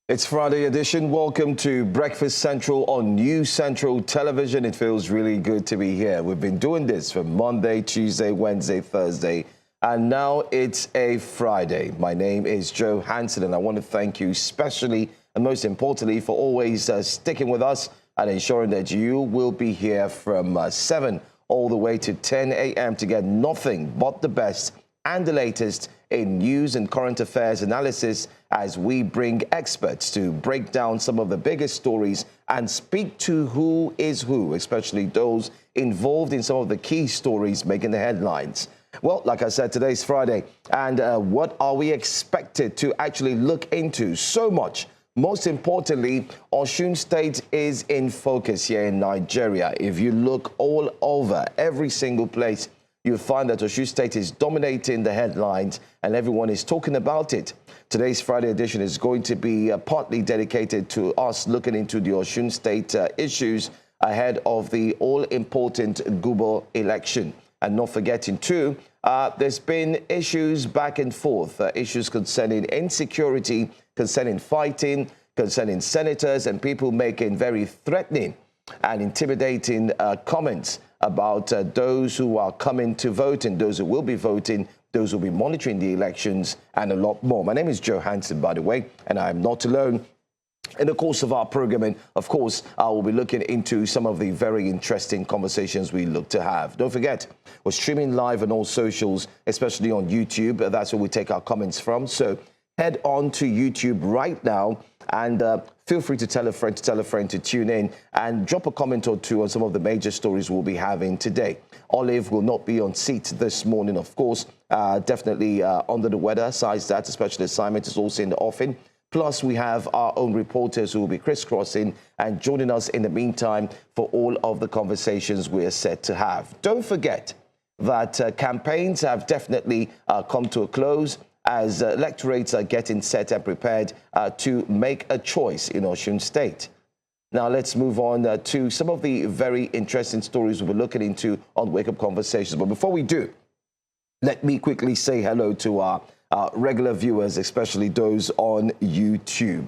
It's Friday edition. Welcome to Breakfast Central on News Central Television. It feels really good to be here. We've been doing this from Monday, Tuesday, Wednesday, Thursday, and now it's a Friday. My name is Joe Hanson, and I want to thank you especially and most importantly for always sticking with us and ensuring that you will be here from 7 all the way to 10 a.m. to get nothing but the best and the latest in news and current affairs analysis as we bring experts to break down some of the biggest stories and speak to who is who, especially those involved in some of the key stories making the headlines. Well, like I said, today's Friday, and what are we expected to actually look into? So much. Most importantly, Osun State is in focus here in Nigeria. If you look all over, every single place, you'll find that Osun State is dominating the headlines and everyone is talking about it. Today's Friday edition is going to be partly dedicated to us looking into the Osun State issues ahead of the all-important Gubo election. And not forgetting too, there's been issues back and forth, issues concerning insecurity, concerning fighting, concerning senators and people making very threatening and intimidating comments about those who are coming to vote and those who will be voting, those who will be monitoring the elections, and a lot more. My name is Joe Hanson, by the way, and I'm not alone. In the course of our programming, of course, I will be looking into some of the very interesting conversations we look to have. Don't forget, we're streaming live on all socials, especially on YouTube. That's where we take our comments from. So head on to YouTube right now and feel free to tell a friend to tune in and drop a comment or two on some of the major stories we'll be having today. Olive will not be on seat this morning, of course, definitely under the weather. Besides that, special assignment is also in the offing. Plus, we have our own reporters who will be crisscrossing and joining us in the meantime for all of the conversations we're set to have. Don't forget that campaigns have definitely come to a close as electorates are getting set and prepared to make a choice in Osun State. Now, let's move on to some of the very interesting stories we'll be looking into on Wake Up Conversations. But before we do, let me quickly say hello to our regular viewers, especially those on YouTube.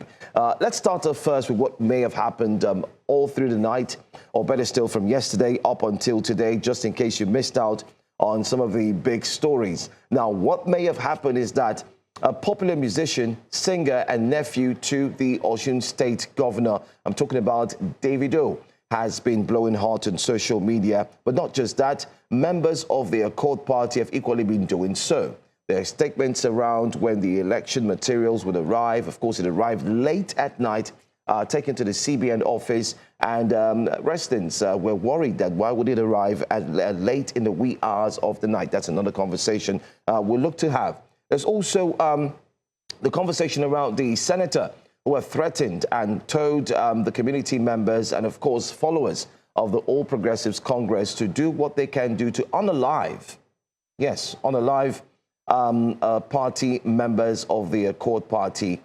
Let's start off first with what may have happened all through the night, or better still, from yesterday up until today, just in case you missed out on some of the big stories. Now, what may have happened is that a popular musician, singer, and nephew to the Osun State governor, I'm talking about Davido, has been blowing hot on social media. But not just that, members of the Accord Party have equally been doing so. There are statements around when the election materials would arrive. Of course, it arrived late at night, taken to the CBN office, and residents were worried that why would it arrive at late in the wee hours of the night? That's another conversation we'll look to have. There's also the conversation around the senator who have threatened and told the community members and, of course, followers of the All Progressives Congress to do what they can do to unalive, yes, unalive party members of the Accord Party,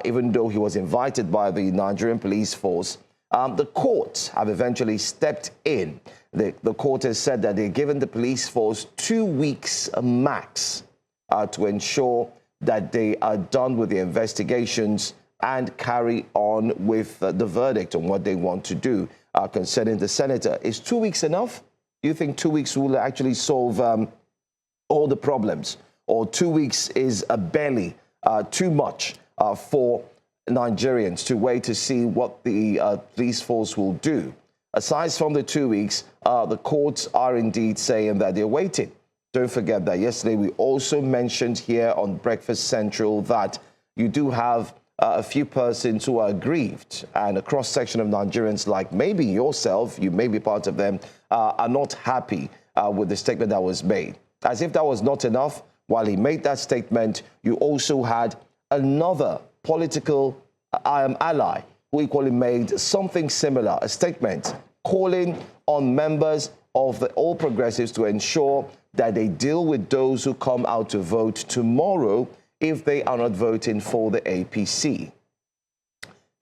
even though he was invited by the Nigerian police force. The courts have eventually stepped in. The court has said that they've given the police force 2 weeks max to ensure that they are done with the investigations and carry on with the verdict on what they want to do concerning the senator. Is 2 weeks enough? Do you think 2 weeks will actually solve all the problems? Or 2 weeks is barely too much for Nigerians to wait to see what the police force will do? Aside from the 2 weeks, the courts are indeed saying that they're waiting. Don't forget that yesterday we also mentioned here on Breakfast Central that you do have a few persons who are aggrieved, and a cross-section of Nigerians, like maybe yourself, you may be part of them, are not happy with the statement that was made. As if that was not enough, while he made that statement, you also had another political ally who equally made something similar, a statement calling on members of the All Progressives to ensure that they deal with those who come out to vote tomorrow if they are not voting for the APC.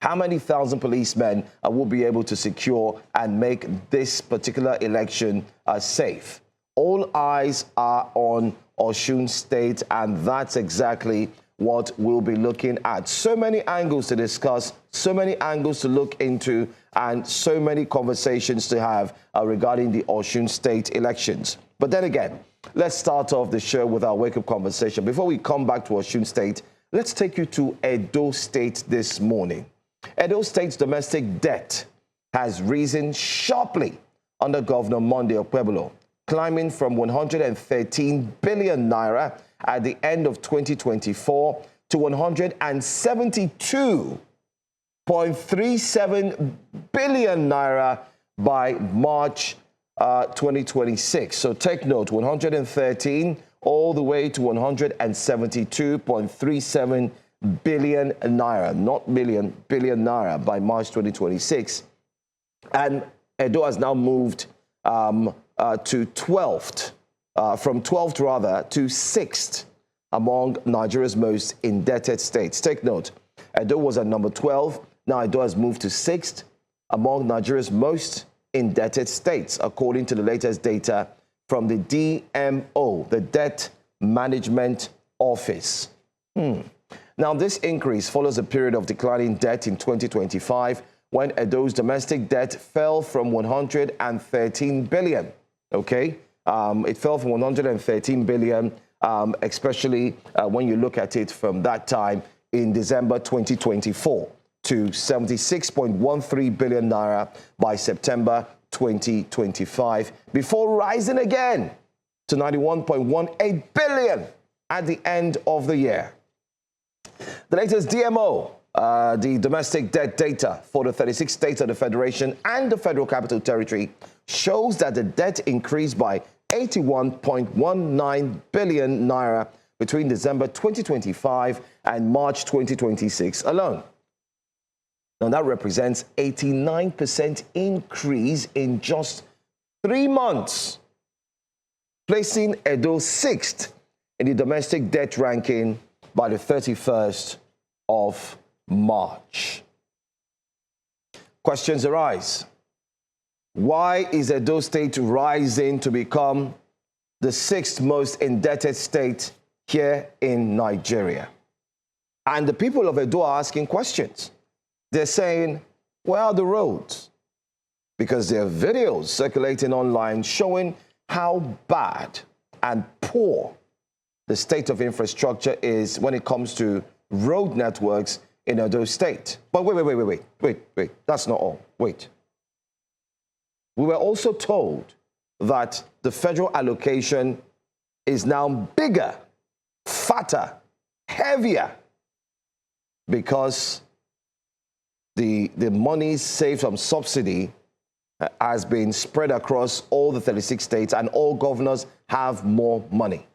How many thousand policemen will be able to secure and make this particular election safe? All eyes are on Osun State, and that's exactly what we'll be looking at. So many angles to discuss, so many angles to look into, and so many conversations to have regarding the Osun State elections. But then again, let's start off the show with our wake-up conversation. Before we come back to Osun State, let's take you to Edo State this morning. Edo State's domestic debt has risen sharply under Governor Monday Okpebholo, climbing from 113 billion naira at the end of 2024 to 172.37 billion naira by March 2026. So take note, 113 all the way to 172.37 billion naira, not million, billion naira by March 2026. And Edo has now moved to 12th, from 12th rather to 6th among Nigeria's most indebted states. Take note, Edo was at number 12. Now Edo has moved to 6th among Nigeria's most indebted states, according to the latest data from the DMO, the Debt Management Office. Now, this increase follows a period of declining debt in 2025, when Edo's domestic debt fell from 113 billion. Okay, it fell from 113 billion, especially when you look at it from that time in December 2024 to 76.13 billion naira by September 2025, before rising again to 91.18 billion at the end of the year. The latest DMO, the domestic debt data for the 36 states of the Federation and the Federal Capital Territory, shows that the debt increased by 81.19 billion naira between December 2025 and March 2026 alone. Now, that represents 89% increase in just 3 months, placing Edo 6th in the domestic debt ranking by the 31st of March. Questions arise. Why is Edo State rising to become the 6th most indebted state here in Nigeria? And the people of Edo are asking questions. They're saying, where are the roads? Because there are videos circulating online showing how bad and poor the state of infrastructure is when it comes to road networks in Edo State. But wait. That's not all. Wait. We were also told that the federal allocation is now bigger, fatter, heavier, because the money saved from subsidy has been spread across all the 36 states, and all governors have more money.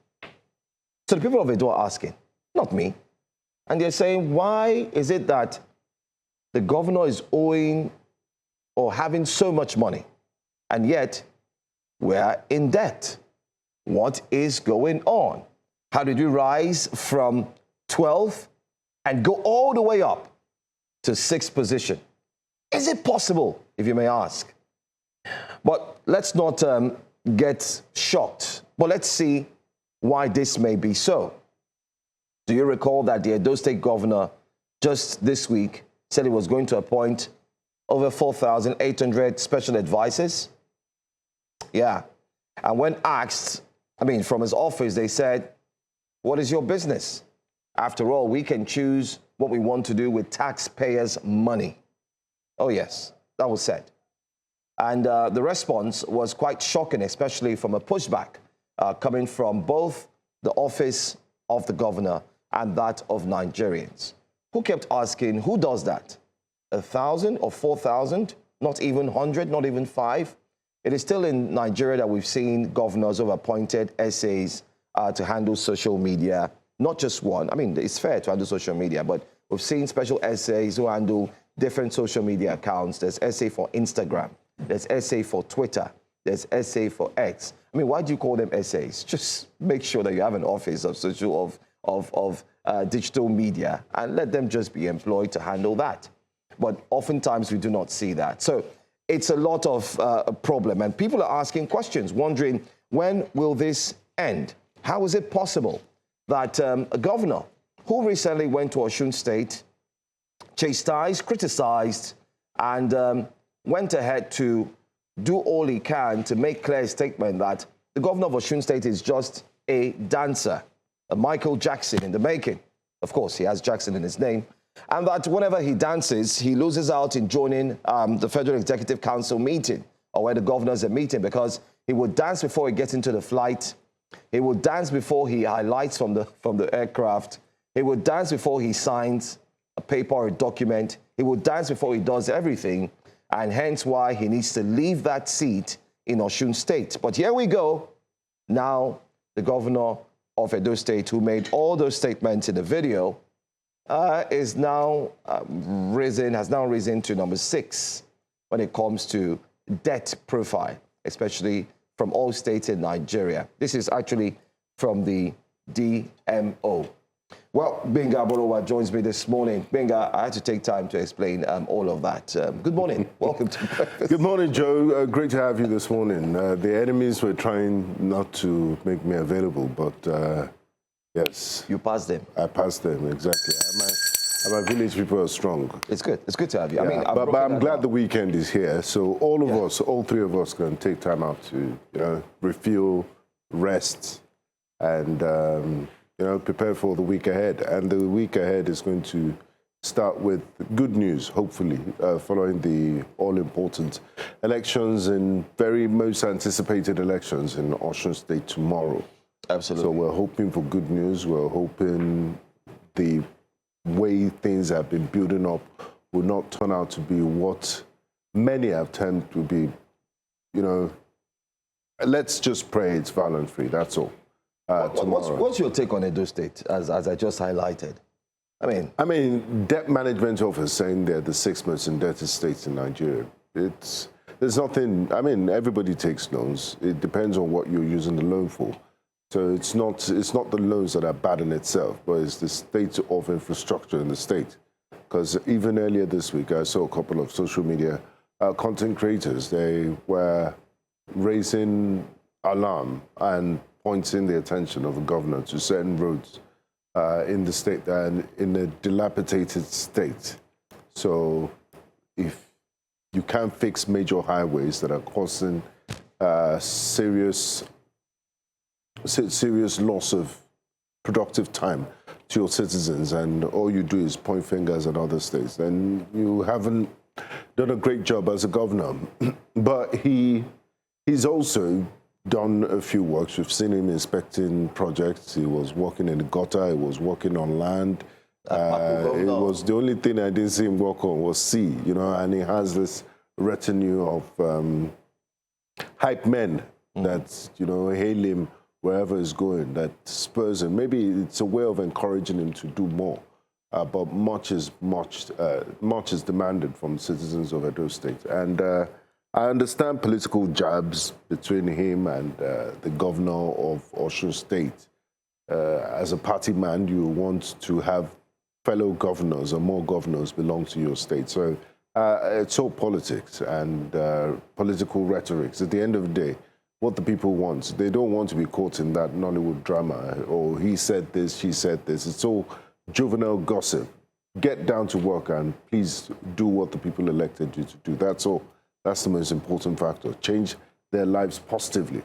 So the people of Edo are asking, not me. And they're saying, why is it that the governor is owing or having so much money, and yet we're in debt? What is going on? How did we rise from 12th and go all the way up to 6th position? Is it possible, if you may ask? But let's not get shocked. But let's see why this may be so. Do you recall that the Edo State governor just this week said he was going to appoint over 4,800 special advisors? Yeah. And when asked, from his office, they said, what is your business? After all, we can choose what we want to do with taxpayers' money. Oh, yes, that was said. And the response was quite shocking, especially from a pushback coming from both the office of the governor and that of Nigerians, who kept asking, who does that? 1,000 or 4,000? Not even 100, not even 5? It is still in Nigeria that we've seen governors who have appointed SAs to handle social media. Not just one. It's fair to handle social media, but we've seen special SAs who handle different social media accounts. There's SA for Instagram. There's SA for Twitter. There's SA for X. Why do you call them SAs? Just make sure that you have an office of digital media and let them just be employed to handle that. But oftentimes we do not see that. So it's a lot of problem, and people are asking questions, wondering, when will this end? How is it possible that a governor who recently went to Osun State, chastised, criticized, and went ahead to do all he can to make clear a statement that the governor of Osun State is just a dancer, a Michael Jackson in the making. Of course, he has Jackson in his name. And that whenever he dances, he loses out in joining the Federal Executive Council meeting, or where the governors are meeting, because he would dance before he gets into the flight. He would dance before he highlights from the aircraft. He would dance before he signs a paper or a document. He would dance before he does everything, and hence why he needs to leave that seat in Osun State. But here we go. Now, the governor of Edo State, who made all those statements in the video, has now risen to number 6 when it comes to debt profile, especially from all states in Nigeria. This is actually from the DMO. Well, Benga Borowa joins me this morning. Benga, I had to take time to explain all of that. Good morning. Welcome to breakfast. Good morning, Joe. Great to have you this morning. The enemies were trying not to make me available, but yes. You passed them. I passed them, exactly. My village people are strong. It's good. It's good to have you. Yeah, I mean, but I'm glad the weekend is here. So all of us, all 3 of us, can take time out to, refuel, rest, and prepare for the week ahead. And the week ahead is going to start with good news, hopefully, following the all-important elections and very most anticipated elections in Osun State tomorrow. Absolutely. So we're hoping for good news. We're hoping the way things have been building up will not turn out to be what many have tended to be, let's just pray it's violence-free, that's all. What's your take on Edo State, as I just highlighted? I mean, Debt Management Office saying they're the 6th most indebted state in Nigeria. There's nothing, everybody takes loans. It depends on what you're using the loan for. So it's not the loans that are bad in itself, but it's the state of infrastructure in the state. Because even earlier this week, I saw a couple of social media content creators. They were raising alarm and pointing the attention of the governor to certain roads in the state and in a dilapidated state. So if you can't fix major highways that are causing serious loss of productive time to your citizens, and all you do is point fingers at other states, then you haven't done a great job as a governor. But he's also done a few works. We've seen him inspecting projects. He was working in the gutter. He was working on land. It was the only thing I didn't see him work on was sea, and he has this retinue of hype men that, hail him wherever he's going, that spurs him. Maybe it's a way of encouraging him to do more. But much is demanded from citizens of Edo State. And I understand political jabs between him and the governor of Osun State. As a party man, you want to have fellow governors or more governors belong to your state. So it's all politics and political rhetorics. At the end of the day, what the people want, they don't want to be caught in that Nollywood drama, or he said this, she said this. It's all juvenile gossip. Get down to work and please do what the people elected you to do. That's all. That's the most important factor. Change their lives positively.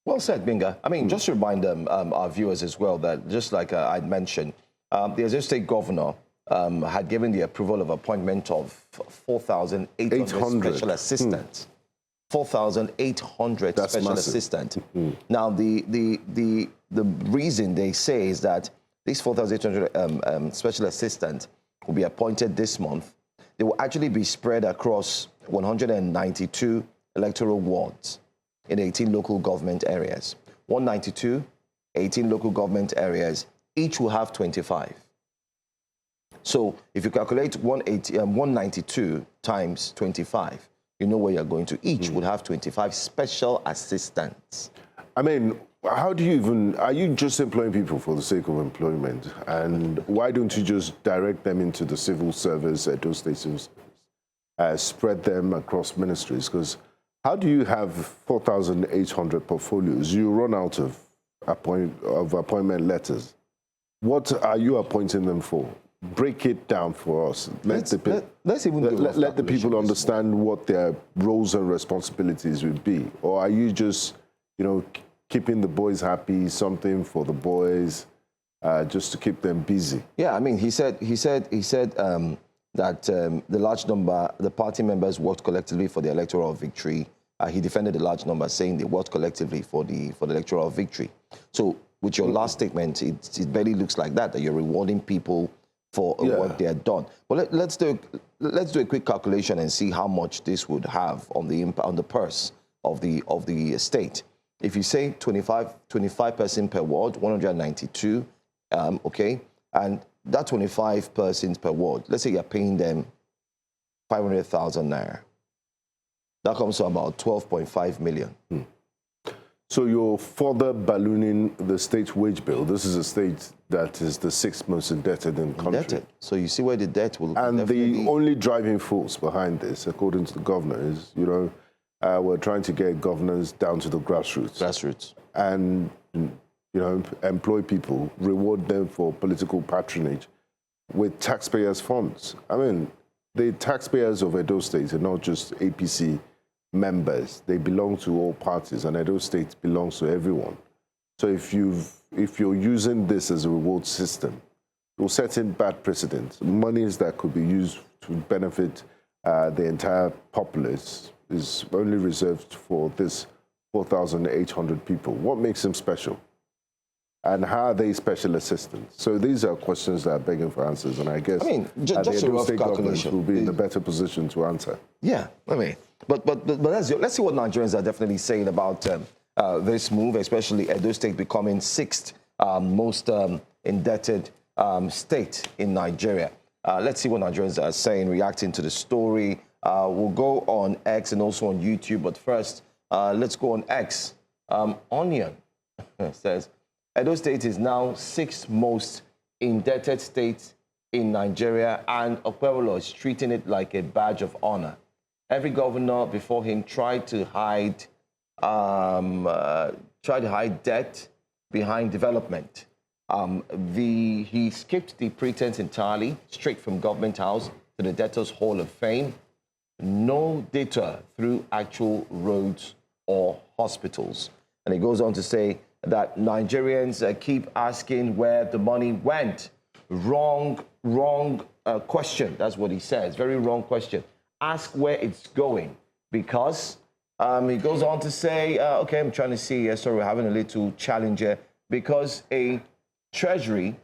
Well said, Binga. Just to remind our viewers as well that, just like I'd mentioned, the Edo State governor had given the approval of appointment of 4,800 special assistants. 4,800 special assistants. Now, the reason they say is that these 4,800 special assistants will be appointed this month. They will actually be spread across 192 electoral wards in 18 local government areas. 192, 18 local government areas, each will have 25. So if you calculate 192 times 25, you know where you're going to. Each would have 25 special assistants. How do you even, are you just employing people for the sake of employment? And why don't you just direct them into the civil service, Edo State civil service, spread them across ministries? Because how do you have 4,800 portfolios? You run out of appointment letters. What are you appointing them for? Break it down for us. Let the people understand what their roles and responsibilities would be. Or are you just, keeping the boys happy, something for the boys, just to keep them busy? Yeah, I mean, he said that the large number, the party members worked collectively for the electoral victory. He defended the large number, saying they worked collectively for the electoral victory. So with your last statement, it barely looks like that you're rewarding people for what they had done. But let's do a quick calculation and see how much this would have on the purse of the state. If you say 25 persons per ward, 192, okay, and that 25 persons per ward, let's say you're paying them 500,000 naira. That comes to about 12.5 million. So you're further ballooning the state wage bill. This is a state that is the 6th most indebted in the country. So you see where the debt will And the only driving force behind this, according to the governor, is, we're trying to get governors down to the grassroots. And, employ people, reward them for political patronage with taxpayers' funds. I mean, the taxpayers of Edo State are not just APC members. They belong to all parties, and Edo State belongs to everyone. So if you're using this as a reward system, you're setting bad precedents. Monies that could be used to benefit the entire populace is only reserved for this 4,800 people. What makes them special? And how are they special assistants? So these are questions that are begging for answers, and I guess just a rough calculation will be in a better position to answer. Yeah, but let's see what Nigerians are definitely saying about this move, especially Edo State becoming 6th most indebted state in Nigeria. Let's see what Nigerians are saying, reacting to the story. We'll go on X and also on YouTube, but first, let's go on X. Onion says, Edo State is now 6th most indebted state in Nigeria, and Okpebholo is treating it like a badge of honor. Every governor before him tried to hide debt behind development. He skipped the pretense entirely, straight from Government House to the Debtors Hall of Fame. No data through actual roads or hospitals. And he goes on to say that Nigerians keep asking where the money went. Wrong question. That's what he says. Very wrong question. Ask where it's going, because he goes on to say, okay, I'm trying to see, sorry, we're having a little challenge here, because a treasury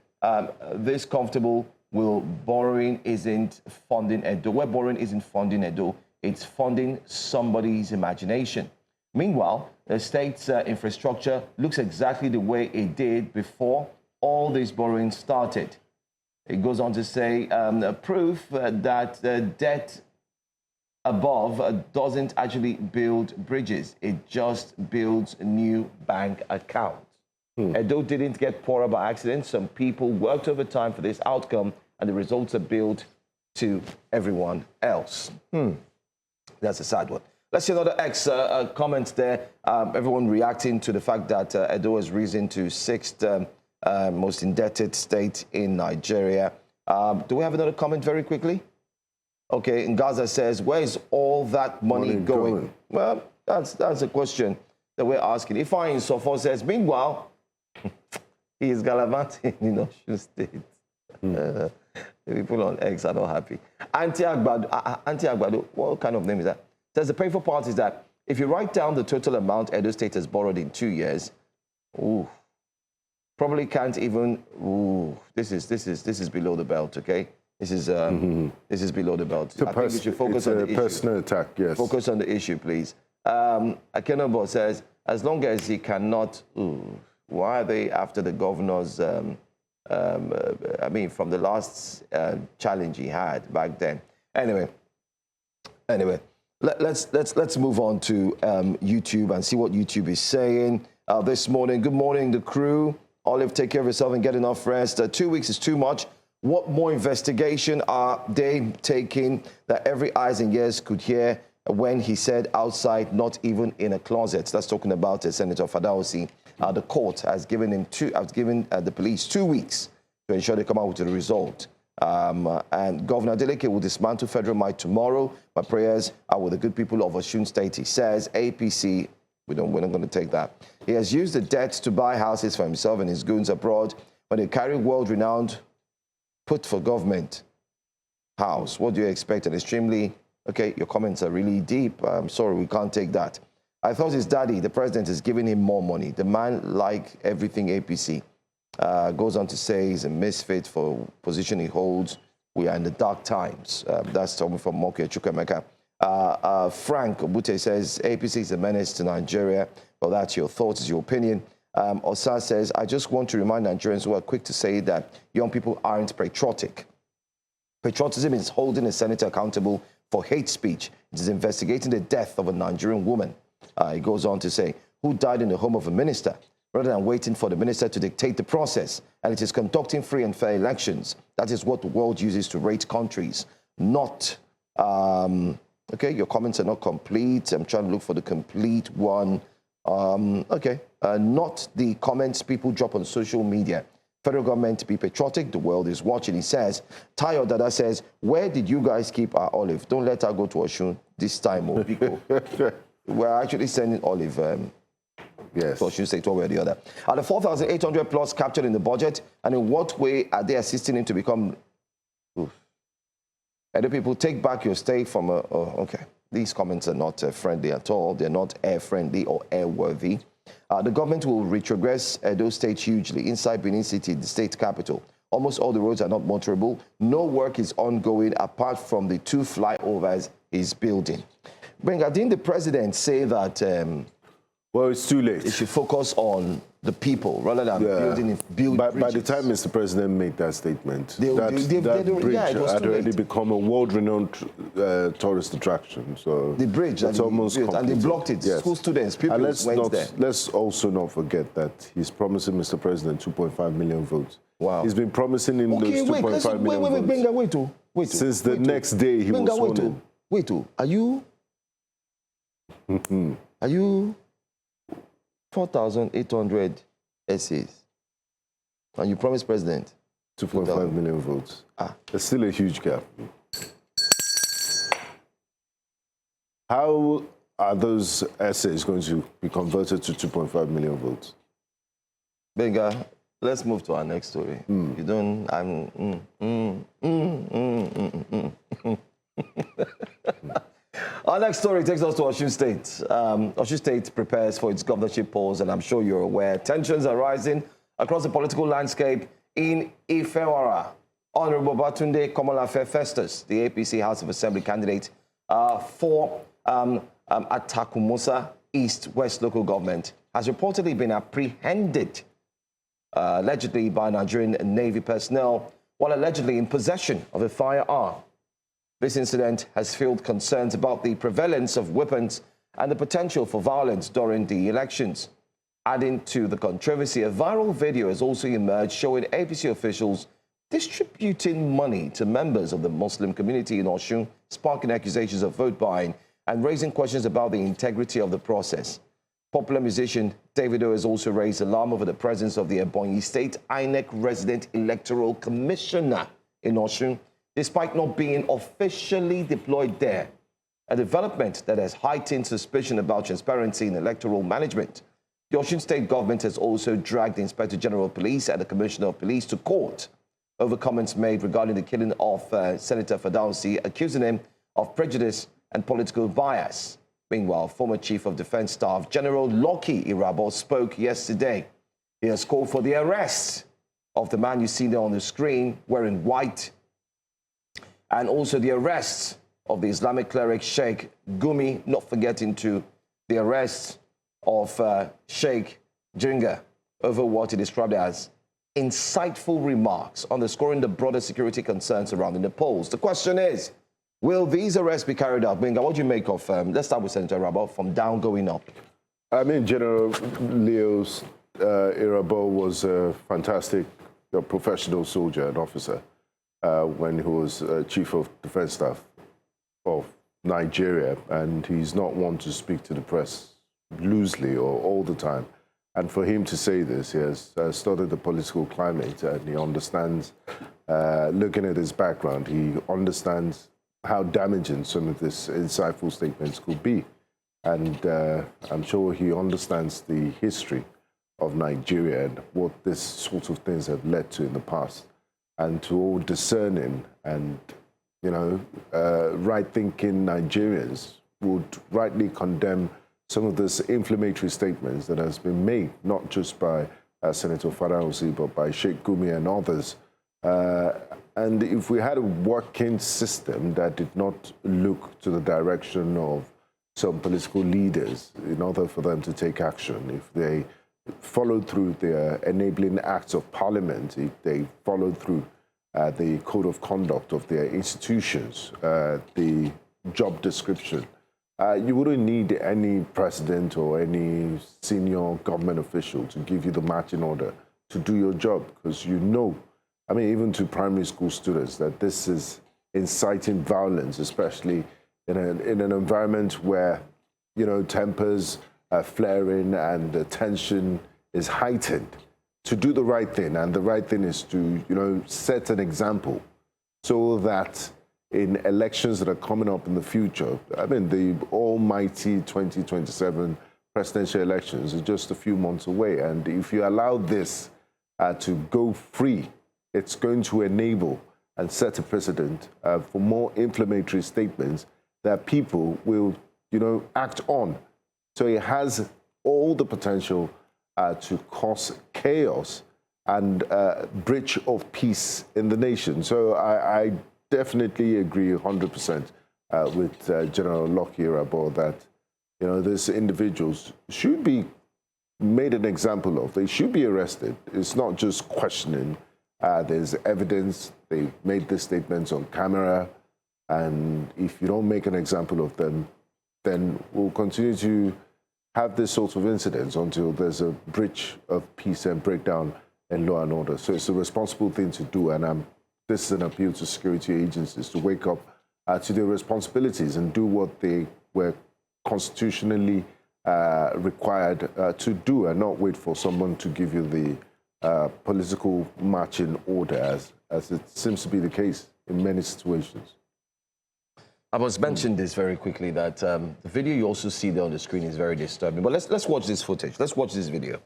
this comfortable borrowing isn't funding Edo. Where borrowing isn't funding Edo, it's funding somebody's imagination. Meanwhile, the state's infrastructure looks exactly the way it did before all this borrowing started. It goes on to say, proof that the debt above doesn't actually build bridges. It just builds new bank accounts. Edo didn't get poorer by accident. Some people worked overtime for this outcome, and the results are billed to everyone else. That's a sad one. Let's see another X comment there. Everyone reacting to the fact that Edo has risen to 6th most indebted state in Nigeria. Do we have another comment very quickly? Okay, Ngaza says, where is all that money going? Well, that's a question that we're asking. Ifeanyi Sofo says, meanwhile, he is gallivanting in Osun State. The people on X are not happy. Auntie Agbado, what kind of name is that? Says the painful part is that if you write down the total amount Edo State has borrowed in 2 years, probably can't even. This is below the belt. Okay, this is below the belt. I think we should focus on the issue. Personal attack. Yes. Focus on the issue, please. Akenabo says, as long as he cannot. Why are they after the governor's? I mean, from the last challenge he had back then. Anyway. Let's move on to YouTube and see what YouTube is saying this morning. Good morning, the crew. Olive, take care of yourself and get enough rest. 2 weeks is too much. What more investigation are they taking that every eyes and ears could hear when he said outside, not even in a closet? That's talking about Senator Fadaosi. The court has given the police 2 weeks to ensure they come out with a result. And Governor Adeleke will dismantle federal might tomorrow. My prayers are with the good people of Osun State, he says. APC, we're not going to take that. He has used the debt to buy houses for himself and his goons abroad, but they carry world-renowned put for government house. What do you expect? An extremely, okay, your comments are really deep. I'm sorry, we can't take that. I thought his daddy, the president, is giving him more money. The man, like everything APC, goes on to say he's a misfit for position he holds. We are in the dark times. That's coming from Moke Chukwemeka. Frank Obute says APC is a menace to Nigeria. Well, that's your thoughts, is your opinion. Osa says, I just want to remind Nigerians who are quick to say that young people aren't patriotic. Patriotism is holding a senator accountable for hate speech. It is investigating the death of a Nigerian woman. He goes on to say, who died in the home of a minister, rather than waiting for the minister to dictate the process. And it is conducting free and fair elections. That is what the world uses to rate countries, not... okay, your comments are not complete. I'm trying to look for the complete one. Not the comments people drop on social media. Federal government to be patriotic. The world is watching. He says, Tayo Dada says, where did you guys keep our Olive? Don't let her go to Osun this time, Obiko. We're actually sending Olive yes. to Osun State, one way or the other. Are the 4,800 plus captured in the budget? And in what way are they assisting him to become... And the people take back your stay from a... Oh, okay. These comments are not friendly at all. They're not air-friendly or air-worthy. The government will retrogress Edo State hugely inside Benin City, the state capital. Almost all the roads are not motorable. No work is ongoing apart from the 2 flyovers he's building. Benga, didn't the president say that... well, it's too late. It should focus on the people rather than building bridges. By the time Mr. President made that statement, that bridge had already become a world-renowned tourist attraction. So the bridge, it's almost built, and they blocked it. Yes. School students, pupils went there. Let's also not forget that he's promising Mr. President 2.5 million votes. Wow. He's been promising him those 2.5 million votes. Benga, wait. Since the next day he was sworn in. Wait, are you... Are you 4,800 essays? And you promised President 2.5 million votes. There's still a huge gap. How are those essays going to be converted to 2.5 million votes? Benga, let's move to our next story. You don't... Our next story takes us to Osun State. Osun State prepares for its governorship polls, and I'm sure you're aware tensions are rising across the political landscape in Ifewara. Honorable Babatunde Komolafe Festus, the APC House of Assembly candidate for Atakumosa East West local government, has reportedly been apprehended, allegedly by Nigerian Navy personnel, while allegedly in possession of a firearm. This incident has fueled concerns about the prevalence of weapons and the potential for violence during the elections. Adding to the controversy, a viral video has also emerged showing APC officials distributing money to members of the Muslim community in Osun, sparking accusations of vote buying and raising questions about the integrity of the process. Popular musician Davido has also raised alarm over the presence of the Ebonyi State INEC resident electoral commissioner in Osun, despite not being officially deployed there, a development that has heightened suspicion about transparency in electoral management. The Osun State government has also dragged the Inspector General of Police and the Commissioner of Police to court over comments made regarding the killing of Senator Fadausi, accusing him of prejudice and political bias. Meanwhile, former Chief of Defense Staff General Lucky Irabo spoke yesterday. He has called for the arrest of the man you see there on the screen wearing white, and also the arrest of the Islamic cleric Sheikh Gumi, not forgetting to the arrest of Sheikh Jinga over what he described as insightful remarks, underscoring the broader security concerns surrounding the polls. The question is, will these arrests be carried out? Benga, what do you make of, let's start with Senator Irabo, from down going up? I mean, General Leo's Irabo was a fantastic professional soldier and officer. When he was Chief of Defense Staff of Nigeria, and he's not one to speak to the press loosely or all the time. And for him to say this, he has studied the political climate and he understands, looking at his background, he understands how damaging some of these insightful statements could be. And I'm sure he understands the history of Nigeria and what this sort of things have led to in the past. And to all discerning and, right-thinking Nigerians would rightly condemn some of these inflammatory statements that has been made, not just by Senator Farouzi, but by Sheikh Gumi and others. And if we had a working system that did not look to the direction of some political leaders in order for them to take action, if they followed through their enabling acts of parliament, if they followed through the code of conduct of their institutions, the job description, you wouldn't need any president or any senior government official to give you the marching order to do your job, because even to primary school students, that this is inciting violence, especially in an environment where, tempers are flaring and the tension is heightened. To do the right thing, and the right thing is to, set an example so that in elections that are coming up in the future, the almighty 2027 presidential elections is just a few months away. And if you allow this to go free, it's going to enable and set a precedent for more inflammatory statements that people will, act on. So it has all the potential to cause chaos and breach of peace in the nation. So I definitely agree 100% with General Lockyer about that. These individuals should be made an example of. They should be arrested. It's not just questioning. There's evidence. They made these statements on camera. And if you don't make an example of them, then we'll continue to have this sort of incidents until there's a breach of peace and breakdown in law and order. So it's a responsible thing to do. And this is an appeal to security agencies to wake up to their responsibilities and do what they were constitutionally required to do, and not wait for someone to give you the political marching order, as it seems to be the case in many situations. I must mention this very quickly, that the video you also see there on the screen is very disturbing. But let's watch this footage. Let's watch this video.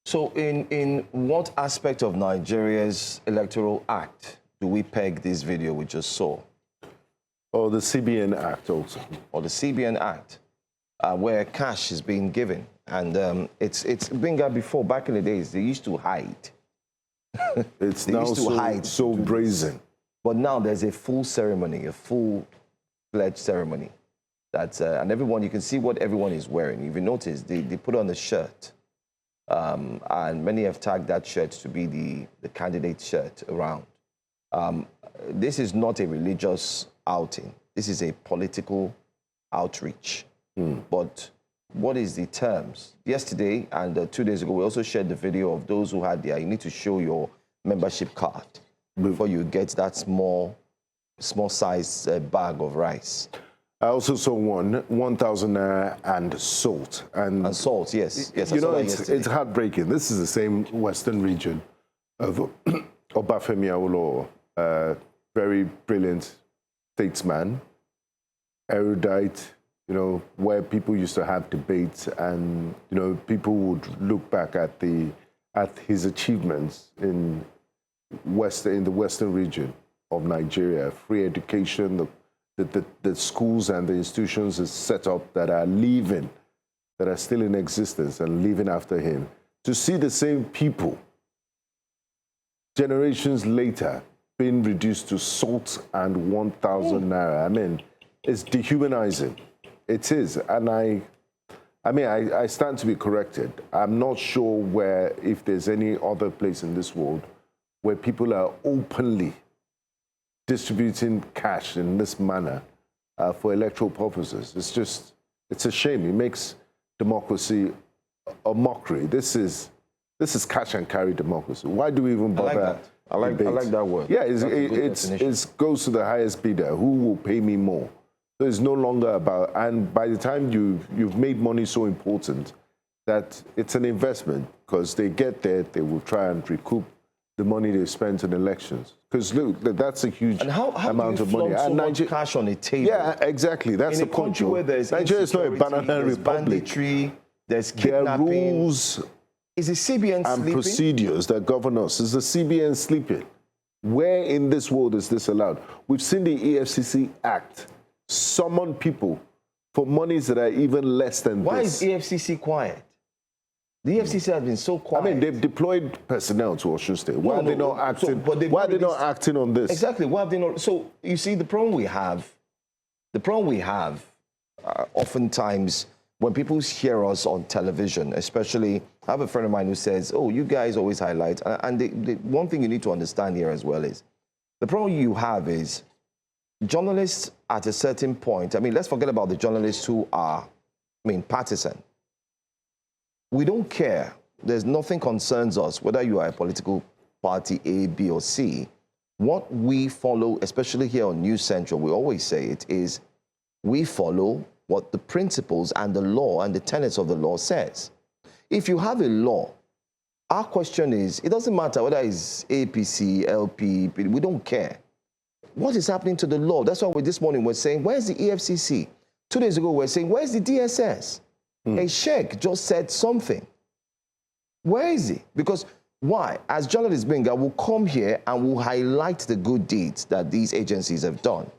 So in what aspect of Nigeria's electoral act do we peg this video we just saw? Or the CBN Act also. Or the CBN Act, where cash is being given. And it's been out before. Back in the days, they used to hide. It's now so brazen. But now there's a full ceremony, a full-fledged ceremony. That's, and everyone, you can see what everyone is wearing. If you notice, they put on a shirt. And many have tagged that shirt to be the candidate shirt around. This is not a religious outing. This is a political outreach. But what is the terms? Yesterday and 2 days ago, we also shared the video of those who had you need to show your membership card before you get that small size bag of rice. I also saw 1,000 naira and salt. And salt, yes. It's heartbreaking. This is the same western region of Obafemi Awolowo, very brilliant statesman, erudite, where people used to have debates, and people would look back at his achievements in the western region of Nigeria, free education, the schools and the institutions is set up that are still in existence and living after him. To see the same people generations later being reduced to salt and 1,000 naira, it's dehumanizing. It is. And I mean, I stand to be corrected. I'm not sure if there's any other place in this world where people are openly distributing cash in this manner for electoral purposes. It's a shame. It makes democracy a mockery. This is cash and carry democracy. Why do we even bother? I like that word. Yeah, it goes to the highest bidder. Who will pay me more? So it's no longer about, and by the time you've made money so important that it's an investment, because they get there, they will try and recoup the money they spent on elections. Because look, that's a huge amount of money. And much cash on a table? Yeah, exactly. That's the point. Nigeria is not a banana republic. Banditry, there's kidnapping. There are rules. Is the CBN and sleeping? Procedures that govern us. Is the CBN sleeping? Where in this world is this allowed? We've seen the EFCC Act summon people for monies that are even less than Why this. is EFCC quiet? The EFCC has been so quiet. I mean, they've deployed personnel to Osun State. Why are they not acting? Why are they not acting on this? Exactly. Why have they not? So you see, the problem we have, oftentimes when people hear us on television, especially, I have a friend of mine who says, "Oh, you guys always highlight." And the one thing you need to understand here as well is the problem you have is journalists at a certain point. I mean, let's forget about the journalists who are, partisan. We don't care. There's nothing concerns us, whether you are a political party A, B, or C. What we follow, especially here on News Central, we always say it is, we follow what the principles and the law and the tenets of the law says. If you have a law, our question is, it doesn't matter whether it's APC, LP, we don't care. What is happening to the law? That's why this morning we're saying, where's the EFCC? 2 days ago, we're saying, where's the DSS? A sheikh just said something. Where is he? Because why? As journalists, Benga, will come here and will highlight the good deeds that these agencies have done.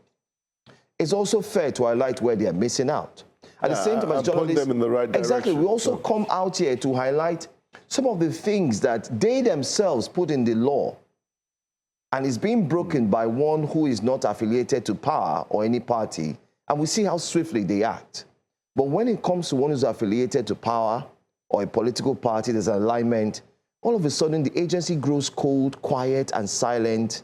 It's also fair to highlight where they are missing out. At the same time, as journalists, point them in the right direction. Exactly. We also come out here to highlight some of the things that they themselves put in the law, and is being broken by one who is not affiliated to power or any party, and we see how swiftly they act. But when it comes to one who's affiliated to power or a political party, there's an alignment, all of a sudden the agency grows cold, quiet, and silent,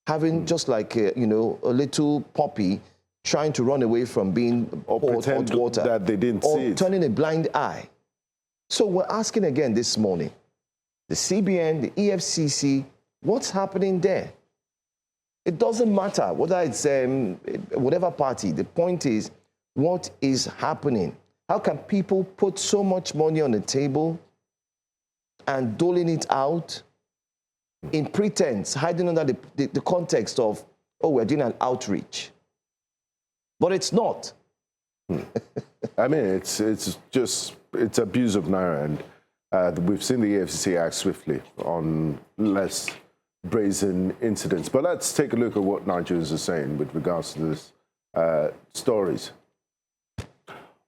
having just like a little puppy trying to run away from being poured hot water, that they didn't see it, turning a blind eye. So we're asking again this morning, the CBN, the EFCC, what's happening there? It doesn't matter whether it's whatever party. The point is, what is happening? How can people put so much money on the table and doling it out in pretense, hiding under the context of, oh, we're doing an outreach? But it's not. I mean, it's abuse of Naira, and we've seen the EFCC act swiftly on less brazen incidents. But let's take a look at what Nigerians are saying with regards to this stories.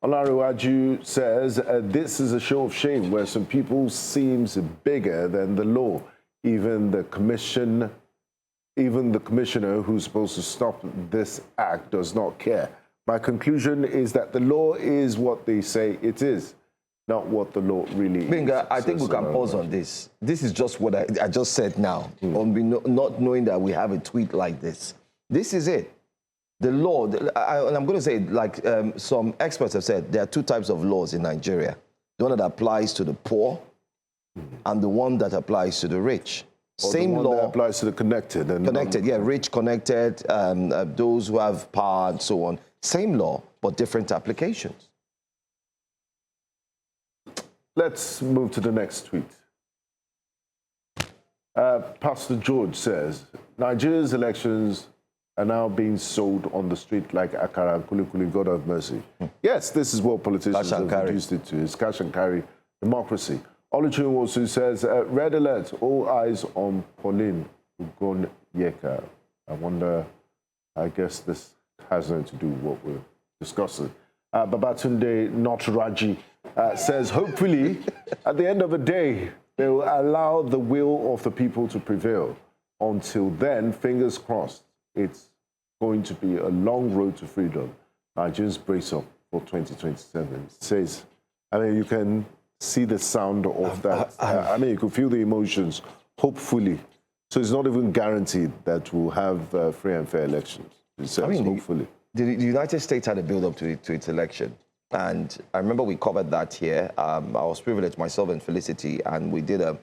Olariwaju says, this is a show of shame where some people seems bigger than the law. Even the commissioner who's supposed to stop this act does not care. My conclusion is that the law is what they say it is, not what the law really is. Benga, I think we can pause on this. This is just what I just said now, not knowing that we have a tweet like this. This is it. The law, and I'm going to say, like some experts have said, there are two types of laws in Nigeria. The one that applies to the poor and the one that applies to the rich. Or Same the one law. that applies to the connected. Rich, connected, those who have power and so on. Same law, but different applications. Let's move to the next tweet. Pastor George says, Nigeria's elections are now being sold on the street like akara and kulikuli, God have mercy. Yes, this is what politicians have reduced it to. It's cash and carry democracy. Oluchunwosu says, red alert, all eyes on Pauline Ugonyeka. I guess this has nothing to do with what we're discussing. Babatunde Notaraji says, hopefully, at the end of the day, they will allow the will of the people to prevail. Until then, fingers crossed, it's going to be a long road to freedom. Nigerians brace up for 2027, says I mean, you can see the sound of that. I mean, you can feel the emotions, hopefully. So it's not even guaranteed that we'll have free and fair elections. I mean, hopefully. The United States had a build-up to its election. And I remember we covered that here. I was privileged, myself and Felicity, and we did a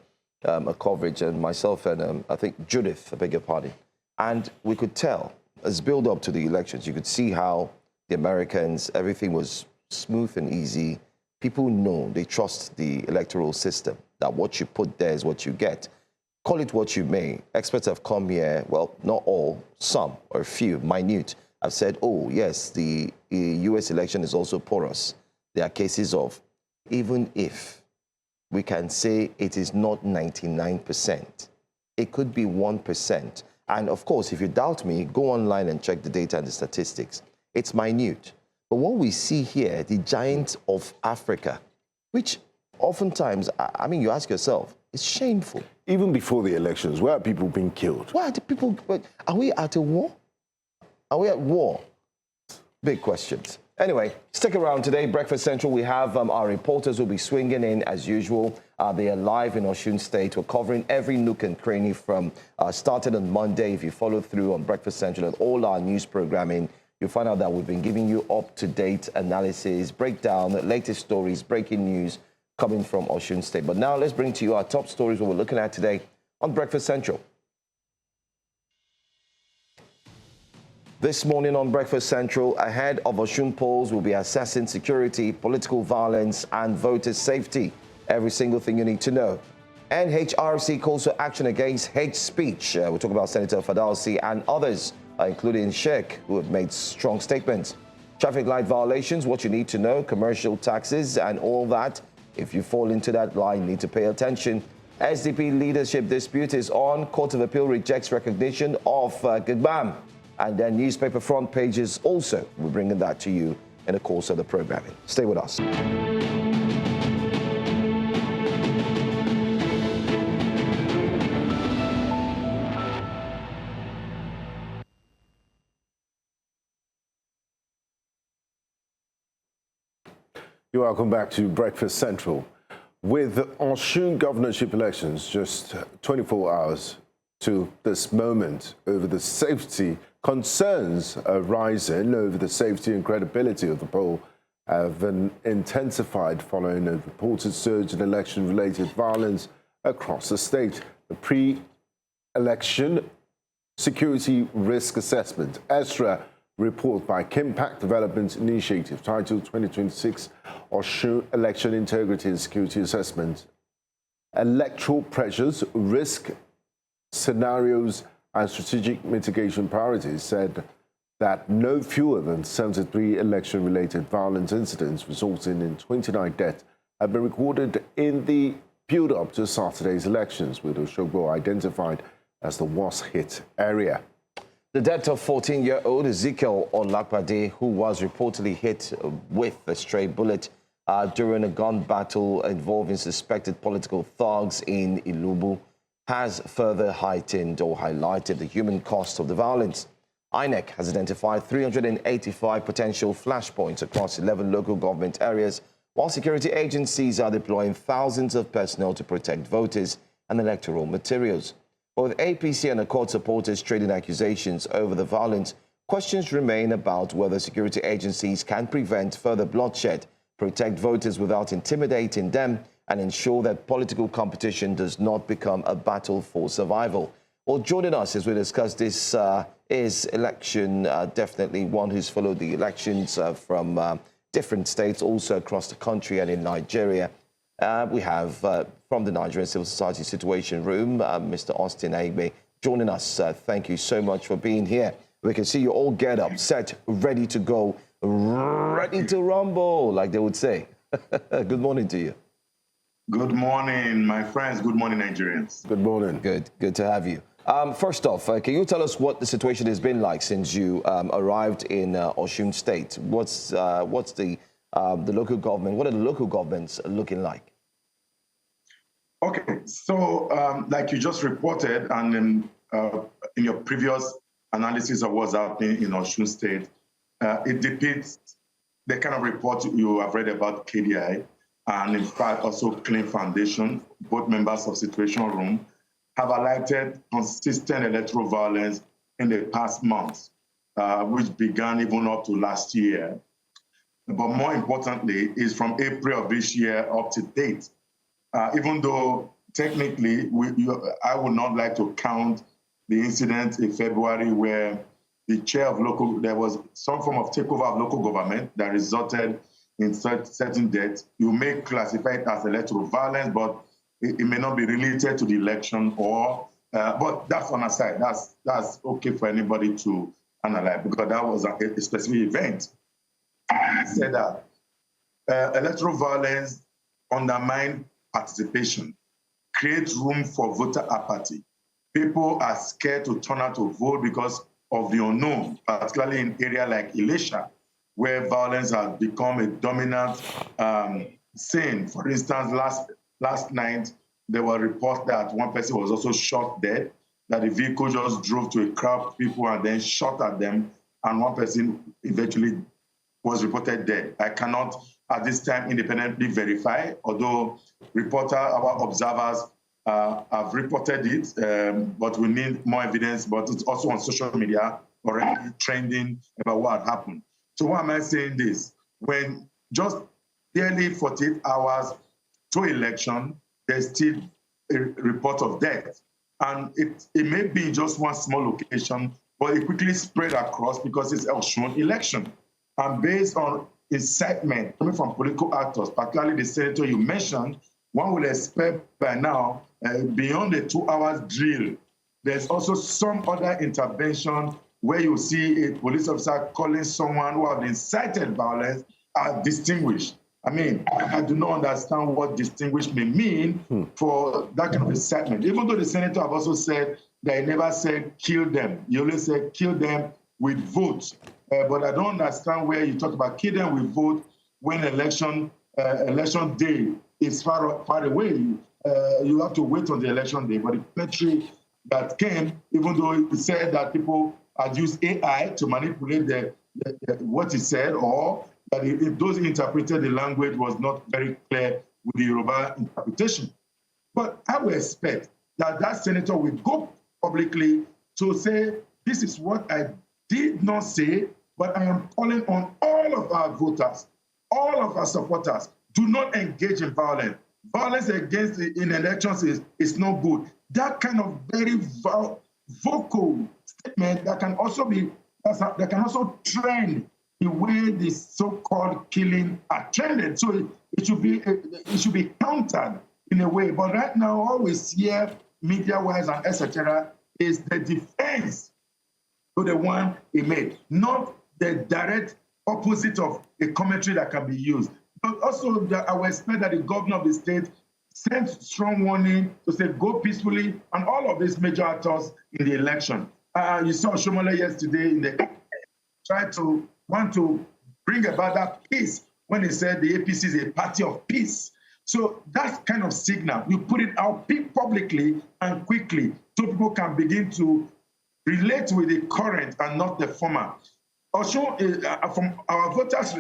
coverage, and myself and I think Judith, I beg your pardon. And we could tell, as build-up to the elections, you could see how the Americans, everything was smooth and easy. People know, they trust the electoral system, that what you put there is what you get. Call it what you may. Experts have come here, well, not all, some or a few, minute, have said, oh, yes, the U.S. election is also porous. There are cases of, even if we can say it is not 99%, it could be 1%. And of course, if you doubt me, go online and check the data and the statistics. It's minute. But what we see here, the giants of Africa, which oftentimes, I mean, you ask yourself, it's shameful. Even before the elections, where are people being killed? Why are the people, are we at a war? Are we at war? Big questions. Anyway, stick around today. Breakfast Central, we have our reporters will be swinging in as usual. They are live in Osun State. We're covering every nook and cranny from started on Monday. If you follow through on Breakfast Central and all our news programming, you'll find out that we've been giving you up-to-date analysis, breakdown, latest stories, breaking news coming from Osun State. But now let's bring to you our top stories what we're looking at today on Breakfast Central. This morning on Breakfast Central, ahead of Osun polls, we'll be assessing security, political violence, and voter safety. Every single thing you need to know. NHRC calls for action against hate speech. We'll talk about Senator Fadalsi and others, including Sheikh, who have made strong statements. Traffic light violations, what you need to know, commercial taxes, and all that. If you fall into that line, you need to pay attention. SDP leadership dispute is on. Court of Appeal rejects recognition of Gbam. And then newspaper front pages also. We're bringing that to you in the course of the programming. Stay with us. You're welcome back to Breakfast Central. With Osun governorship elections just 24 hours to this moment over the safety, concerns arising over the safety and credibility of the poll have been intensified following a reported surge in election-related violence across the state. The pre-election security risk assessment, ESRA, report by Kimpact Development Initiative titled 2026 Osun Election Integrity and Security Assessment, Electoral Pressures, Risk Scenarios and Strategic Mitigation Priorities, said that no fewer than 73 election-related violence incidents resulting in 29 deaths have been recorded in the build-up to Saturday's elections, with Osogbo identified as the worst-hit area. The death of 14-year-old Ezekiel Olakpade, who was reportedly hit with a stray bullet during a gun battle involving suspected political thugs in Ilubu, has further heightened or highlighted the human cost of the violence. INEC has identified 385 potential flashpoints across 11 local government areas, while security agencies are deploying thousands of personnel to protect voters and electoral materials. Both APC and the court supporters trading accusations over the violence, questions remain about whether security agencies can prevent further bloodshed, protect voters without intimidating them, and ensure that political competition does not become a battle for survival. Well, joining us as we discuss this is election, definitely one who's followed the elections from different states, also across the country and in Nigeria. We have from the Nigerian Civil Society Situation Room, Mr. Austin Aigbe, joining us. Thank you so much for being here. We can see you all get up, set, ready to go, ready to rumble, like they would say. Good morning to you. Good morning, my friends. Good morning, Nigerians. Good morning. Good to have you. First off, can you tell us what the situation has been like since you arrived in Osun State? What's the local government? What are the local governments looking like? Okay, so like you just reported, and in your previous analysis of what's happening in Osun State, it depicts the kind of report you have read about KDI. and in fact also Clean Foundation, both members of Situation Room, have highlighted consistent electoral violence in the past months, which began even up to last year. But more importantly, is from April of this year up to date. Even though technically, I would not like to count the incident in February where the chair of there was some form of takeover of local government that resulted in certain deaths. You may classify it as electoral violence, but it may not be related to the election but that's on a side. That's okay for anybody to analyze because that was a specific event. I said that electoral violence undermines participation, creates room for voter apathy. People are scared to turn out to vote because of the unknown, particularly in areas like Elisha, where violence has become a dominant scene. For instance, last night, there were reports that one person was also shot dead, that the vehicle just drove to a crowd of people and then shot at them, and one person eventually was reported dead. I cannot, at this time, independently verify, although our observers have reported it, but we need more evidence, but it's also on social media already trending about what happened. So why am I saying this? When just barely 48 hours to election, there's still a report of death. And it may be in just one small location, but it quickly spread across because it's Osun election. And based on incitement coming from political actors, particularly the senator you mentioned, one would expect by now, beyond the 2 hours drill, there's also some other intervention where you see a police officer calling someone who have incited violence as distinguished. I mean, I do not understand what distinguished may mean for that kind of incitement. Even though the senator have also said that he never said kill them. He only said kill them with votes. But I don't understand where you talk about kill them with vote when election day is far away. You have to wait on the election day. But the plenty that came, even though it said that people had used AI to manipulate what he said, or that if those interpreted the language was not very clear with the Yoruba interpretation. But I would expect that senator will go publicly to say, this is what I did not say, but I am calling on all of our voters, all of our supporters, do not engage in violence. Violence in elections is no good. That kind of very vocal statement that can also trend the way the so-called killing are trended. So it should be countered in a way. But right now, all we hear media-wise and etc. is the defense to the one he made, not the direct opposite of a commentary that can be used. But also, I would expect that the governor of the state sent strong warning to say go peacefully, and all of these major actors in the election. You saw Shomole yesterday want to bring about that peace when he said the APC is a party of peace. So that kind of signal, you put it out publicly and quickly so people can begin to relate with the current and not the former. Also, from our voters,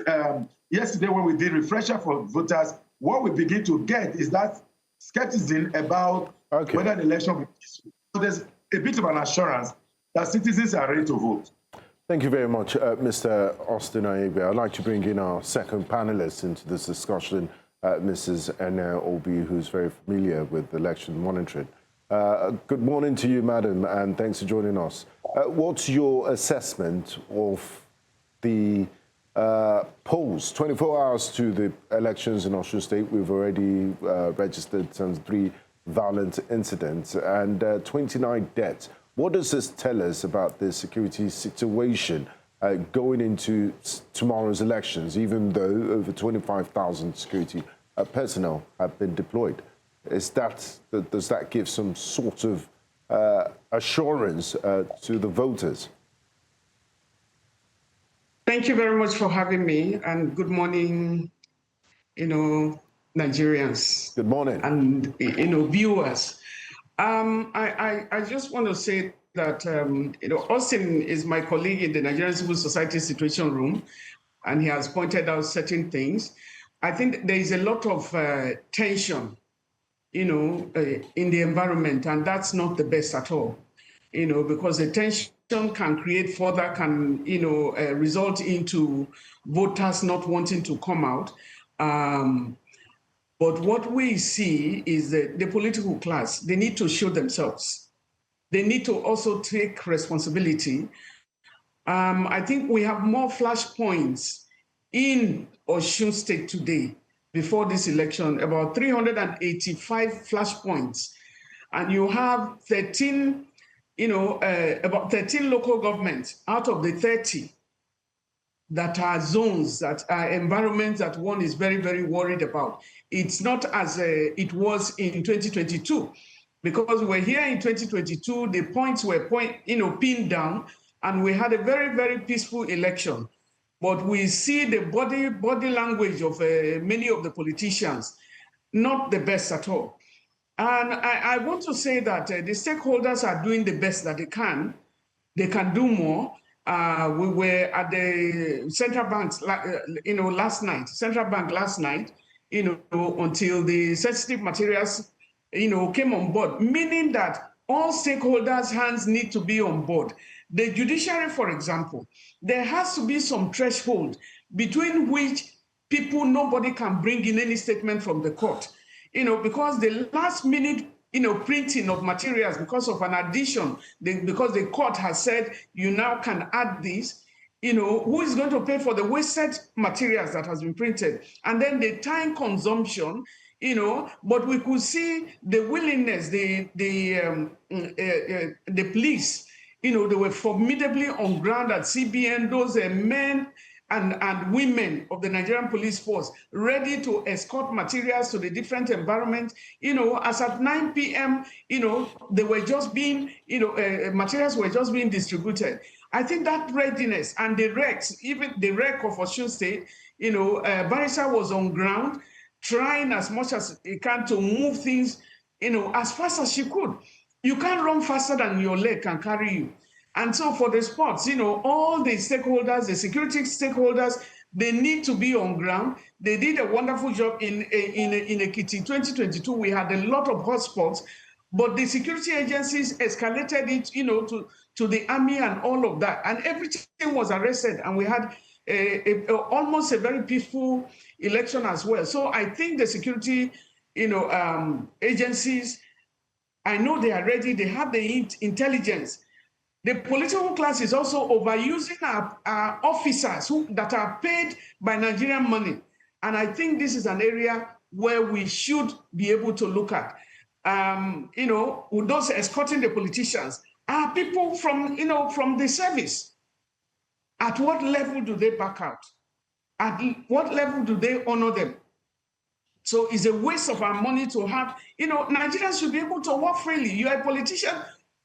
yesterday when we did refresher for voters, what we begin to get is that skepticism about whether the election will be peaceful. So there's a bit of an assurance that citizens are ready to vote. Thank you very much, Mr. Austin Ayegbe. I'd like to bring in our second panelist into this discussion, Mrs. Ene Obi, who's very familiar with election monitoring. Good morning to you, madam, and thanks for joining us. What's your assessment of the polls? 24 hours to the elections in Osun State, we've already registered some 3 violent incidents and 29 deaths. What does this tell us about the security situation going into tomorrow's elections, even though over 25,000 security personnel have been deployed? Does that give some sort of assurance to the voters? Thank you very much for having me, and good morning, Nigerians. Good morning. And, viewers. I just want to say that, Austin is my colleague in the Nigerian Civil Society Situation Room, and he has pointed out certain things. I think there is a lot of tension, in the environment, and that's not the best at all, because the tension can create further, result into voters not wanting to come out. But what we see is that the political class, they need to show themselves. They need to also take responsibility. I think we have more flashpoints in Osun State today before this election, about 385 flashpoints. And you have 13, about 13 local governments out of the 30 that are zones, that are environments that one is very, very worried about. It's not as it was in 2022, because we were here in 2022, the points were pinned down, and we had a very, very peaceful election. But we see the body language of many of the politicians, not the best at all. And I want to say that the stakeholders are doing the best that they can. They can do more. We were at the central banks, last night, until the sensitive materials, came on board, meaning that all stakeholders' hands need to be on board. The judiciary, for example, there has to be some threshold between which nobody can bring in any statement from the court, because the last minute, printing of materials because of an addition, because the court has said you now can add this, who is going to pay for the wasted materials that has been printed? And then the time consumption, but we could see the willingness, the police, they were formidably on ground at CBN, those men and women of the Nigerian police force ready to escort materials to the different environments. As at 9 p.m., they were just being, materials were just being distributed. I think that readiness and the recs, even the rec of Osun State, Barrister was on ground, trying as much as he can to move things, as fast as she could. You can't run faster than your leg can carry you. And so for the sports, all the stakeholders, the security stakeholders, they need to be on ground. They did a wonderful job in Ekiti 2022. We had a lot of hotspots, but the security agencies escalated it, to the army and all of that. And everything was arrested. And we had almost a very peaceful election as well. So I think the security, agencies, I know they are ready. They have the intelligence. The political class is also overusing our officers that are paid by Nigerian money. And I think this is an area where we should be able to look at. Those escorting the politicians are people from the service. At what level do they back out? At what level do they honor them? So it's a waste of our money to have, Nigerians should be able to walk freely. You're a politician.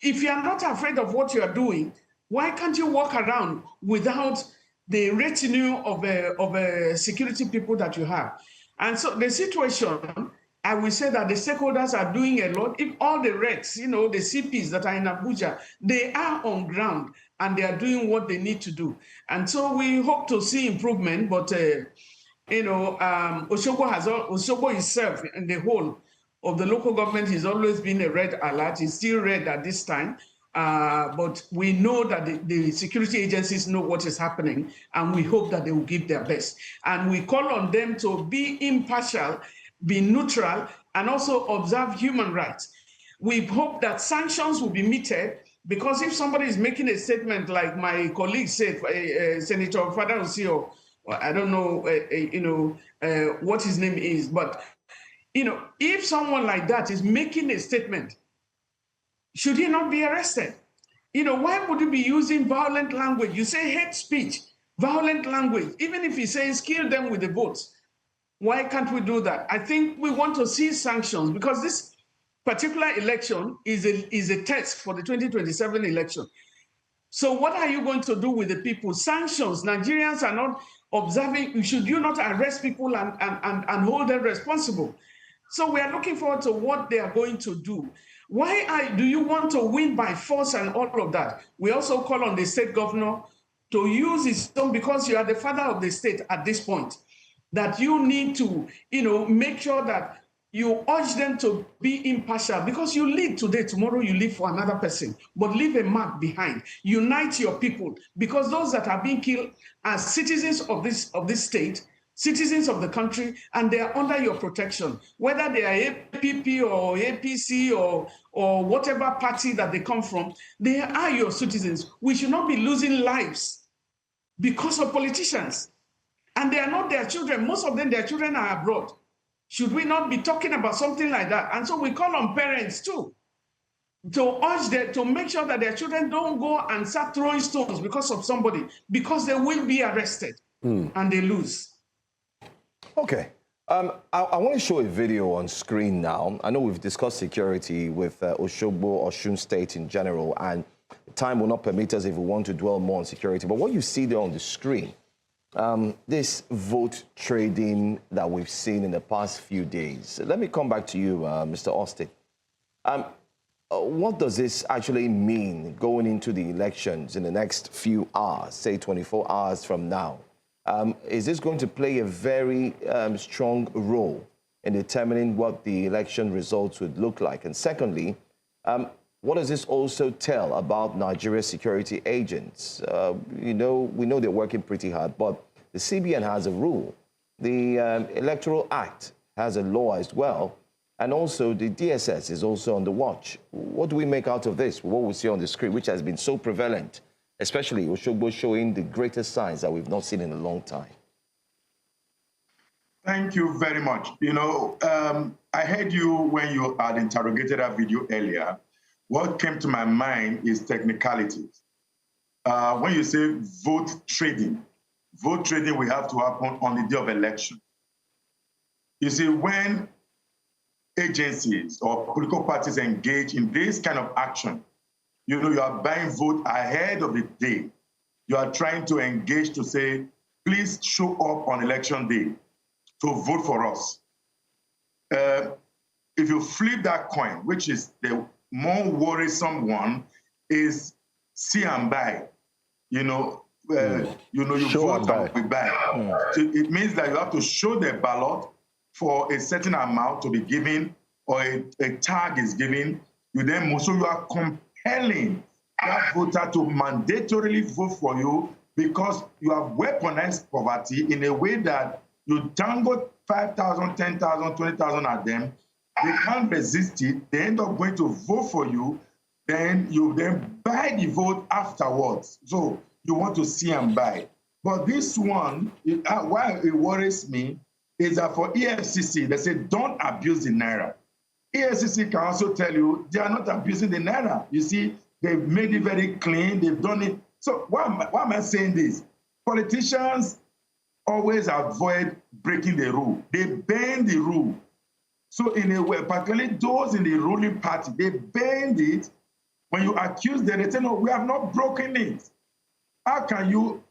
If you are not afraid of what you are doing, why can't you walk around without the retinue of security people that you have? And so the situation, I will say that the stakeholders are doing a lot. If all the recs, the CPs that are in Abuja, they are on ground and they are doing what they need to do. And so we hope to see improvement, but Osogbo itself and the whole of the local government has always been a red alert. It's still red at this time, but we know that the security agencies know what is happening, and we hope that they will give their best. And we call on them to be impartial, be neutral, and also observe human rights. We hope that sanctions will be meted, because if somebody is making a statement like my colleague said, Senator Fada Osio, I don't know, what his name is, but if someone like that is making a statement, should he not be arrested? Why would you be using violent language? You say hate speech, violent language, even if he says kill them with the votes. Why can't we do that? I think we want to see sanctions, because this particular election is a test for the 2027 election. So what are you going to do with the people? Sanctions. Nigerians are not observing. Should you not arrest people and hold them responsible? So we are looking forward to what they are going to do. Why do you want to win by force and all of that? We also call on the state governor to use his own, because you are the father of the state at this point. that you need to, make sure that you urge them to be impartial, because you lead today, tomorrow you leave for another person, but leave a mark behind. Unite your people, because those that are being killed are citizens of this state, citizens of the country, and they are under your protection, whether they are APP or APC or whatever party that they come from. They are your citizens. We should not be losing lives because of politicians. And they are not their children. Most of them, their children are abroad. Should we not be talking about something like that? And so we call on parents too, to urge them to make sure that their children don't go and start throwing stones because of somebody, because they will be arrested and they lose. Okay. I want to show a video on screen now. I know we've discussed security with Osun State in general, and time will not permit us if we want to dwell more on security. But what you see there on the screen, this vote trading that we've seen in the past few days. Let me come back to you, Mr. Austin. What does this actually mean going into the elections in the next few hours, say 24 hours from now? Is this going to play a very strong role in determining what the election results would look like? And secondly, what does this also tell about Nigeria's security agents? We know they're working pretty hard, but the CBN has a rule. The Electoral Act has a law as well. And also the DSS is also on the watch. What do we make out of this? What we see on the screen, which has been so prevalent, especially Oshogbo showing the greatest signs that we've not seen in a long time. Thank you very much. I heard you when you had interrogated that video earlier. What came to my mind is technicalities. When you say vote trading will have to happen on the day of election. You see, when agencies or political parties engage in this kind of action, you are buying vote ahead of the day. You are trying to engage to say, please show up on election day to vote for us. If you flip that coin, which is the more worrisome one, is see and buy. You vote and we buy. So it means that you have to show the ballot for a certain amount to be given, or a tag is given. You then move. So you are compelling that voter to mandatorily vote for you, because you have weaponized poverty in a way that you dangle 5,000, 10,000, 20,000 at them. They can't resist it. They end up going to vote for you. Then you buy the vote afterwards. So you want to see and buy. But this one, why it worries me, is that for EFCC, they say don't abuse the Naira. EFCC can also tell you they are not abusing the Naira. You see, they've made it very clean. They've done it. So why am I saying this? Politicians always avoid breaking the rule. They bend the rule. So in a way, particularly those in the ruling party, they bend it. When you accuse them, they say, no, we have not broken it. How can you,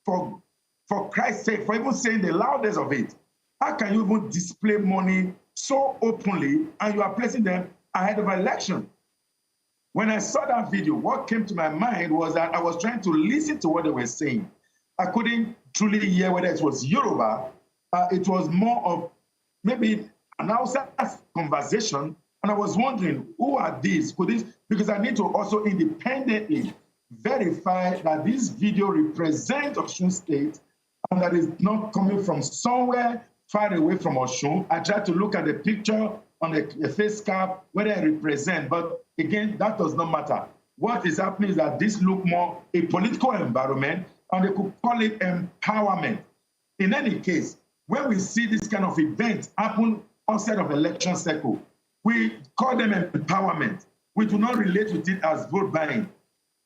for Christ's sake, for even saying the loudest of it, how can you even display money so openly and you are placing them ahead of an election? When I saw that video, what came to my mind was that I was trying to listen to what they were saying. I couldn't truly hear whether it was Yoruba. It was more of maybe an outside conversation. And I was wondering, who are these? Because I need to also independently verify that this video represents Osun State and that it's not coming from somewhere far away from Osun. I tried to look at the picture on the face cap, whether it represents, but again, that does not matter. What is happening is that this looks more a political environment, and they could call it empowerment. In any case, when we see this kind of event happen outside of election cycle, we call them empowerment. We do not relate with it as vote buying.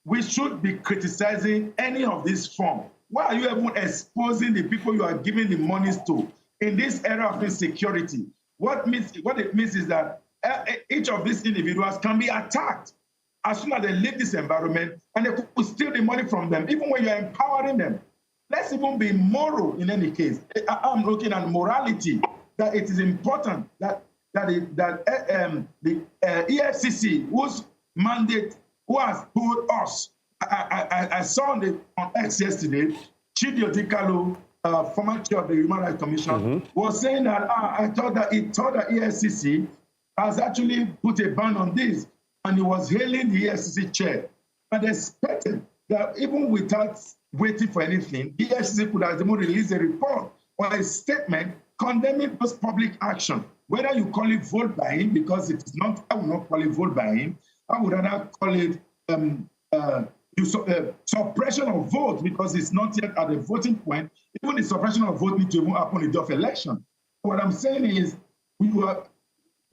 We should be criticizing any of this form. Why are you even exposing the people you are giving the monies to in this era of insecurity? What it means is that each of these individuals can be attacked as soon as they leave this environment, and they could steal the money from them, even when you're empowering them. Let's even be moral in any case. I'm looking at morality, that it is important that the EFCC, whose mandate, who has told us, I saw on X yesterday, Chidi Odikalu former chair of the Human Rights Commission, was saying that I thought that EFCC has actually put a ban on this, and he was hailing the EFCC chair and expecting that even without waiting for anything, the EFCC could have even released a report or a statement condemning those public action. Whether you call it vote buying, because it is not, I will not call it vote buying. I would rather call it suppression of vote, because it's not yet at the voting point. Even the suppression of vote needs to even happen in the election. What I'm saying is, we were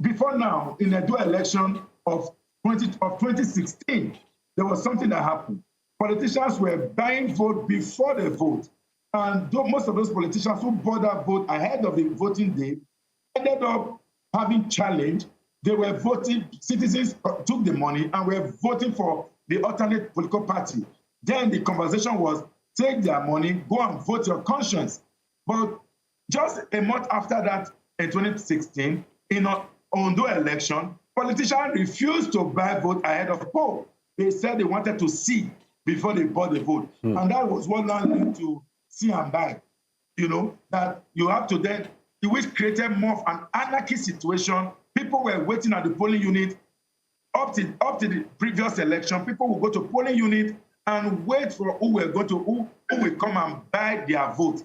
before now in the election of 2016. There was something that happened. Politicians were buying vote before the vote, and most of those politicians who bought that vote ahead of the voting day ended up having challenge. They were voting, citizens took the money and were voting for the alternate political party. Then the conversation was, take their money, go and vote your conscience. But just a month after that, in 2016, in an Ondo election, politicians refused to buy vote ahead of poll. They said they wanted to see before they bought the vote. And that was what led to see and buy. You know, that you have to then, which created more of an anarchy situation. People were waiting at the polling unit up to the previous election. People would go to polling unit and wait for who will come and buy their vote.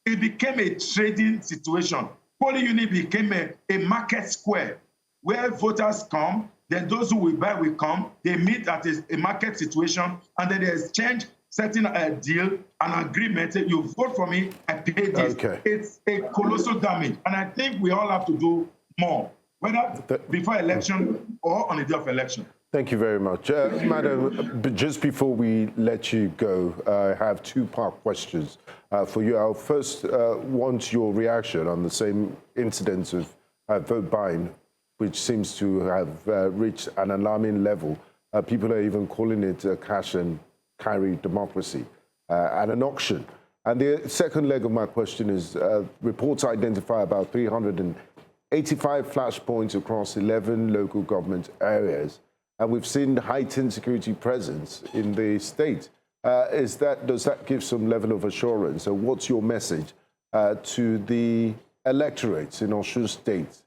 It became a trading situation. Polling unit became a market square where voters come, then those who will buy will come, they meet at a market situation, and then they exchange setting a deal, an agreement, you vote for me, I pay this. Okay. It's a colossal damage. And I think we all have to do more, whether before election or on the day of election. Thank you very much. Madam, just before we let you go, I have two-part questions for you. I'll first want your reaction on the same incidents of vote buying, which seems to have reached an alarming level. People are even calling it a cash and carry democracy and an auction. And the second leg of my question is, reports identify about 385 flashpoints across 11 local government areas. And we've seen heightened security presence in the state. Does that give some level of assurance? So what's your message to the electorates in Osun State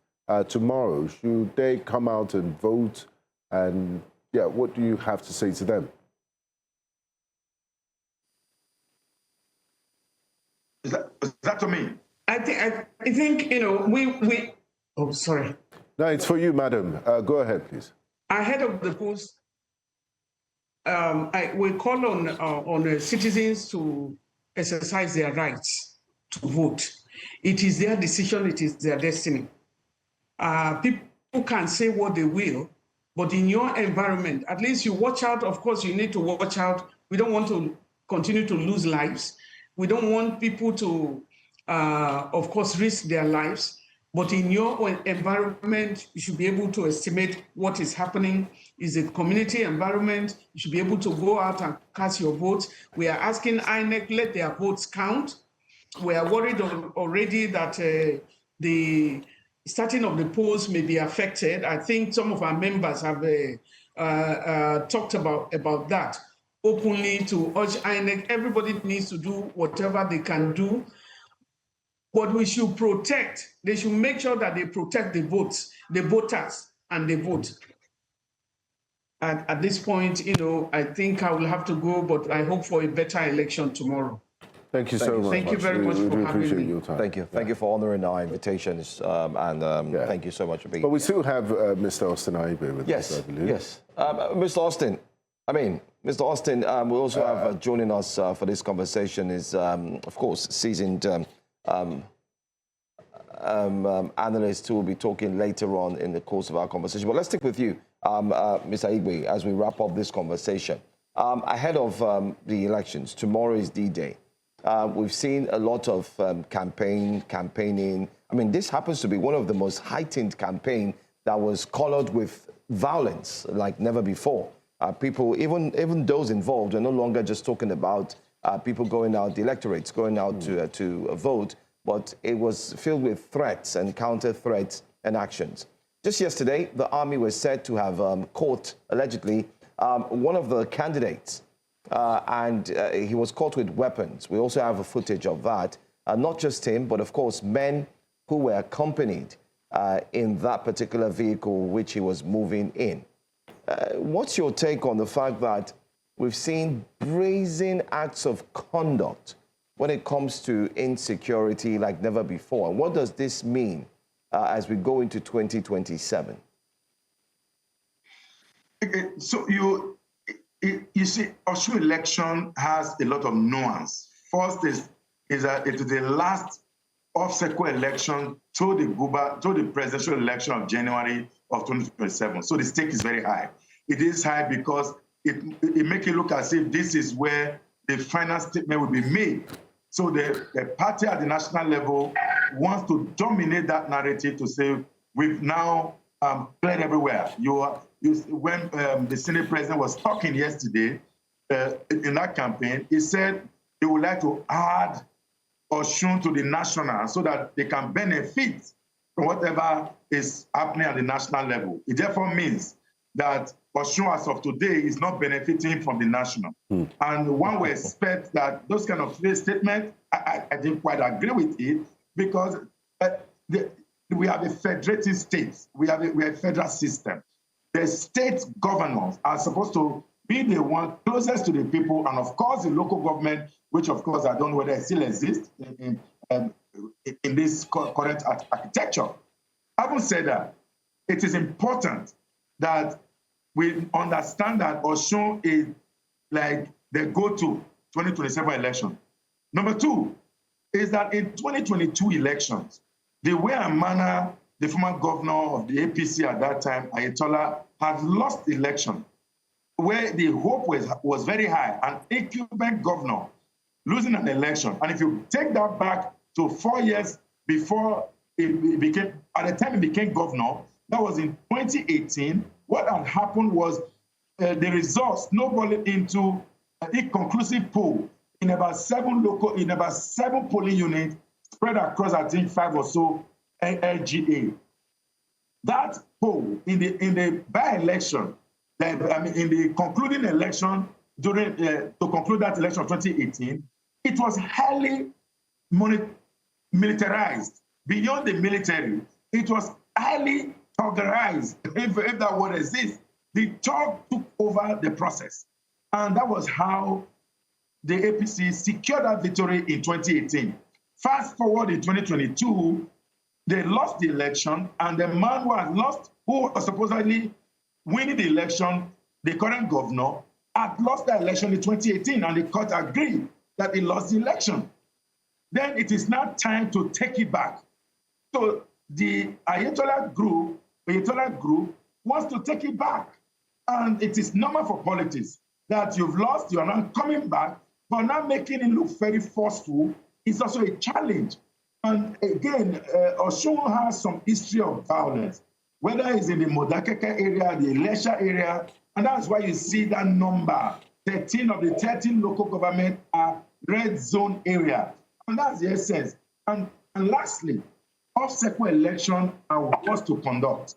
tomorrow? Should they come out and vote? And yeah, what do you have to say to them? Is that to me? I think you know, we oh, sorry. No, it's for you, madam. Go ahead, please. Ahead of the polls, we call on citizens to exercise their rights to vote. It is their decision, it is their destiny. People can say what they will, but in your environment, at least you watch out. Of course, you need to watch out. We don't want to continue to lose lives. We don't want people to, of course, risk their lives. But in your environment, you should be able to estimate what is happening. Is a community environment. You should be able to go out and cast your votes. We are asking INEC, let their votes count. We are worried already that the starting of the polls may be affected. I think some of our members have talked about that openly to urge INEC. Everybody needs to do whatever they can do. But we should protect, they should make sure that they protect the votes, the voters, and the vote. At this point, you know, I think I will have to go, but I hope for a better election tomorrow. Thank you so much. Thank you very much for having appreciate me. your time. Thank you. Thank you for honoring our invitations, thank you so much for being here. But we still have Mr. Austin Aibe with us, I believe. Yes. Mr. Austin, Mr. Austin, we also have joining us for this conversation is, of course, seasoned analyst who will be talking later on in the course of our conversation. But let's stick with you, Mr. Igwe, as we wrap up this conversation. Ahead of the elections, tomorrow is D-Day. We've seen a lot of campaigning. I mean, this happens to be one of the most heightened campaign that was colored with violence like never before. People, even those involved, are no longer just talking about people going out, the electorates going out to vote, but it was filled with threats and counter threats and actions. Just yesterday, the army was said to have caught, allegedly, one of the candidates, and he was caught with weapons. We also have a footage of that. not just him, but of course men who were accompanied in that particular vehicle which he was moving in. What's your take on the fact that we've seen brazen acts of conduct when it comes to insecurity like never before? And what does this mean as we go into 2027? So you see, Osun election has a lot of nuance. First is that it is the last obsequent election to the presidential election of January of 2027. So the stake is very high. It is high because it makes it look as if this is where the final statement will be made. So the party at the national level wants to dominate that narrative to say, we've now played everywhere. When the Senate president was talking yesterday in that campaign, he said he would like to add Osun to the national so that they can benefit from whatever is happening at the national level. It therefore means that Osun, as of today, is not benefiting from the national. And one would expect that those kind of statements, I didn't quite agree with it, because we have a federating state. We have a federal system. The state governors are supposed to be the one closest to the people, and of course the local government, which of course I don't know whether it still exists in this current architecture. Having said that, it is important that we understand that Osun is like the go-to 2027 election. Number two is that in 2022 elections, the way and manner the former governor of the APC at that time, Ayatollah, had lost the election, where the hope was very high, an incumbent governor losing an election. And if you take that back to 4 years before it became, at the time it became governor, that was in 2018, what had happened was the results snowballed into an inconclusive poll in about 7 polling units spread across, I think, 5 or so LGA. That poll in the by-election, in the concluding election to conclude that election of 2018, it was highly militarized. Beyond the military, it was highly organized, if that word exists. The Chog took over the process. And that was how the APC secured that victory in 2018. Fast forward in 2022, they lost the election, and the man who had lost, who was supposedly winning the election, the current governor, had lost the election in 2018, and the court agreed that he lost the election. Then it is now time to take it back. So the Ayatollah group wants to take it back. And it is normal for politics that you've lost, you are now coming back, but now making it look very forceful is also a challenge. And again, Osun has some history of violence, whether it's in the Modakeke area, the Ilesha area, and that's why you see that number. 13 of the 13 local government are red zone area. And that's the essence. And lastly, subsequent election are forced to conduct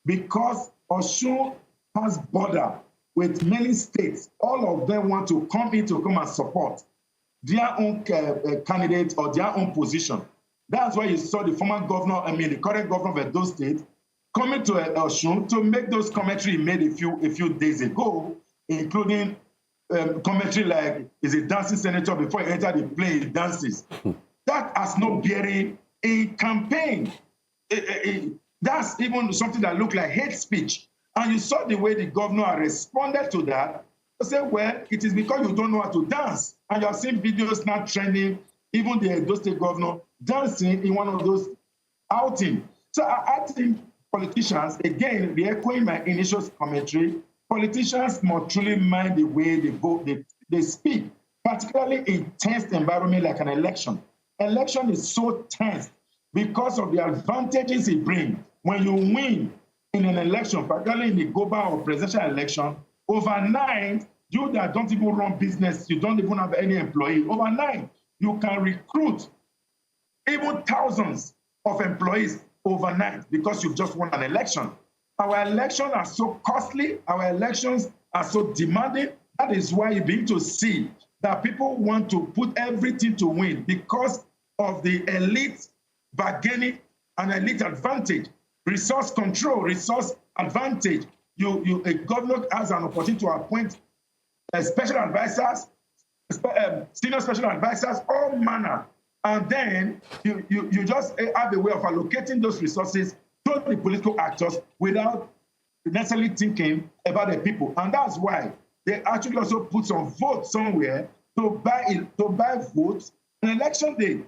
because Osun has border with many states. All of them want to come in to come and support their own candidate or their own position. That's why you saw the former governor, the current governor of Edo State, coming to Osun to make those commentary he made a few days ago, including commentary like, is a dancing senator before he entered the plane, he dances. That has no bearing in campaign. That's even something that looked like hate speech. And you saw the way the governor responded to that. He said, well, it is because you don't know how to dance. And you have seen videos now trending, even the Edo State governor dancing in one of those outings. So I think politicians, again, re-echoing my initial commentary, politicians must truly mind the way they speak, particularly in tense environment like an election. Election is so tense because of the advantages it brings. When you win in an election, particularly in the global or presidential election, overnight, you that don't even run business, you don't even have any employee, overnight, you can recruit even thousands of employees overnight because you've just won an election. Our elections are so costly, our elections are so demanding. That is why you begin to see that people want to put everything to win because of the elite bargaining an elite advantage, resource control, resource advantage. A governor has an opportunity to appoint special advisors, senior special advisors, all manner, and then you just have a way of allocating those resources to the political actors without necessarily thinking about the people. And that's why they actually also put some votes somewhere to buy votes on election day.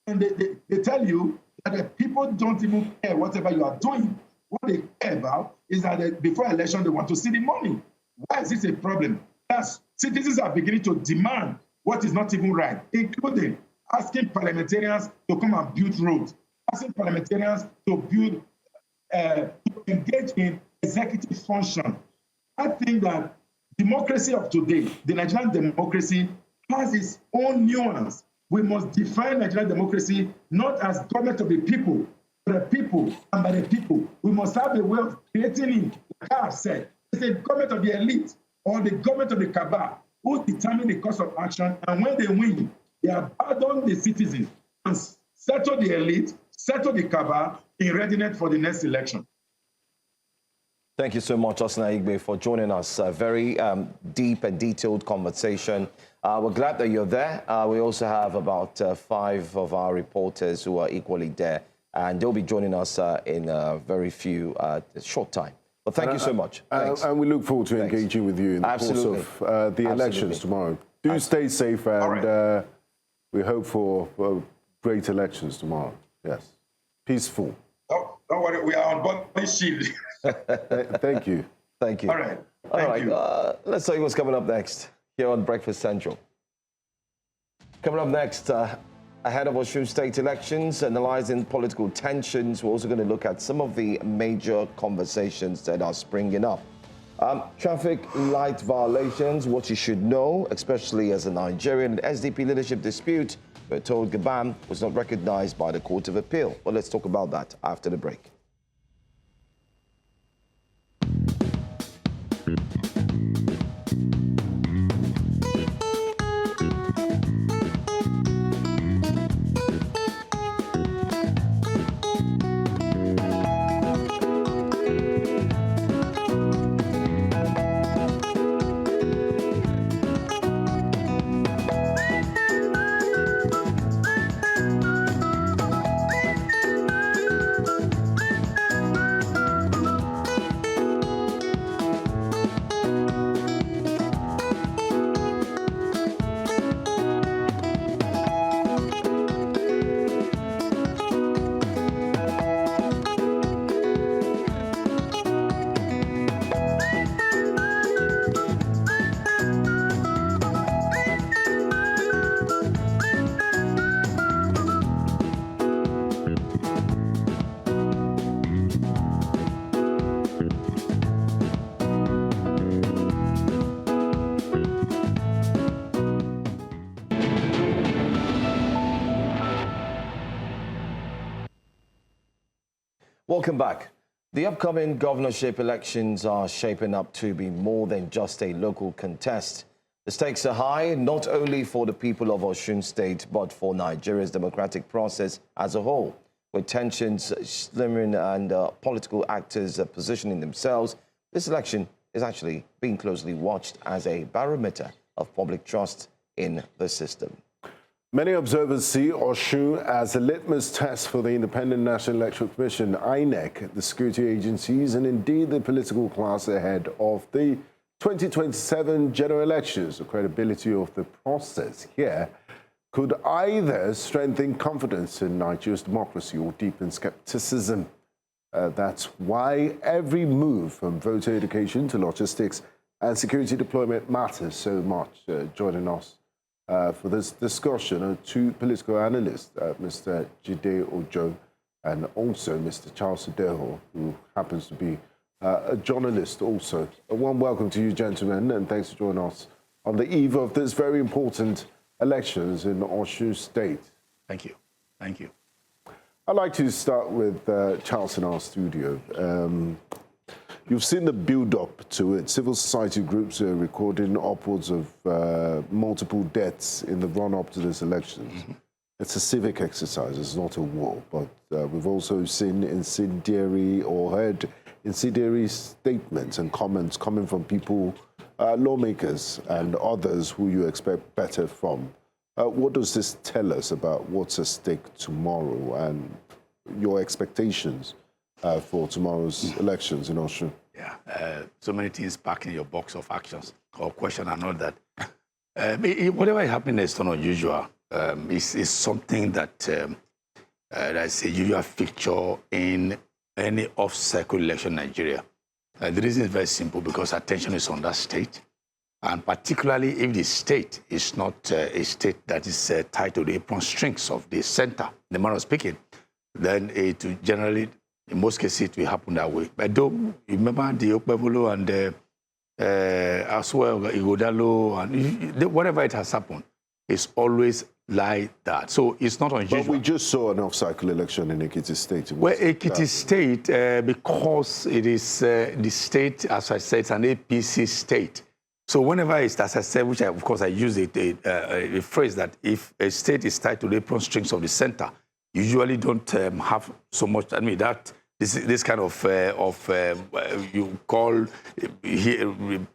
And they tell you that the people don't even care whatever you are doing. What they care about is that before election, they want to see the money. Why is this a problem? As citizens are beginning to demand what is not even right, including asking parliamentarians to come and build roads, asking parliamentarians to engage in executive function. I think that democracy of today, the Nigerian democracy, has its own nuance. We must define Nigerian democracy not as government of the people, but the people and by the people. We must have a way of creating it, like I have said. It's a government of the elite or the government of the cabal who determine the course of action, and when they win, they abandon the citizens and settle the elite, settle the cabal in readiness for the next election. Thank you so much, Osun State, for joining us. A very deep and detailed conversation. We're glad that you're there. We also have about 5 of our reporters who are equally there, and they'll be joining us in a very short time. But thank you so much. And we look forward to engaging with you in the course of the elections tomorrow. Do stay safe, and we hope for great elections tomorrow. Yes. Peaceful. Don't worry, we are on body shield. Thank you. Thank you. All right. All right. Let's tell you what's coming up next here on Breakfast Central. Coming up next, ahead of Osun State elections, analyzing political tensions, we're also going to look at some of the major conversations that are springing up. Traffic light violations, what you should know, especially as a Nigerian SDP leadership dispute. We're told Gabam was not recognized by the Court of Appeal. Well, let's talk about that after the break. Welcome back. The upcoming governorship elections are shaping up to be more than just a local contest. The stakes are high, not only for the people of Osun State, but for Nigeria's democratic process as a whole. With tensions simmering and political actors positioning themselves, this election is actually being closely watched as a barometer of public trust in the system. Many observers see Osun as a litmus test for the Independent National Electoral Commission, INEC, the security agencies, and indeed the political class ahead of the 2027 general elections. The credibility of the process here could either strengthen confidence in Nigeria's democracy or deepen skepticism. That's why every move from voter education to logistics and security deployment matters so much. Joining us for this discussion are 2 political analysts, Mr. Jide Ojo and also Mr. Charles Adeho, who happens to be a journalist also. A warm welcome to you, gentlemen, and thanks for joining us on the eve of this very important elections in Osun State. Thank you. Thank you. I'd like to start with Charles in our studio. You've seen the build-up to it. Civil society groups are recording upwards of multiple deaths in the run-up to this election. it's a civic exercise, it's not a war. But we've also seen incendiary or heard incendiary statements and comments coming from people, lawmakers and others who you expect better from. What does this tell us about what's at stake tomorrow and your expectations for tomorrow's elections in Osun? Yeah, so many things packed in your box of actions or question and all that. Whatever is happening is not unusual. It's something that that's a usual feature in any off-cycle election in Nigeria. The reason is very simple, because attention is on that state, and particularly if the state is not a state that is tied to the apron strings of the center, the manner of speaking, then it will generally, in most cases, it will happen that way. But though, you remember the Okpebholo and as well, Igodalo, and whatever it has happened, it's always like that. So it's not unusual. But we just saw an off-cycle election in Ekiti State. Well, Ekiti State, because it is the state, as I said, it's an APC state. So whenever it's, as I said, which of course I use a phrase that if a state is tied to the apron strings of the center, you usually don't have so much. I mean, that this kind of you call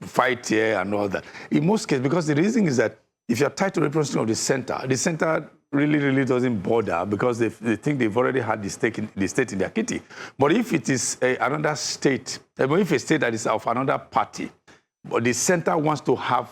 fight here and all that. In most cases, because the reason is that if you're tied to the apron string of the center really doesn't bother, because they think they've already had the state in their kitty. But if it is another state, if a state that is of another party, but the center wants to have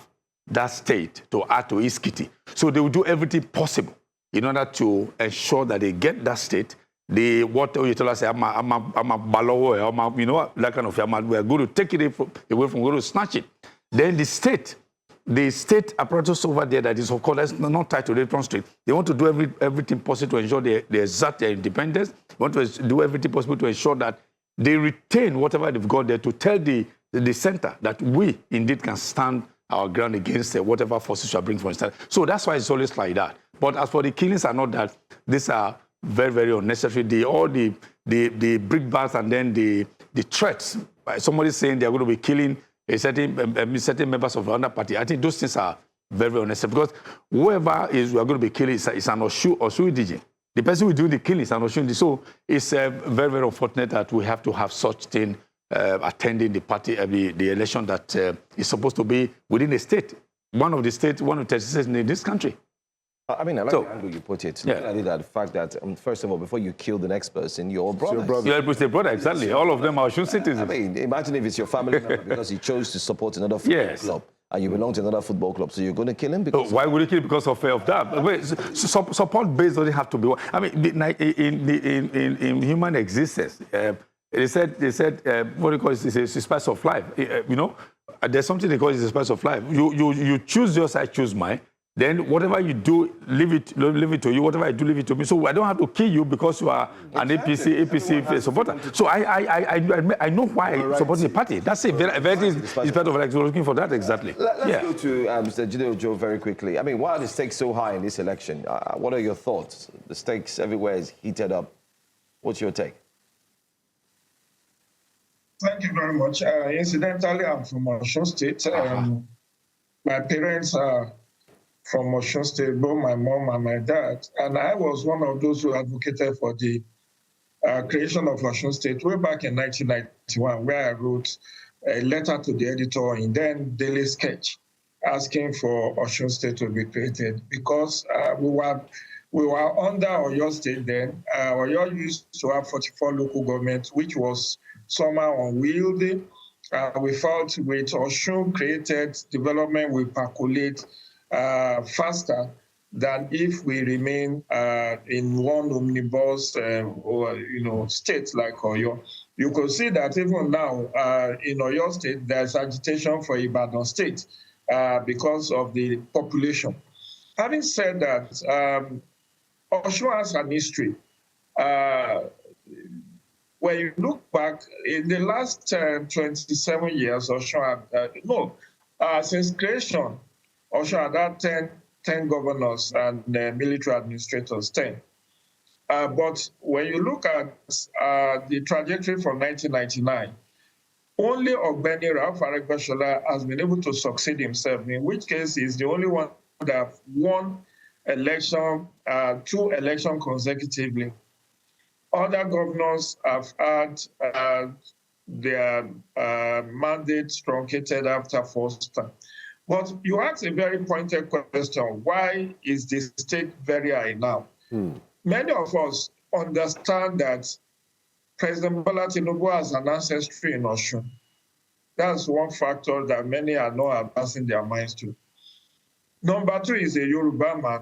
that state to add to its kitty, so they will do everything possible in order to ensure that they get that state. What you tell us, say, I'm a balowo, you know, that kind of, we're going to take it away from, we're going to snatch it. Then the state apparatus over there that is, of course, not tied to the apron string, they want to do everything possible to ensure they exert their independence. They want to do everything possible to ensure that they retain whatever they've got there, to tell the center that we indeed can stand our ground against whatever forces you are bringing from the center. So that's why it's always like that. But as for the killings and all that, these are very, very unnecessary. All the brickbats and then the threats, somebody saying they're going to be killing certain members of another party, I think those things are very, very unnecessary, because whoever we are going to be killing is an Osun indigene. The person who is doing the killing is an Osun indigene. So it's very, very unfortunate that we have to have such thing attending the party, the election that is supposed to be within the state, one of the 30 states in this country. I mean, I like the angle you put it. Yeah. I did that. The fact that, first of all, before you kill the next person, your brother. It's your brother, exactly. All of them are Osun citizens. I mean, imagine if it's your family member because he chose to support another football club, and you belong to another football club, so you're going to kill him because... Why would you kill him? Because of that? Wait, support base doesn't have to be... I mean, in human existence, they said, what do you call it? It's a spice of life. You know, there's something they call it a spice of life. You choose yours, I choose mine. Then whatever you do, leave it to you. Whatever I do, leave it to me. So I don't have to kill you because you are an APC supporter. So I know why I support the party. That's a very part of like looking for that exactly. Let's go to Mr. Jide Ojo very quickly. I mean, why are the stakes so high in this election? What are your thoughts? The stakes everywhere is heated up. What's your take? Thank you very much. Incidentally, I'm from Osun State. My parents are from Osun State, both my mom and my dad. And I was one of those who advocated for the creation of Osun State way back in 1991, where I wrote a letter to the editor in then Daily Sketch asking for Osun State to be created, because we were under Oyo State then. Oyo used to have 44 local governments, which was somehow unwieldy. We felt with Osun created, development will percolate faster than if we remain in one omnibus or state like Oyo. You could see that even now in Oyo State, there's agitation for Ibadan State because of the population. Having said that, Osun has an history. When you look back, in the last 27 years, Osun had, since creation, Osun had 10 governors and military administrators, 10. But when you look at the trajectory from 1999, only Ogbeni Ralph Aregbesola has been able to succeed himself, in which case he's the only one that won election, 2 elections consecutively. Other governors have had their mandate truncated after first time. But you asked a very pointed question. Why is the state very high now? Many of us understand that President Bola Tinubu has an ancestry in Osun. That's one factor that many are not advancing their minds to. Number 2 is a Yoruba man.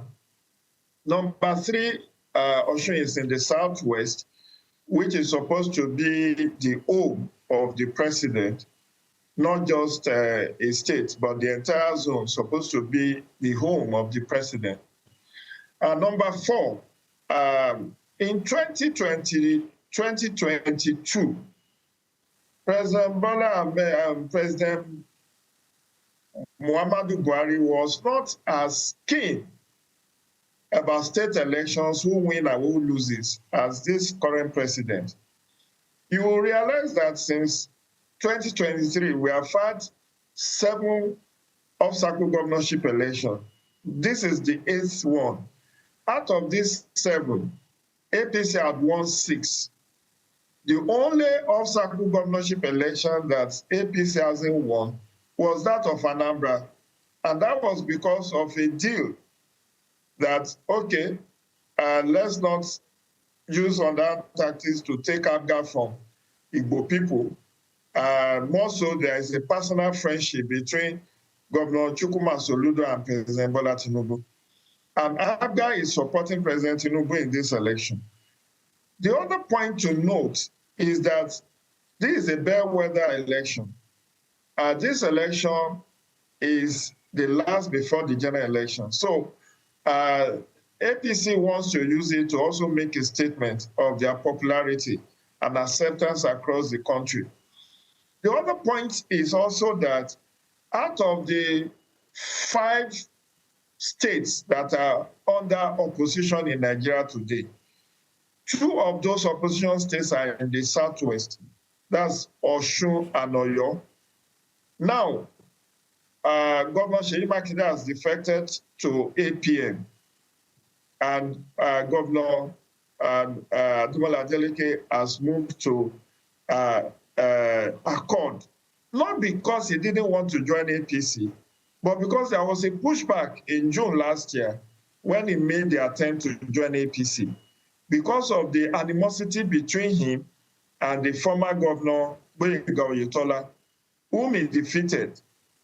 Number 3, Osun is in the southwest, which is supposed to be the home of the president, not just a state, but the entire zone supposed to be the home of the president. Number 4, in 2022, President Muhammadu Buhari was not as keen about state elections, who win and who loses, as this current president. You will realize that since 2023, we have had 7 off-cycle governorship elections. This is the 8th one. Out of these 7, APC had won 6. The only off-cycle governorship election that APC hasn't won was that of Anambra. And that was because of a deal that, okay, let's not use other tactics to take Abga from Igbo people. More so, there is a personal friendship between Governor Chukwuma Soludo and President Bola Tinubu. And Abga is supporting President Tinubu in this election. The other point to note is that this is a bellwether election. This election is the last before the general election. So APC wants to use it to also make a statement of their popularity and acceptance across the country. The other point is also that out of the 5 states that are under opposition in Nigeria today, 2 of those opposition states are in the southwest. That's Osun and Oyo. Now, Governor Seyi Makinde has defected to APM, and Governor Ademola Adeleke has moved to Accord, not because he didn't want to join APC, but because there was a pushback in June last year when he made the attempt to join APC, because of the animosity between him and the former governor, Gboyega Oyetola, whom he defeated.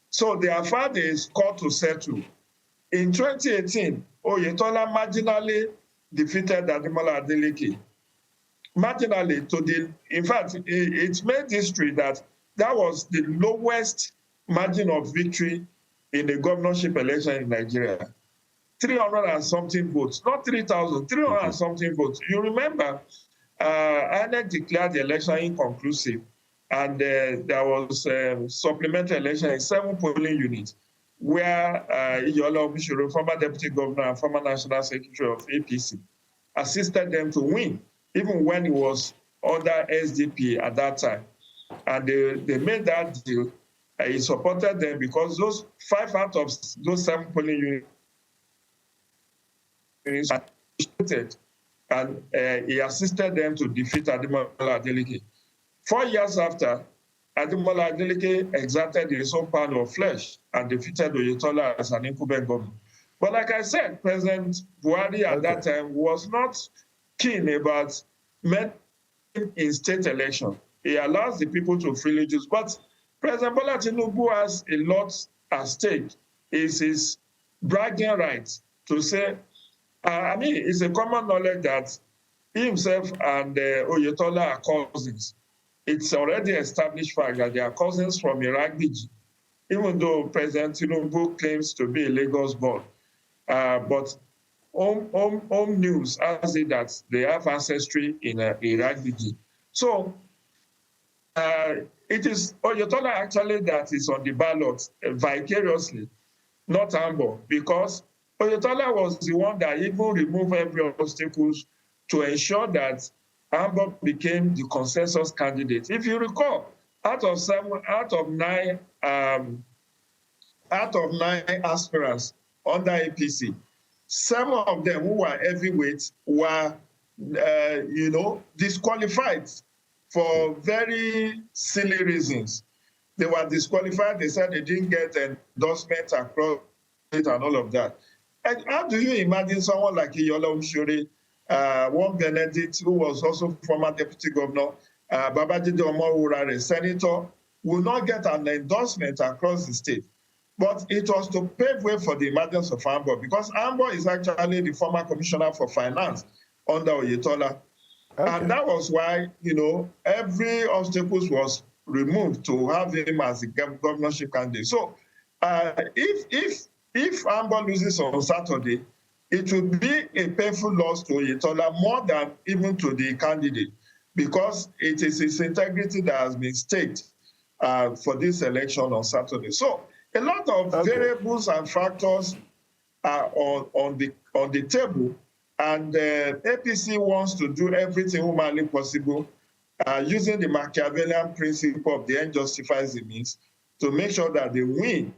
So they have had a score to settle. In 2018, Oyetola marginally defeated Ademola Adeleke. Marginally in fact, it made history that was the lowest margin of victory in the governorship election in Nigeria. 300 and something votes, not 3,000, 300 and something votes. You remember, INEC declared the election inconclusive, and there was supplementary election in 7 polling units, where Iyola Omishoro, former deputy governor and former national secretary of APC, assisted them to win, even when he was under SDP at that time. And they made that deal. He supported them because those 5 out of those 7 polling units, and he assisted them to defeat Ademola Adeleke. 4 years after, Ademola Adeleke exerted his own pound of flesh and defeated Oyetola as an incumbent governor. But like I said, President Buhari at that time was not keen about men in state election. He allows the people to freely choose. But President Bola Tinubu has a lot at stake. It's his bragging right to say, it's a common knowledge that he himself and Oyetola are cousins. It's already established fact that they are cousins from Iragbiji, even though President Tinubu claims to be a Lagos born. But home news has it that they have ancestry in Iragbiji. So it is Oyetola actually that is on the ballot vicariously, not Ambo, because Oyetola was the one that even removed every obstacles to ensure that Ambo became the consensus candidate. If you recall, out of 9 aspirants under APC, 7 of them who were heavyweights were, disqualified for very silly reasons. They were disqualified. They said they didn't get endorsement across it and all of that. And how do you imagine someone like Iyola Umshuri, one Benedict, who was also former deputy governor, Babatunde Komolafe, senator, will not get an endorsement across the state? But it was to pave way for the emergence of AMBO, because AMBO is actually the former commissioner for finance under Oyetola. Okay. And that was why, every obstacle was removed to have him as the governorship candidate. So if AMBO loses on Saturday, it would be a painful loss to Oyetola more than even to the candidate, because it is his integrity that has been staked for this election on Saturday. So a lot of variables and factors are on the table, and APC wants to do everything humanly possible, using the Machiavellian principle of the end justifies the means, to make sure that they win.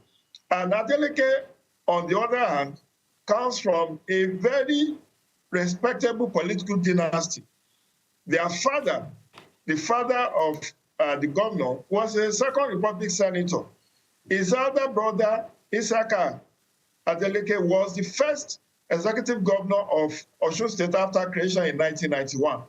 And Adeleke, on the other hand, comes from a very respectable political dynasty. Their father, the father of the governor, was a Second Republic senator. His elder brother, Isaka Adeleke, was the first executive governor of Osun State after creation in 1991,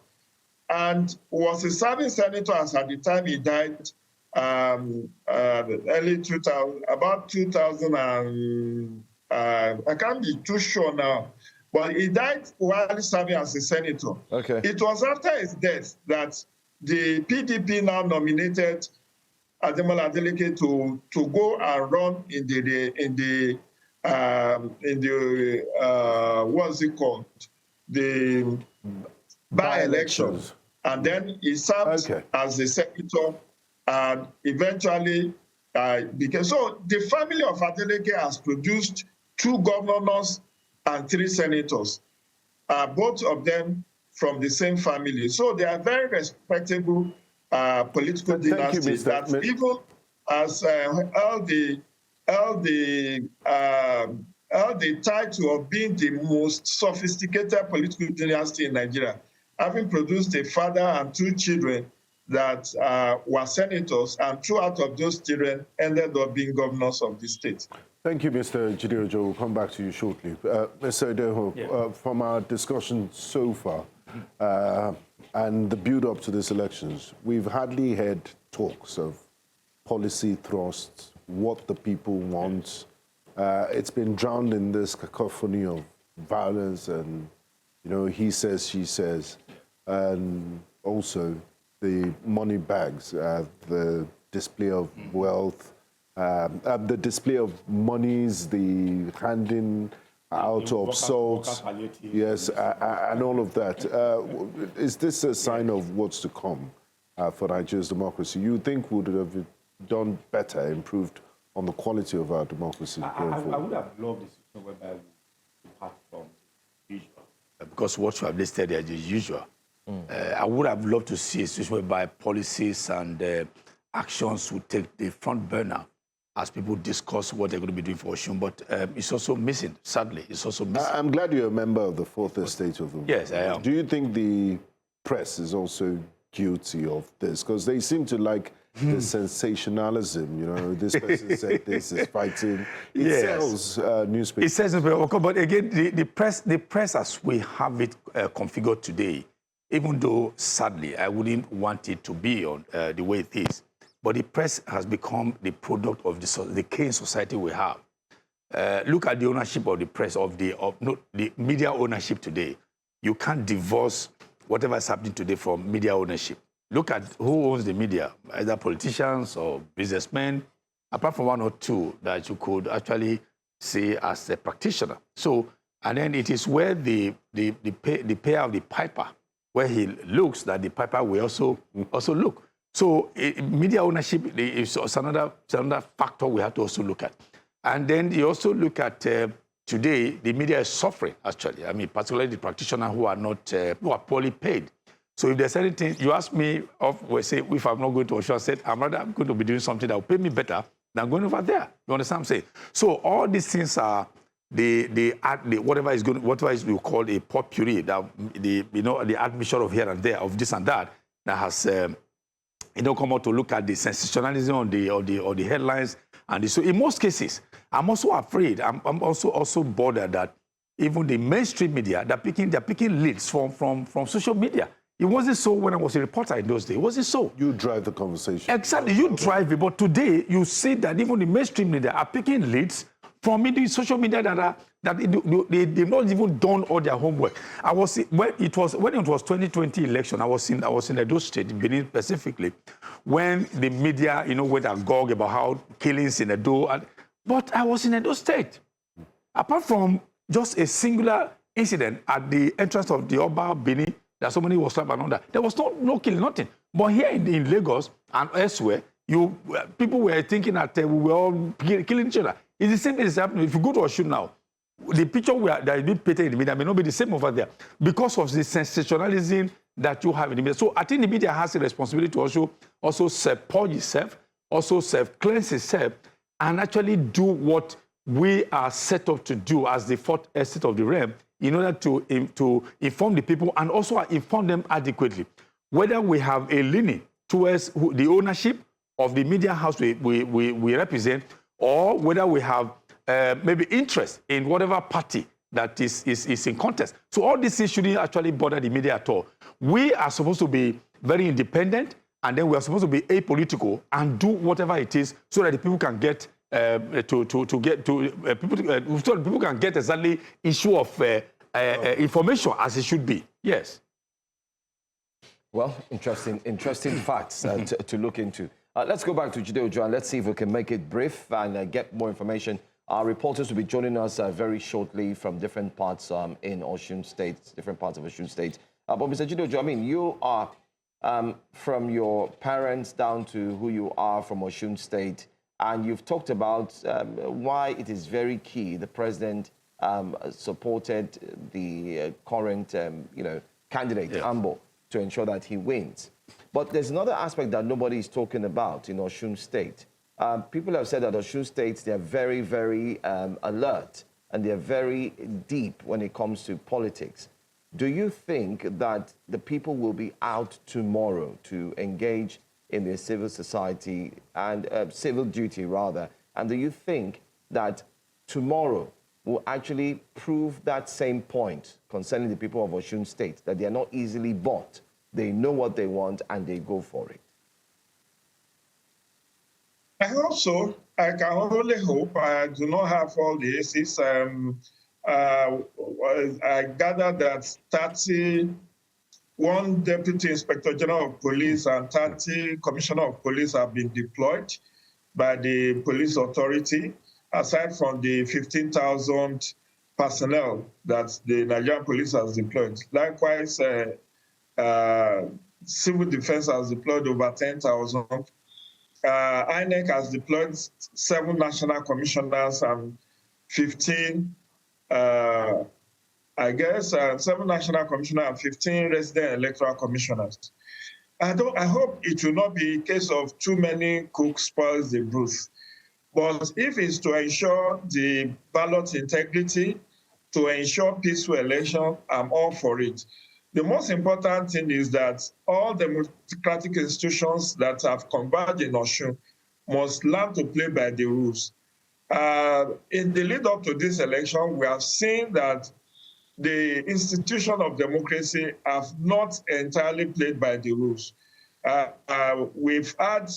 and was a serving senator as at the time he died, early 2000, about 2000 and, I can't be too sure now, but he died while serving as a senator. Okay. It was after his death that the PDP now nominated Ademola Adeleke to go and run in the what's it called, the by-elections, and then he served as a senator, and eventually became. So the family of Adeleke has produced 2 governors and 3 senators, both of them from the same family. So they are very respectable political dynasties that even as held the title of being the most sophisticated political dynasty in Nigeria, having produced a father and 2 children that were senators, and 2 out of those children ended up being governors of the state. Thank you, Mr. Jide Ojo. We'll come back to you shortly. Mr. Edeho, from our discussion so far and the build-up to these elections, we've hardly heard talks of policy thrusts, what the people want. It's been drowned in this cacophony of violence and, he says, she says, and also the money bags, the display of wealth, the display of monies, the handing out of salt, yes, and all of that. Is this a sign of what's to come for Nigeria's democracy? You think would have done better, improved on the quality of our democracy going forward? I would have loved this system whereby we depart from usual. Because what you have listed there is usual. I would have loved to see a situation whereby policies and actions would take the front burner as people discuss what they're going to be doing for Osun, but it's also missing, sadly. It's also missing. I'm glad you're a member of the 4th Estate of the world. Yes, I am. Do you think the press is also guilty of this? Because they seem to like the sensationalism, this person said this is fighting. It sells newspapers. It sells newspapers, but again, the press as we have it configured today, even though, sadly, I wouldn't want it to be on the way it is, but the press has become the product of the decaying society we have. Look at the ownership of the press, the media ownership today. You can't divorce whatever is happening today from media ownership. Look at who owns the media, either politicians or businessmen, apart from 1 or 2 that you could actually see as a practitioner. So, and then it is where the payer of the piper, where he looks, that the piper will also look. So media ownership is another factor we have to also look at. And then you also look at today, the media is suffering, actually. I mean, particularly the practitioners who are poorly paid. So if there's anything, you ask me, say, if I'm not going to Osun, I said, I'm going to be doing something that will pay me better than going over there. You understand what I'm saying? So all these things are whatever is we call a potpourri, that the admission of here and there of this and that has come out to look at the sensationalism on the headlines. And so in most cases, I'm also afraid, I'm also bothered that even the mainstream media, they're picking leads from social media. It wasn't so when I was a reporter in those days. It wasn't so. You drive the conversation. Exactly, you drive it. But today, you see that even the mainstream media are picking leads from social media they've not even done all their homework. When it was 2020 election, I was in Edo State, Benin specifically, when the media went agog about how killings in Edo. But I was in Edo State. Apart from just a singular incident at the entrance of the Oba Benin, that somebody was slapped and all that, there was no killing, nothing. But here in Lagos and elsewhere, people were thinking that we were all killing each other. It's the same thing is happening. If you go to Osun now, the picture that is being painted in the media may not be the same over there because of the sensationalism that you have in the media. So I think the media has a responsibility to also self-purge itself, also self-cleanse itself, and actually do what we are set up to do as the fourth estate of the realm in order to inform the people and also inform them adequately. Whether we have a leaning towards the ownership of the media house we represent, or whether we have maybe interest in whatever party that is in contest. So all these things shouldn't actually bother the media at all. We are supposed to be very independent, and then we are supposed to be apolitical and do whatever it is so that the people can get people can get exactly issue of information as it should be. Yes. Well, interesting facts to look into. Let's go back to Jide Ojo and let's see if we can make it brief and get more information. Our reporters will be joining us very shortly from different parts in Osun State, different parts of Osun State. But Mr. Jide Ojo, I mean, you are from your parents down to who you are from Osun State, and you've talked about why it is very key. The president supported the current, candidate, Ambo, to ensure that he wins. But there's another aspect that nobody is talking about in Osun State. People have said that Osun State, they're very, very alert and they're very deep when it comes to politics. Do you think that the people will be out tomorrow to engage in their civil society and civil duty, rather? And do you think that tomorrow will actually prove that same point concerning the people of Osun State, that they are not easily bought? They know what they want and they go for it. I hope so. I can only hope. I do not have all the aces. I gather that 31 Deputy Inspector General of Police and 30 Commissioner of Police have been deployed by the police authority, aside from the 15,000 personnel that the Nigerian police has deployed. Likewise, Civil Defense has deployed over 10,000. INEC has deployed 7 national commissioners and 15, 7 national commissioners and 15 resident electoral commissioners. I hope it will not be a case of too many cooks spoils the broth. But if it's to ensure the ballot integrity, to ensure peaceful election, I'm all for it. The most important thing is that all democratic institutions that have converged in Osun must learn to play by the rules. In the lead up to this election, we have seen that the institution of democracy have not entirely played by the rules. We've had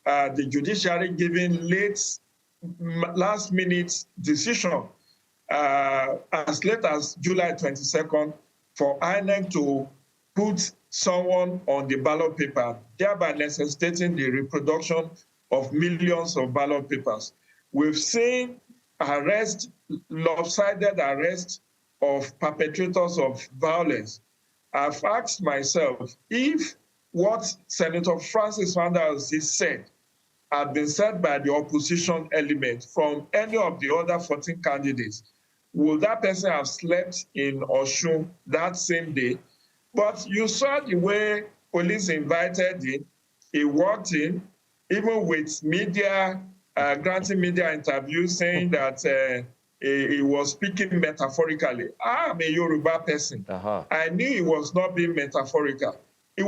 the judiciary giving last-minute decision as late as July 22nd for INEC to put someone on the ballot paper, thereby necessitating the reproduction of millions of ballot papers. We've seen lopsided arrest of perpetrators of violence. I've asked myself if what Senator Francis Wanderers said had been said by the opposition element from any of the other 14 candidates, would that person have slept in Osun that same day? But you saw the way police invited him. He walked in, even with media, granting media interviews, saying that he was speaking metaphorically. I am a Yoruba person. I knew he was not being metaphorical. He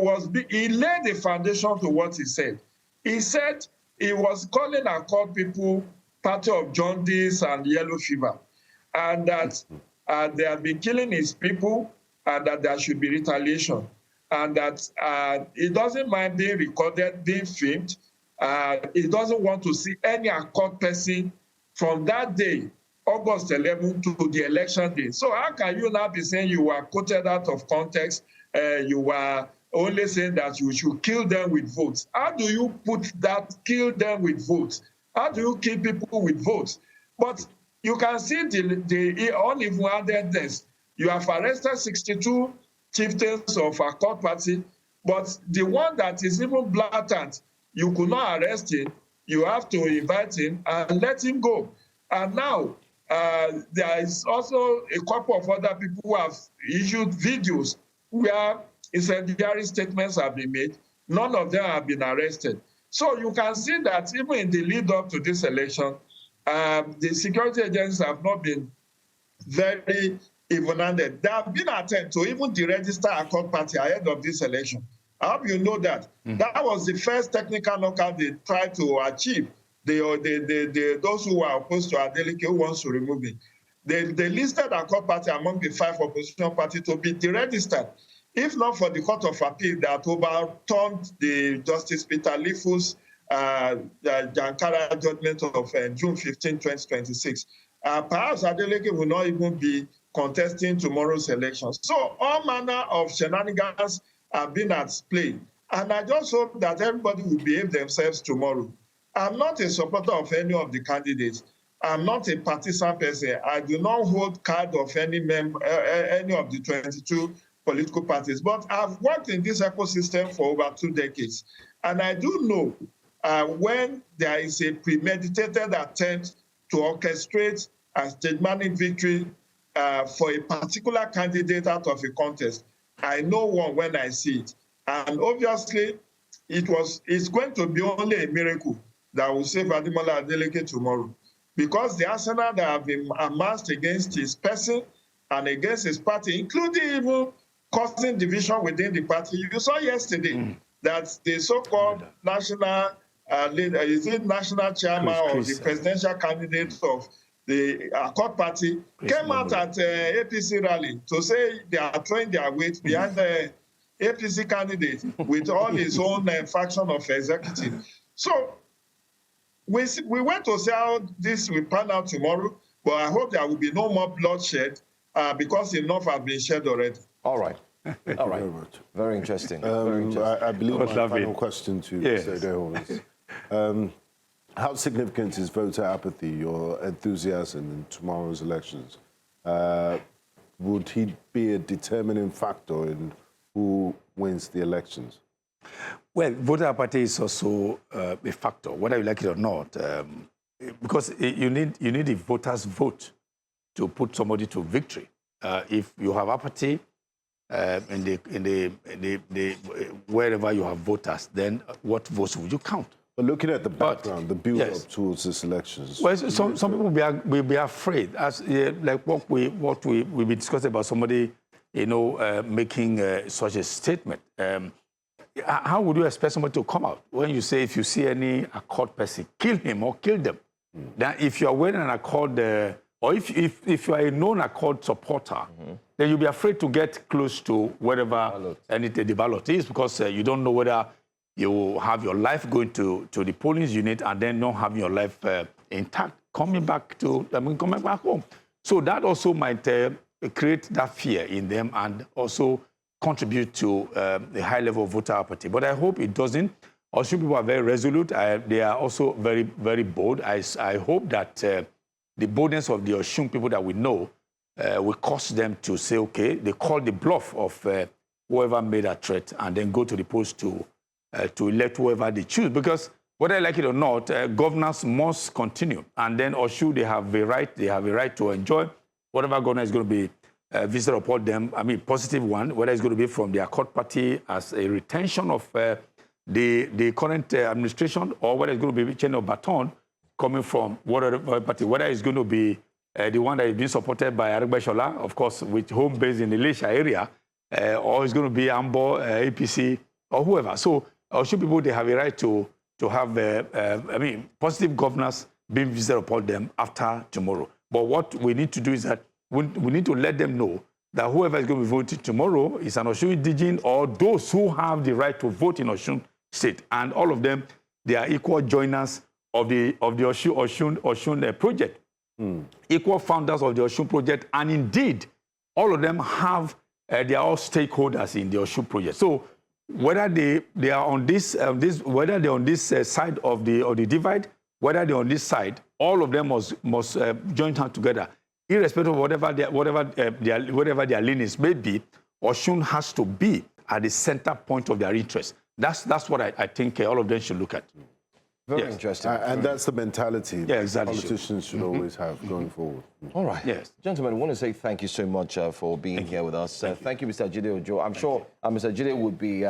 laid the foundation to what he said. He said he was calling Accord people party of jaundice and yellow fever, and that they have been killing his people, and that there should be retaliation, and that he doesn't mind being recorded, being filmed. He doesn't want to see any Accord person from that day, August 11th, to the election day. So how can you now be saying you were quoted out of context? You were only saying that you should kill them with votes. How do you put that, kill them with votes? How do you kill people with votes? But you can see the uneven-handedness. You have arrested 62 chieftains of Accord Party, but the one that is even blatant, you could not arrest him. You have to invite him and let him go. And now, there is also a couple of other people who have issued videos where incendiary statements have been made. None of them have been arrested. So you can see that even in the lead up to this election, the security agencies have not been very even-handed. There have been attempts to even deregister Accord Party ahead of this election. I hope you know that. That was the first technical knockout they tried to achieve. Those who were opposed to Adeleke, who wants to remove it. They listed Accord Party among the 5 opposition parties to be deregistered. If not for the Court of Appeal that overturned the Justice Peter Lifu's Jankara judgment of June 15, 2026, perhaps Adeleke will not even be contesting tomorrow's election. So all manner of shenanigans have been at play. And I just hope that everybody will behave themselves tomorrow. I'm not a supporter of any of the candidates. I'm not a partisan person. I do not hold card of any of the 22 political parties. But I've worked in this ecosystem for over 2 decades. And I do know when there is a premeditated attempt to orchestrate a stage-managed victory for a particular candidate out of a contest. I know one when I see it. And obviously, it's going to be only a miracle that will save Ademola Adeleke tomorrow. Because the arsenal that have been amassed against his person and against his party, including even causing division within the party. You saw yesterday that the so-called national national chairman or the presidential candidate of the Accord Party came out at APC rally to say they are throwing their weight behind the APC candidate with all his own faction of executive. So we went to see how this will pan out tomorrow, but I hope there will be no more bloodshed because enough has been shed already. All right. Thank you very much. Very interesting. I believe my final question to Edo is, how significant is voter apathy or enthusiasm in tomorrow's elections? Would he be a determining factor in who wins the elections? Well, voter apathy is also a factor, whether you like it or not, because you need the voters' vote to put somebody to victory. If you have apathy wherever you have voters, then what votes would you count? But looking at the background, the build-up towards this elections. Well, some people will be afraid, as like what we be discussing about somebody, making such a statement. How would you expect somebody to come out when you say if you see any Accord person, kill him or kill them? Then if you are wearing an Accord, or if you are a known Accord supporter, then you'll be afraid to get close to wherever the ballot is, because you don't know whether you will have your life going to the polling unit and then not having your life intact, coming back home. So that also might create that fear in them and also contribute to a high level of voter apathy. But I hope it doesn't. Also, people are very resolute. They are also very, very bold. I hope that the boldness of the Osun people that we know will cause them to say, okay, they call the bluff of whoever made a threat and then go to the polls to elect whoever they choose. Because whether I like it or not, governors must continue. And then Osun, they have a right to enjoy whatever governor is going to be visited upon them. I mean, positive one, whether it's going to be from the Accord Party as a retention of the current administration, or whether it's going to be a chain of baton coming from whatever party, whether it's going to be the one that is being supported by Aregbesola, of course, with home base in the Ilesha area, or it's going to be Ambo, APC, or whoever. So Osun people, they have a right to have, positive governance being visited upon them after tomorrow. But what we need to do is that we need to let them know that whoever is going to be voting tomorrow is an Osun indigene or those who have the right to vote in Osun State. And all of them, they are equal joiners of the Osun project, equal founders of the Osun project. And indeed, all of them have, they are all stakeholders in the Osun project. So whether they are on whether they're on this side of the divide, whether they're on this side, all of them must join hands together. Irrespective of whatever their leanings may be, Osun has to be at the center point of their interest. That's what I think all of them should look at. Very interesting. And that's the mentality exactly. politicians should always have going forward. All right. Yes. Gentlemen, I want to say thank you so much for being here with us. Thank you, Mr. Jide Ojo. I'm sure Mr. Jide would be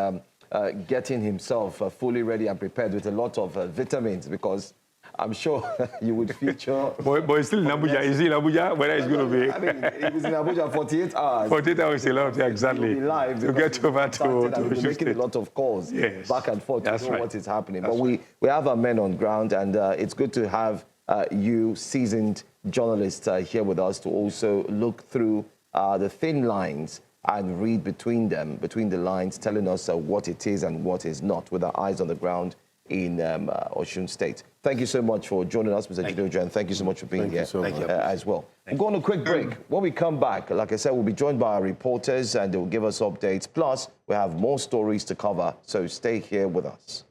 getting himself fully ready and prepared with a lot of vitamins, because I'm sure you would feature. But he's still in Abuja. Is he in Abuja? Where is going to be? I mean, he was in Abuja 48 hours. 48 hours is a lot, exactly. He'll be live to get over to we'll be making a lot of calls back and forth to know what is happening. But we have our men on ground, and it's good to have you, seasoned journalists, here with us to also look through the thin lines and read between the lines, telling us what it is and what is not, with our eyes on the ground in Osun State. Thank you so much for joining us, Mr. Jide Ojo, and thank you so much for being here as well. We'll go on a quick break. When we come back, like I said, we'll be joined by our reporters, and they'll give us updates. Plus, we have more stories to cover, so stay here with us.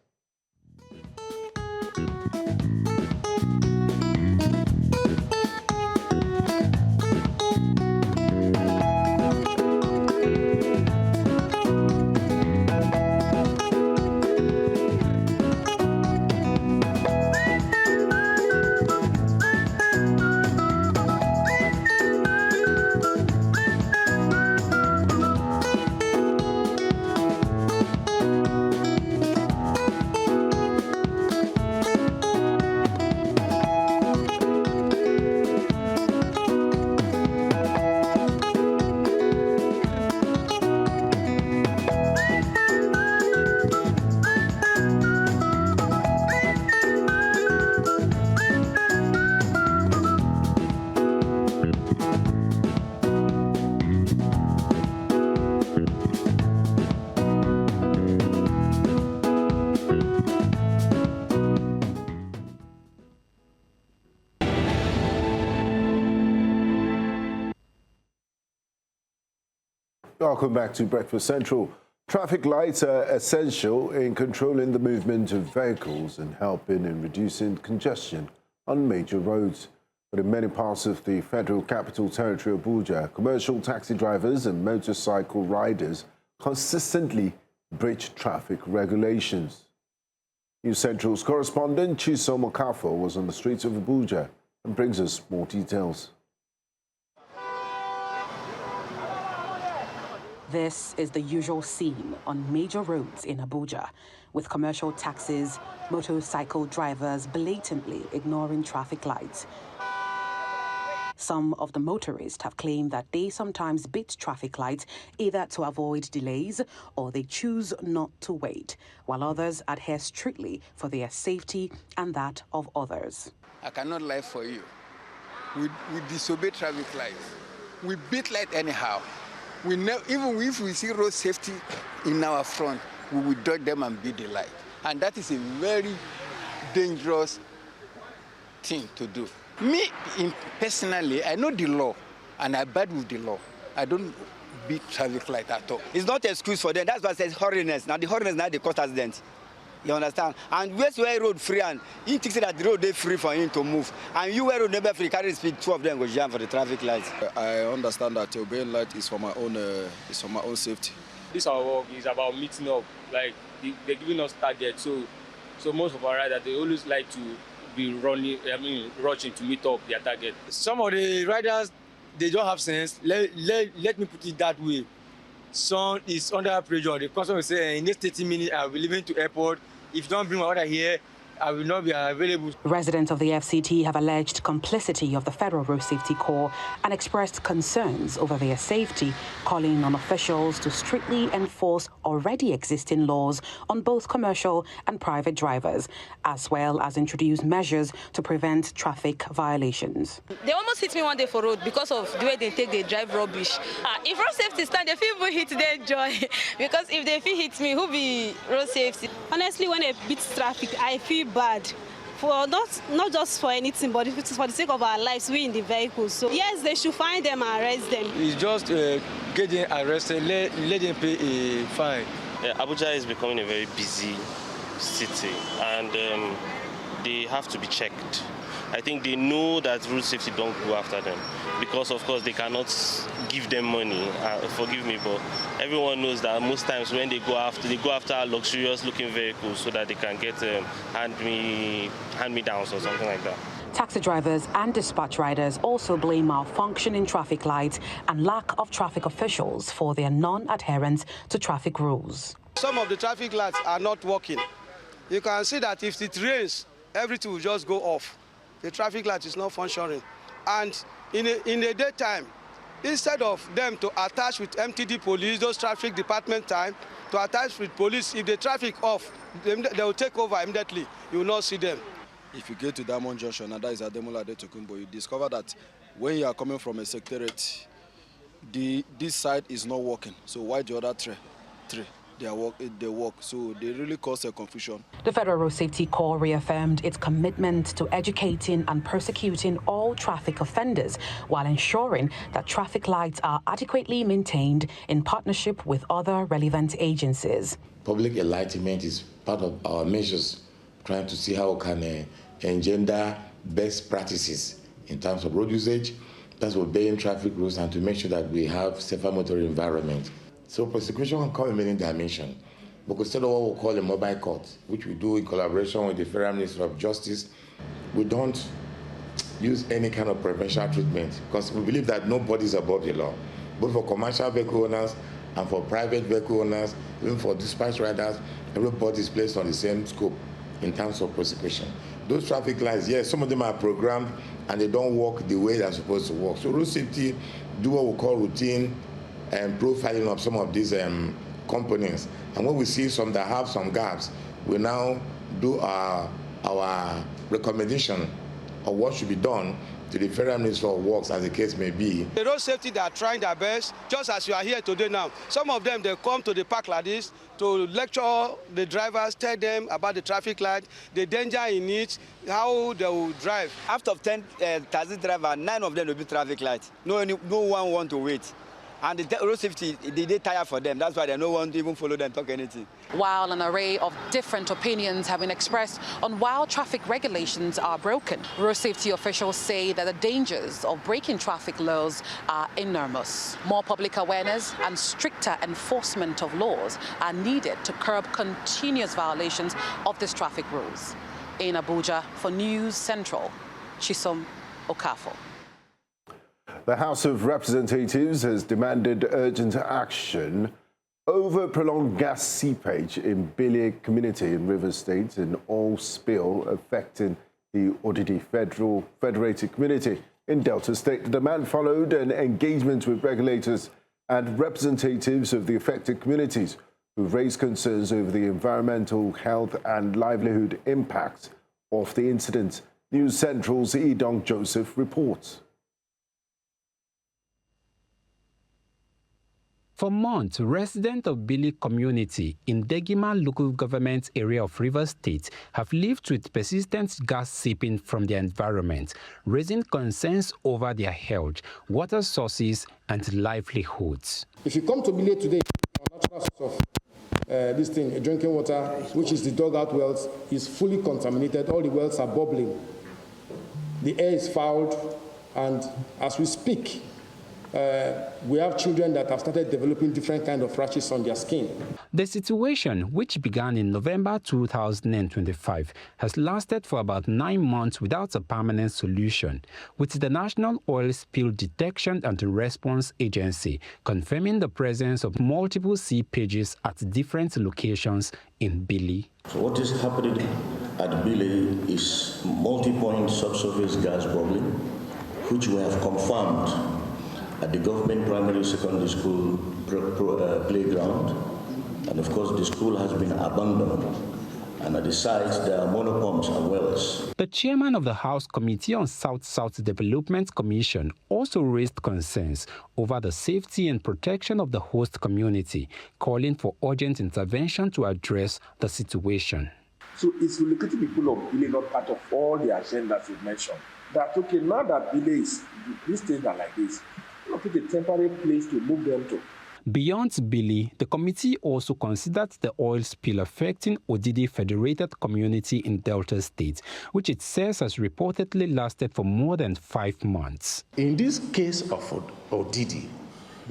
Welcome back to Breakfast Central. Traffic lights are essential in controlling the movement of vehicles and helping in reducing congestion on major roads. But in many parts of the Federal Capital Territory, Abuja, commercial taxi drivers and motorcycle riders consistently breach traffic regulations. News Central's correspondent Chisom Okafor was on the streets of Abuja and brings us more details. This is the usual scene on major roads in Abuja, with commercial taxis, motorcycle drivers blatantly ignoring traffic lights. Some of the motorists have claimed that they sometimes beat traffic lights either to avoid delays or they choose not to wait, while others adhere strictly for their safety and that of others. I cannot lie for you. We disobey traffic lights. We beat light anyhow. Even if we see road safety in our front, we will dodge them and beat the light. And that is a very dangerous thing to do. Me, personally, I know the law, and I abide with the law. I don't beat traffic light at all. It's not an excuse for them. That's why it says hurriness. Now, the hurriness now they cause accidents. You understand? And where road free, and he thinks that the road is free for him to move. And you where road never free, carry speed, two of them go jam for the traffic lights. I understand that obeying light is for my own safety. This our work is about meeting up. Like they're giving us targets. So most of our riders, they always like to be rushing to meet up their target. Some of the riders, they don't have sense. Let me put it that way. Some is under pressure. The customer will say, in next 30 minutes, I'll be leaving to airport. If you don't bring my order here, I will not be available. Residents of the FCT have alleged complicity of the Federal Road Safety Corps and expressed concerns over their safety, calling on officials to strictly enforce already existing laws on both commercial and private drivers, as well as introduce measures to prevent traffic violations. They almost hit me one day for road because of the way they drive rubbish. If road safety stand, if people hit their joy, because if they feel hit me, who be road safety? Honestly, when it beats traffic, I feel bad. For not just for anything, but it's for the sake of our lives, we in the vehicles. So yes, they should find them and arrest them. It's just getting arrested, let them pay a fine. Abuja is becoming a very busy city, and they have to be checked. I think they know that road safety don't go after them because, of course, they cannot give them money. Forgive me, but everyone knows that most times when they go after luxurious-looking vehicles so that they can get hand-me-downs or something like that. Taxi drivers and dispatch riders also blame malfunctioning traffic lights and lack of traffic officials for their non-adherence to traffic rules. Some of the traffic lights are not working. You can see that if it rains, everything will just go off. The traffic light is not functioning. And in the daytime, instead of them to attach with MTD police, those traffic department time, to attach with police, if the traffic off, they will take over immediately. You will not see them. If you get to Diamond Junction, and that is Ademola Adetokunbo, you discover that when you are coming from a secretariat, this side is not working. So why the other three? They work, so they really cause a confusion. The Federal Road Safety Corps reaffirmed its commitment to educating and prosecuting all traffic offenders while ensuring that traffic lights are adequately maintained in partnership with other relevant agencies. Public enlightenment is part of our measures, trying to see how we can engender best practices in terms of road usage, that's obeying traffic rules, and to make sure that we have safer motoring environment. So prosecution can come in many dimensions. We could set up what we call a mobile court, which we do in collaboration with the Federal Ministry of Justice. We don't use any kind of preferential treatment because we believe that nobody is above the law, both for commercial vehicle owners and for private vehicle owners, even for dispatch riders. Everybody is placed on the same scope in terms of prosecution. Those traffic lights, yes, some of them are programmed and they don't work the way they're supposed to work. So road safety do what we call routine and profiling of some of these components. And when we see some that have some gaps, we now do our recommendation of what should be done to the Federal Ministry of Works, as the case may be. The road safety, they are trying their best, just as you are here today now. Some of them, they come to the park like this to lecture the drivers, tell them about the traffic light, the danger in it, how they will drive. Out of 10 taxi drivers, 9 of them will be traffic lights. No one want to wait. And the road safety, they tire for them. That's why they don't want to even follow them, talk anything. While an array of different opinions have been expressed on why traffic regulations are broken, road safety officials say that the dangers of breaking traffic laws are enormous. More public awareness and stricter enforcement of laws are needed to curb continuous violations of these traffic rules. In Abuja, for News Central, Chisom Okafor. The House of Representatives has demanded urgent action over prolonged gas seepage in Ebonyi community in Rivers State, an oil spill affecting the Odidi Federated Community in Delta State. The demand followed an engagement with regulators and representatives of the affected communities who raised concerns over the environmental, health and livelihood impacts of the incident. News Central's Edong Joseph reports. For months, residents of Ebonyi community in Degima local government area of Rivers State have lived with persistent gas seeping from their environment, raising concerns over their health, water sources, and livelihoods. If you come to Ebonyi today, our natural source of this thing, drinking water, which is the dugout wells, is fully contaminated. All the wells are bubbling. The air is fouled, and as we speak, we have children that have started developing different kinds of rashes on their skin. The situation, which began in November 2025, has lasted for about 9 months without a permanent solution, with the National Oil Spill Detection and Response Agency confirming the presence of multiple seepages at different locations in Ebonyi. So what is happening at Bile is multi-point subsurface gas bubbling, which we have confirmed at the government primary secondary school playground. And of course, the school has been abandoned. And at the site, there are monopumps and wells. The chairman of the House Committee on South-South Development Commission also raised concerns over the safety and protection of the host community, calling for urgent intervention to address the situation. So it's relocating people of Bile not part of all the agendas you've mentioned. That, okay, now that Bile is, these things are like this, we'll put a temporary place to move them to. Beyond Bile, the committee also considered the oil spill affecting Odidi Federated Community in Delta State, which it says has reportedly lasted for more than 5 months. In this case of Odidi,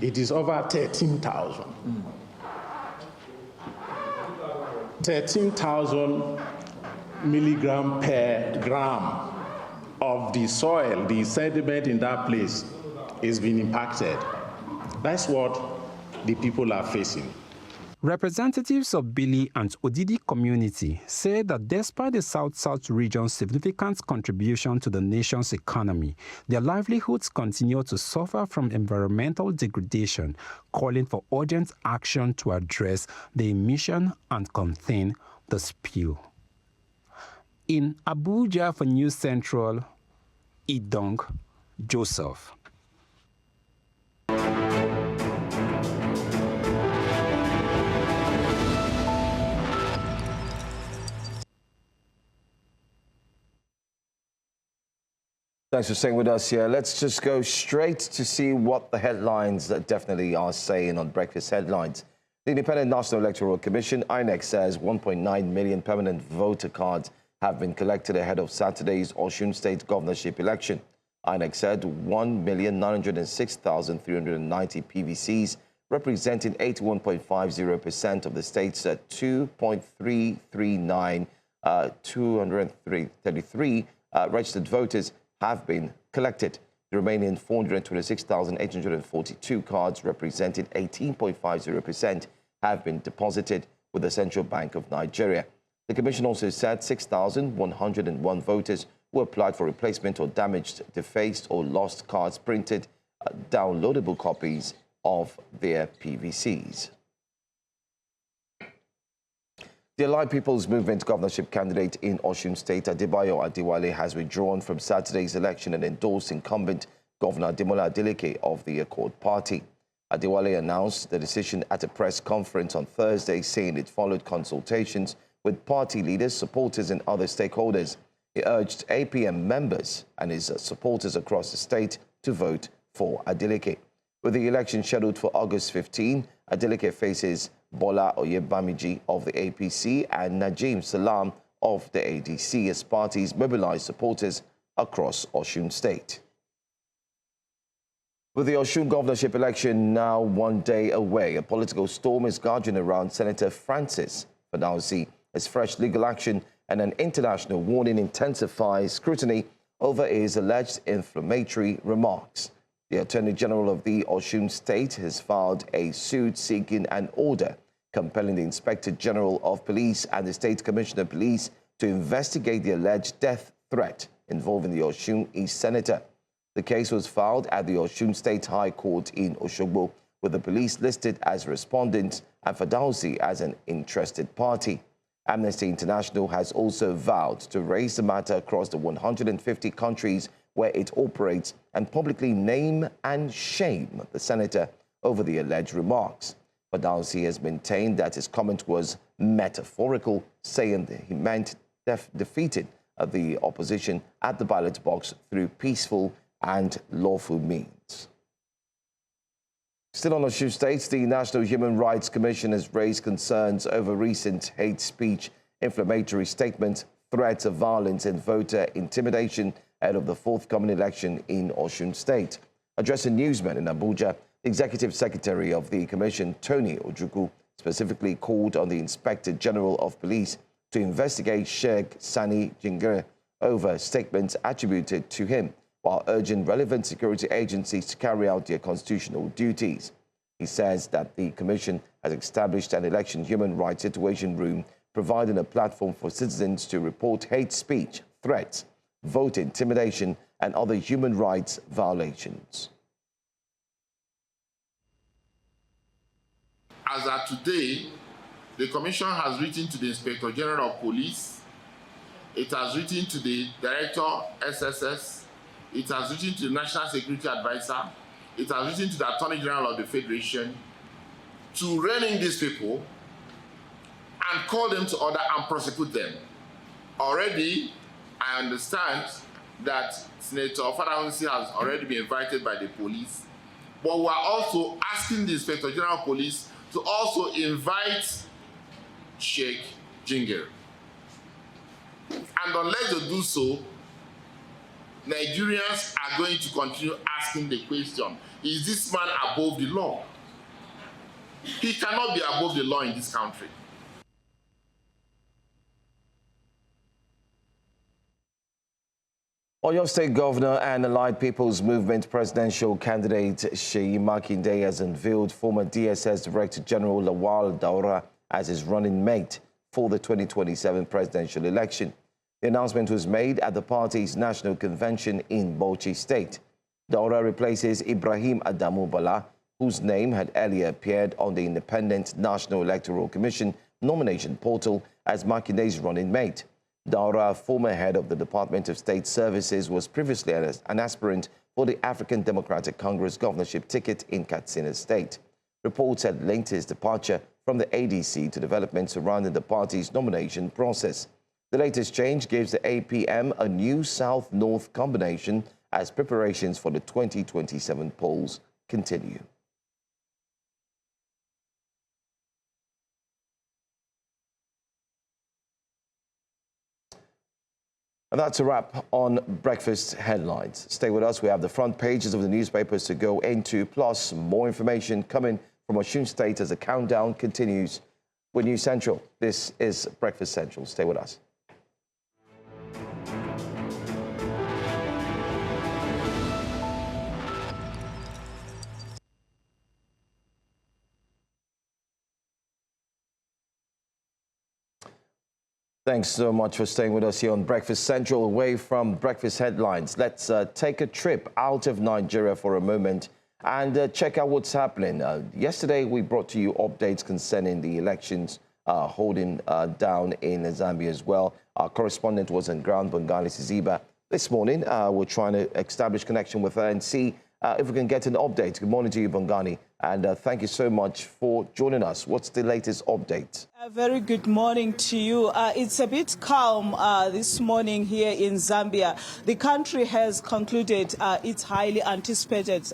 it is over 13,000. 13,000 milligram per gram of the soil, the sediment in that place is being impacted. That's what the people are facing. Representatives of Bile and Odidi community say that despite the South-South region's significant contribution to the nation's economy, their livelihoods continue to suffer from environmental degradation, calling for urgent action to address the emission and contain the spill. In Abuja for News Central, Idong Joseph. Thanks for staying with us here. Let's just go straight to see what the headlines that definitely are saying on breakfast headlines. The Independent National Electoral Commission, INEC, says 1.9 million permanent voter cards have been collected ahead of Saturday's Osun State governorship election. INEC said 1,906,390 PVCs, representing 81.50% of the state's 2.339 registered voters have been collected. The remaining 426,842 cards, representing 18.50%, have been deposited with the Central Bank of Nigeria. The Commission also said 6,101 voters who applied for replacement or damaged, defaced or lost cards printed downloadable copies of their PVCs. The Allied People's Movement governorship candidate in Osun State, Adebayo Adewale, has withdrawn from Saturday's election and endorsed incumbent Governor Ademola Adeleke of the Accord Party. Adewale announced the decision at a press conference on Thursday, saying it followed consultations with party leaders, supporters and other stakeholders. He urged APM members and his supporters across the state to vote for Adeleke. With the election scheduled for August 15, Adeleke faces Bola Oyebamiji of the APC and Najim Salam of the ADC as parties mobilize supporters across Osun State. With the Osun governorship election now 1 day away, a political storm is gathering around Senator Francis Fadausi as fresh legal action and an international warning intensifies scrutiny over his alleged inflammatory remarks. The Attorney General of the Osun State has filed a suit seeking an order compelling the Inspector General of Police and the State Commissioner of Police to investigate the alleged death threat involving the Osun East Senator. The case was filed at the Osun State High Court in Osogbo, with the police listed as respondents and Fadausi as an interested party. Amnesty International has also vowed to raise the matter across the 150 countries where it operates and publicly name and shame the senator over the alleged remarks. Fadausi has maintained that his comment was metaphorical, saying that he meant defeated the opposition at the ballot box through peaceful and lawful means. Still on Osun State, the National Human Rights Commission has raised concerns over recent hate speech, inflammatory statements, threats of violence and voter intimidation ahead of the forthcoming election in Osun State. Addressing newsmen in Abuja, the Executive Secretary of the Commission, Tony Ojukwu, specifically called on the Inspector General of Police to investigate Sheikh Sani Jingere over statements attributed to him, while urging relevant security agencies to carry out their constitutional duties. He says that the Commission has established an election human rights situation room providing a platform for citizens to report hate speech, threats, vote intimidation, and other human rights violations. As at today, the Commission has written to the Inspector General of Police, it has written to the Director SSS, it has written to the National Security Advisor, it has written to the Attorney General of the Federation to rein in these people and call them to order and prosecute them. Already, I understand that Senator Fadahunsi has already been invited by the police, but we are also asking the Inspector General of Police to also invite Sheikh Jingir. And unless they do so, Nigerians are going to continue asking the question, is this man above the law? He cannot be above the law in this country. Oyo State Governor and Allied People's Movement presidential candidate Seyi Makinde has unveiled former DSS Director General Lawal Daura as his running mate for the 2027 presidential election. The announcement was made at the party's national convention in Ebonyi State. Daura replaces Ibrahim Adamu Bala, whose name had earlier appeared on the Independent National Electoral Commission nomination portal as Makinde's running mate. Daura, former head of the Department of State Services, was previously an aspirant for the African Democratic Congress governorship ticket in Katsina State. Reports had linked his departure from the ADC to developments surrounding the party's nomination process. The latest change gives the APM a new South-North combination as preparations for the 2027 polls continue. And that's a wrap on Breakfast Headlines. Stay with us. We have the front pages of the newspapers to go into, plus more information coming from Osun State as the countdown continues with News Central. This is Breakfast Central. Stay with us. Thanks so much for staying with us here on Breakfast Central. Away from Breakfast Headlines, let's take a trip out of Nigeria for a moment and check out what's happening. Yesterday, we brought to you updates concerning the elections holding down in Zambia as well. Our correspondent was on ground, Bengali Siziba. This morning, we're trying to establish connection with her and see if we can get an update. Good morning to you, Bongani, and thank you so much for joining us. What's the latest update? A very good morning to you. It's a bit calm this morning here in Zambia. The country has concluded its highly anticipated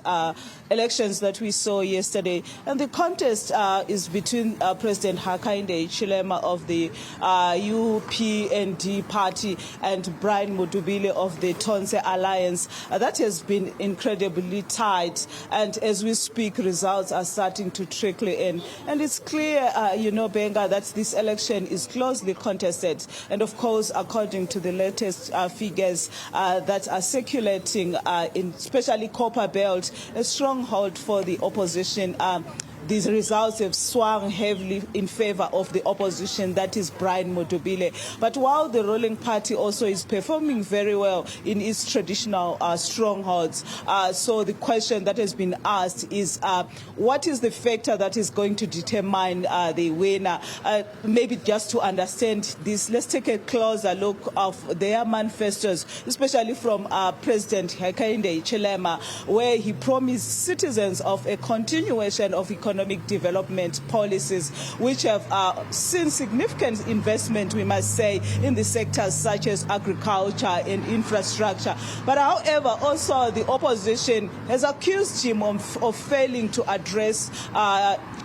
elections that we saw yesterday. And the contest is between President Hakainde Hichilema of the UPND party and Brian Mudubile of the Tonse Alliance. That has been incredibly tight. And as we speak, results are starting to trickle in. And it's clear, Benga, that this election is closely contested. And of course, according to the latest figures that are circulating in especially Copper Belt, a stronghold for the opposition, these results have swung heavily in favor of the opposition, that is Brian Mudubile. But while the ruling party also is performing very well in its traditional strongholds, so the question that has been asked is what is the factor that is going to determine the winner? Maybe just to understand this, let's take a closer look of their manifestos, especially from President Hakainde Hichilema, where he promised citizens of a continuation of economic development policies, which have seen significant investment, we must say, in the sectors such as agriculture and infrastructure. But however, also the opposition has accused him of failing to address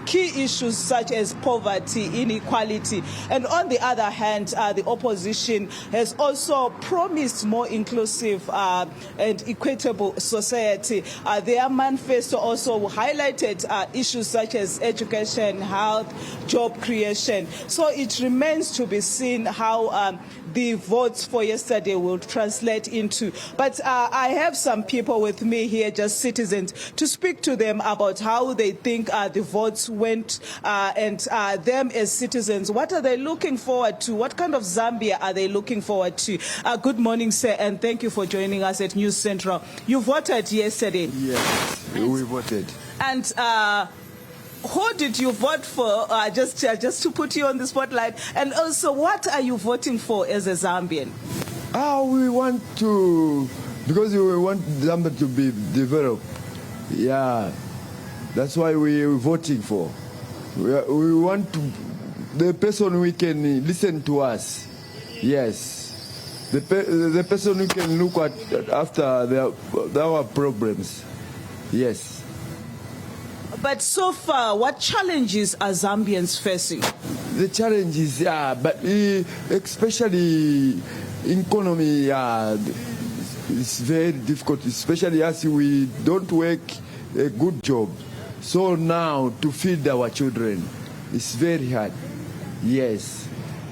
key issues such as poverty, inequality. And on the other hand, the opposition has also promised more inclusive and equitable society. Their manifesto also highlighted issues such as education, health, job creation. So it remains to be seen how the votes for yesterday will translate into. But I have some people with me here, just citizens, to speak to them about how they think the votes went, and them as citizens, what are they looking forward to? What kind of Zambia are they looking forward to? Good morning, sir, and thank you for joining us at News Central. You voted yesterday. Yes, we voted. And who did you vote for? Just to put you on the spotlight. And also, what are you voting for as a Zambian? We want to, because we want Zambia to be developed. Yeah, that's why we're voting for. We want to, the person who can listen to us. Yes, the person who can look at after our problems. Yes. But so far, what challenges are Zambians facing? The challenges, but especially economy, it's very difficult, especially as we don't work a good job. So now to feed our children, it's very hard. Yes,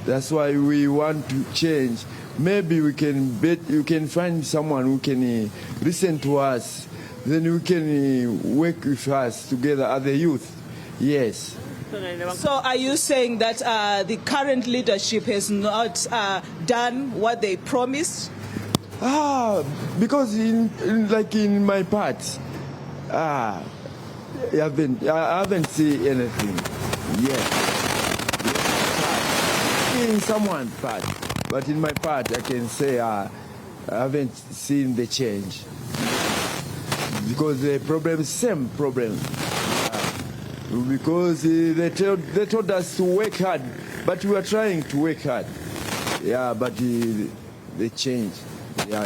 that's why we want to change. Maybe we can find someone who can listen to us. Then we can work with us together as a youth. Yes. So are you saying that the current leadership has not done what they promised? Because in my part, I haven't seen anything yet. In someone's part, but in my part, I can say I haven't seen the change. Because the problem, same problem. Because they told us to work hard, but we are trying to work hard. Yeah, but they changed. Yeah.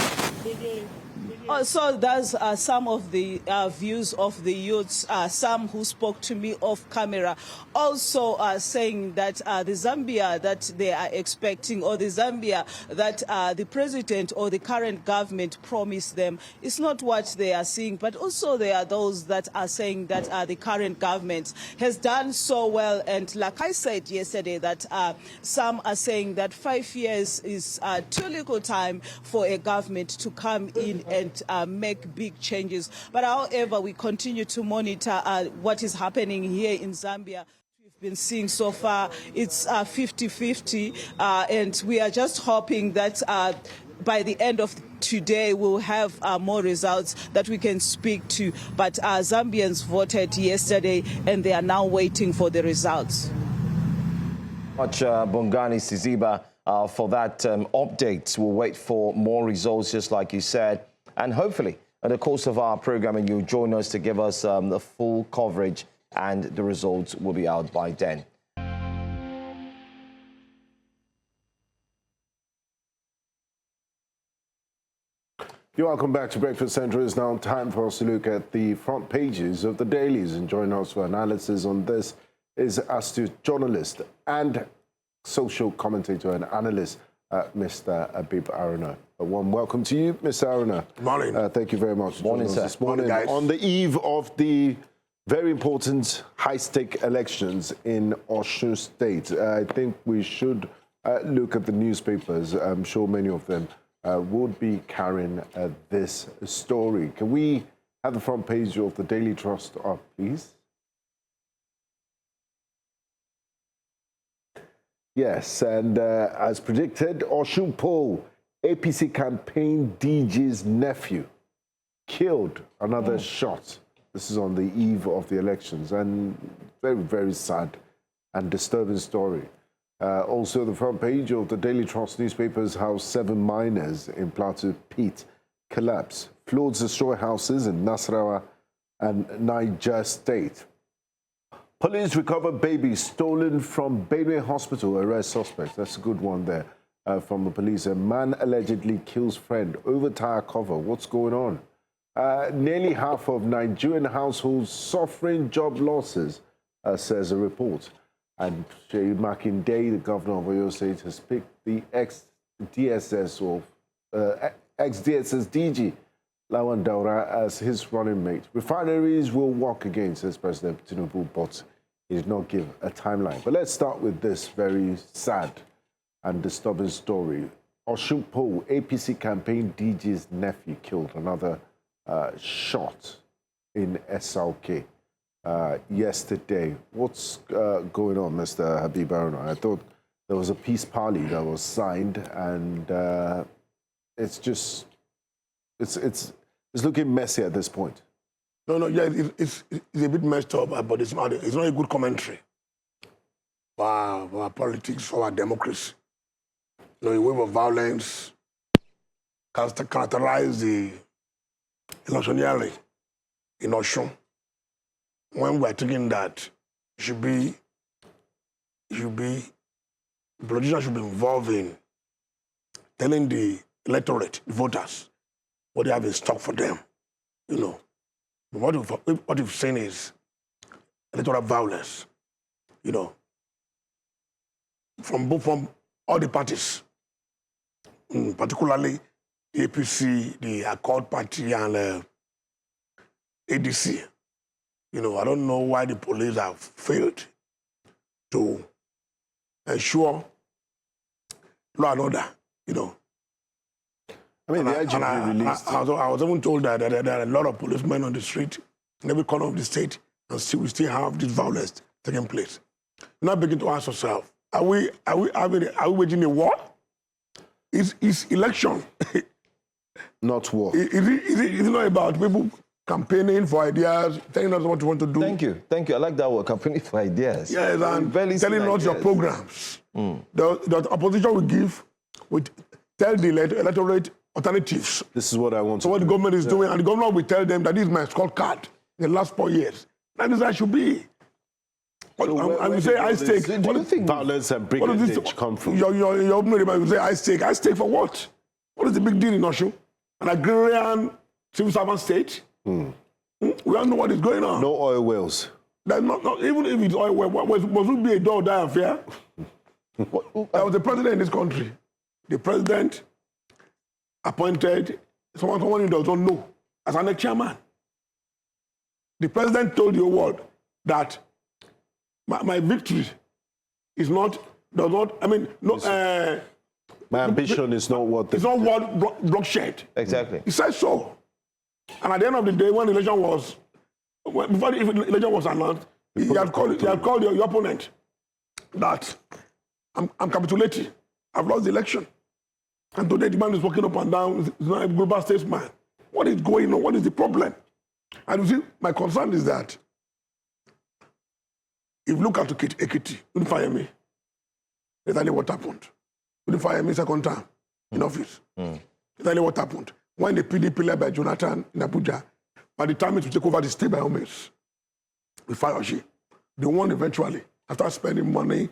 So there's some of the views of the youths, some who spoke to me off camera, also saying that the Zambia that they are expecting, or the Zambia that the president or the current government promised them, is not what they are seeing. But also there are those that are saying that the current government has done so well. And like I said yesterday, that some are saying that 5 years is too little time for a government to come in and make big changes. But however, we continue to monitor what is happening here in Zambia. We've been seeing so far it's 50-50, and we are just hoping that by the end of today we'll have more results that we can speak to. But Zambians voted yesterday and they are now waiting for the results. Much Bongani Siziba for that update. We'll wait for more results, just like you said. And hopefully, in the course of our programming, you'll join us to give us the full coverage, and the results will be out by then. You're welcome back to Breakfast Central. It's now time for us to look at the front pages of the dailies. And joining us for analysis on this is astute journalist and social commentator and analyst, Mr. Abib Aruna. A warm welcome to you, Mr. Aruna. Good morning. Thank you very much for joining us this morning. Morning, guys. On the eve of the very important high-stake elections in Osun State, I think we should look at the newspapers. I'm sure many of them would be carrying this story. Can we have the front page of the Daily Trust up, please? Yes, and as predicted, Osun poll, APC campaign DG's nephew killed, another shot. This is on the eve of the elections, and very, very sad and disturbing story. Also, the front page of the Daily Trust newspapers, how 7 miners in Plateau Pit collapse. Floods destroy houses in Nasarawa and Niger State. Police recover baby stolen from Benue Hospital, arrest suspect. That's a good one there from the police. A man allegedly kills friend over tire cover. What's going on? Nearly half of Nigerian households suffering job losses, says a report. And Seyi Makinde, the governor of Edo State, has picked the ex-DSS or ex-DSS DG, Lawan Daura, as his running mate. Refineries will work again, says President Tinubu, but he did not give a timeline. But let's start with this very sad and disturbing story. Osun poll, APC campaign DJ's nephew killed, another shot in SLK yesterday. What's going on, Mr. Habib Aruna? I thought there was a peace parley that was signed, and it's looking messy at this point. No, yeah, it's a bit messed up, but it's not a good commentary for our politics, for our democracy. A wave of violence characterize the electioneering in Osun. When we're thinking that politicians should be involved in telling the electorate, the voters, what they have in stock for them, What you've seen is electoral violence, from all the parties, particularly the APC, the Accord Party, and ADC. I don't know why the police have failed to ensure law and order, I mean, the IGP released. I was even told that there are a lot of policemen on the street in every corner of the state, and we still have this violence taking place. Now begin to ask yourself, are we waging a war? Is election not war? Is it not about people campaigning for ideas, telling us what you want to do? Thank you. I like that word, campaigning for ideas. Yes, and telling us your programs. The opposition will tell the electorate alternatives. This is what I want. So what the government is doing, and the government will tell them that this is my scorecard in the last 4 years. That is how it should be. So and we say I stake. Do you think violence and brigandage come from? Your opening remark, you say I stake. I stake for what? What is the big deal in Osun? An agrarian civil servant state? We don't know what is going on. No oil wells. That's not even if it's oil well, must it be a do or die affair? I was the president in this country. The president appointed someone who does not know as an chairman. The president told the world that my victory is not, my ambition is not what it's not what bloodshed. Exactly. He said so. And at the end of the day, when the election was, before the election was announced, he had called your opponent that I'm capitulating. I've lost the election. And today the man is walking up and down. He's not a global statesman. What is going on? What is the problem? And you see, my concern is that if you look at Ekiti, you didn't fire me. That's only what happened. You didn't fire me second time in office. That's only what happened. When the PDP led by Jonathan in Abuja, by the time it will take over the state by Omes, with Fayoshe, they won eventually after spending money,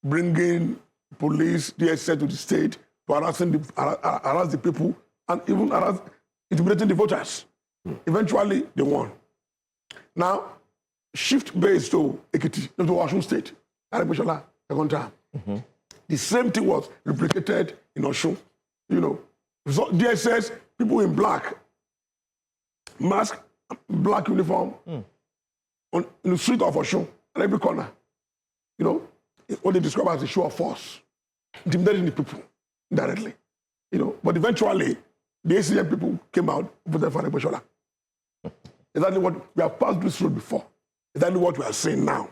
bringing police, DSS to the state, to harass the people, and even intimidating the voters. Eventually, they won. Now, shift base to Ekiti, to Osun State, Arabishala, second time. The same thing was replicated in Osun. So DSS, people in black, mask, black uniform, in the street of Osun, at every corner. What they describe as a show of force, intimidating the people directly. But eventually, the ACM people came out with the Arabishala. Exactly what we have passed this road before. Exactly what we are saying now.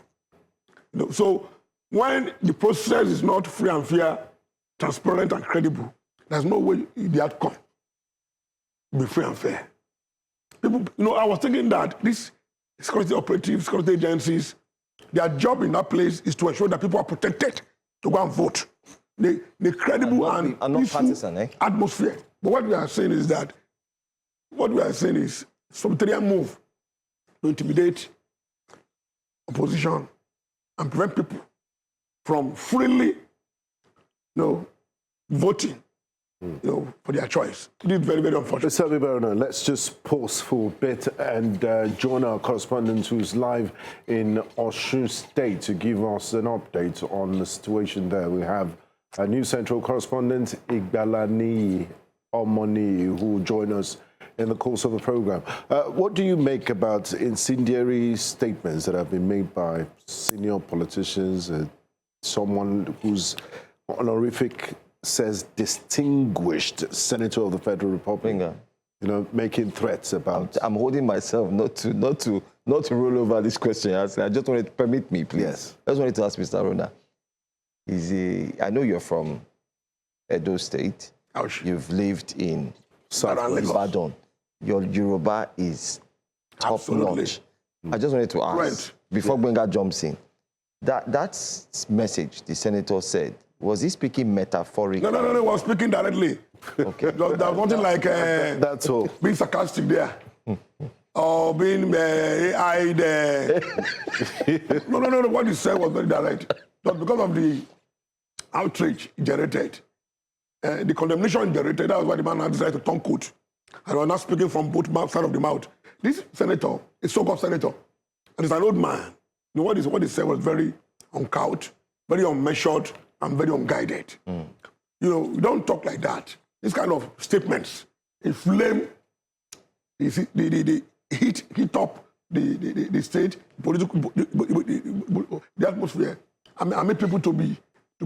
So when the process is not free and fair, transparent and credible, there's no way the outcome will be free and fair. People, I was thinking that these security operatives, security agencies, their job in that place is to ensure that people are protected to go and vote. The credible and peaceful atmosphere. But what we are saying is authoritarian move to intimidate opposition and prevent people from freely, voting, for their choice. It is very, very unfortunate. Mr. Habib, let's just pause for a bit and join our correspondent who's live in Osun State to give us an update on the situation there. We have a new central correspondent, Igbalani Omoni, who will join us in the course of the program. What do you make about incendiary statements that have been made by senior politicians, someone whose honorific says distinguished senator of the Federal Republic. Finger. You know, making threats about. I'm holding myself not to roll over this question. I just wanted to permit me, please. Yes. I just wanted to ask Mr. Rona. I know you're from Edo State. Ouch. You've lived in Southwest Ibadan. Your Yoruba is top notch. I just wanted to ask, before Gbenga jumps in, that message the senator said, was he speaking metaphorically? No, he was speaking directly. Okay. There was nothing like that's all. Being sarcastic there. Or being AI there. No. What he said was very direct. But because of the outrage generated, the condemnation generated, that was why the man had decided to turn coat. And was not speaking from both sides of the mouth. This senator is so-called senator, and he's an old man. You know, what he said was very uncouth, very unmeasured, and very unguided. You know, we don't talk like that. These kind of statements inflame the heat up the state, the atmosphere. I make people to be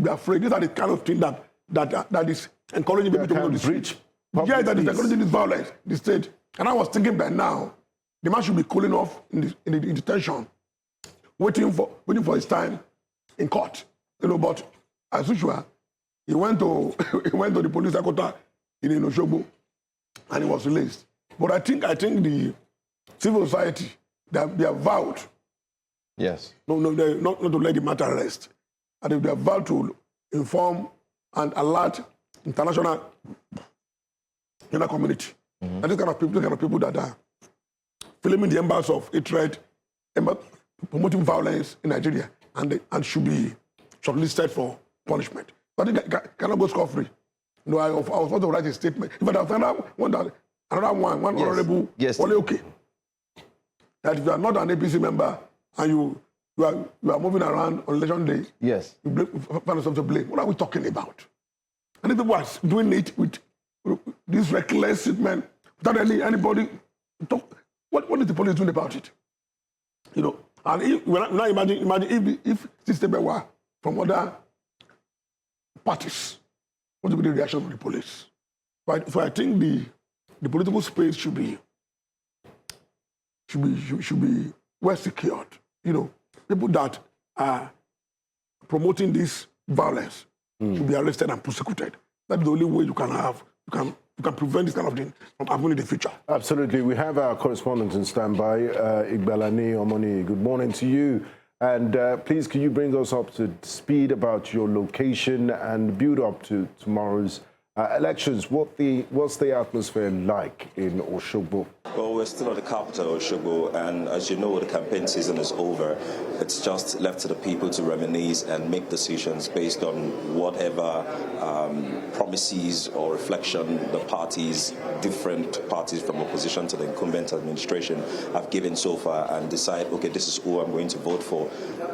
afraid. These are the kind of thing that is encouraging people to go to the street. Yeah, that is encouraging this violence, the state. And I was thinking by now, the man should be cooling off in detention, waiting for his time in court. You know, but as usual, he went to the police headquarters in Osogbo, and he was released. But I think the civil society, they have vowed, yes, not to let the matter rest, and they have vowed to inform and alert international community. And these kind of people that are filming the embers of hatred, promoting violence in Nigeria, and should be shortlisted for punishment. But it cannot go scot-free. You know, I was about to write a statement. But I found out one honorable, yes. Okay, that if you are not an APC member and you are moving around on election day, yes, you find yourself to blame. What are we talking about? And if people are doing it with this reckless statement, without anybody talk, what is the police doing about it? You know, and now imagine if this statement were from other parties, what would be the reaction of the police? Right? So I think the political space should be well secured. You know, people that are promoting this violence should be arrested and prosecuted. That's the only way you can prevent this kind of thing from happening in the future. Absolutely. We have our correspondent in standby, Igbalani Omoni. Good morning to you. And please, can you bring us up to speed about your location and build up to tomorrow's elections? What's the atmosphere like in Osogbo? Well, we're still at the capital, Osogbo, and as you know, the campaign season is over. It's just left to the people to reminisce and make decisions based on whatever promises or reflection the different parties from opposition to the incumbent administration have given so far, and decide, okay, this is who I'm going to vote for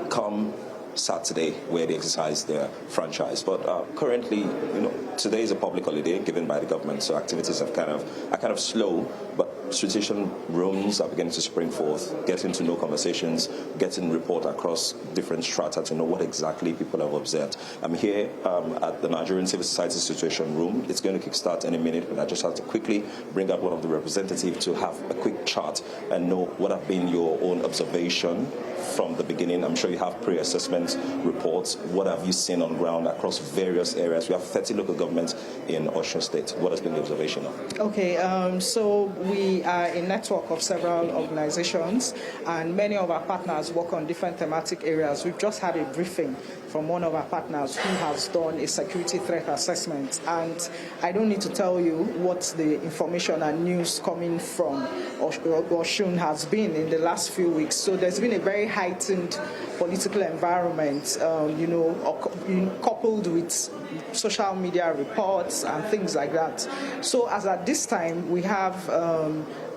come Saturday, where they exercise their franchise. But currently, you know, today is a public holiday given by the government, so activities are kind of slow. But strategic rooms are beginning to spring forth, getting to know conversations, getting report across different strata to know what exactly people have observed. I'm here at the Nigerian Civil Society Situation Room. It's going to kickstart any minute, but I just have to quickly bring out one of the representatives to have a quick chat and know what have been your own observation from the beginning. I'm sure you have pre-assessment reports. What have you seen on ground across various areas? We have 30 local governments in Osun State. What has been the observation of? Okay, so we are a network of several organizations, and many of our partners work on different thematic areas. We've just had a briefing from one of our partners who has done a security threat assessment, and I don't need to tell you what the information and news coming from Osun has been in the last few weeks. So there's been a very heightened political environment, coupled with social media reports and things like that. So as at this time, we have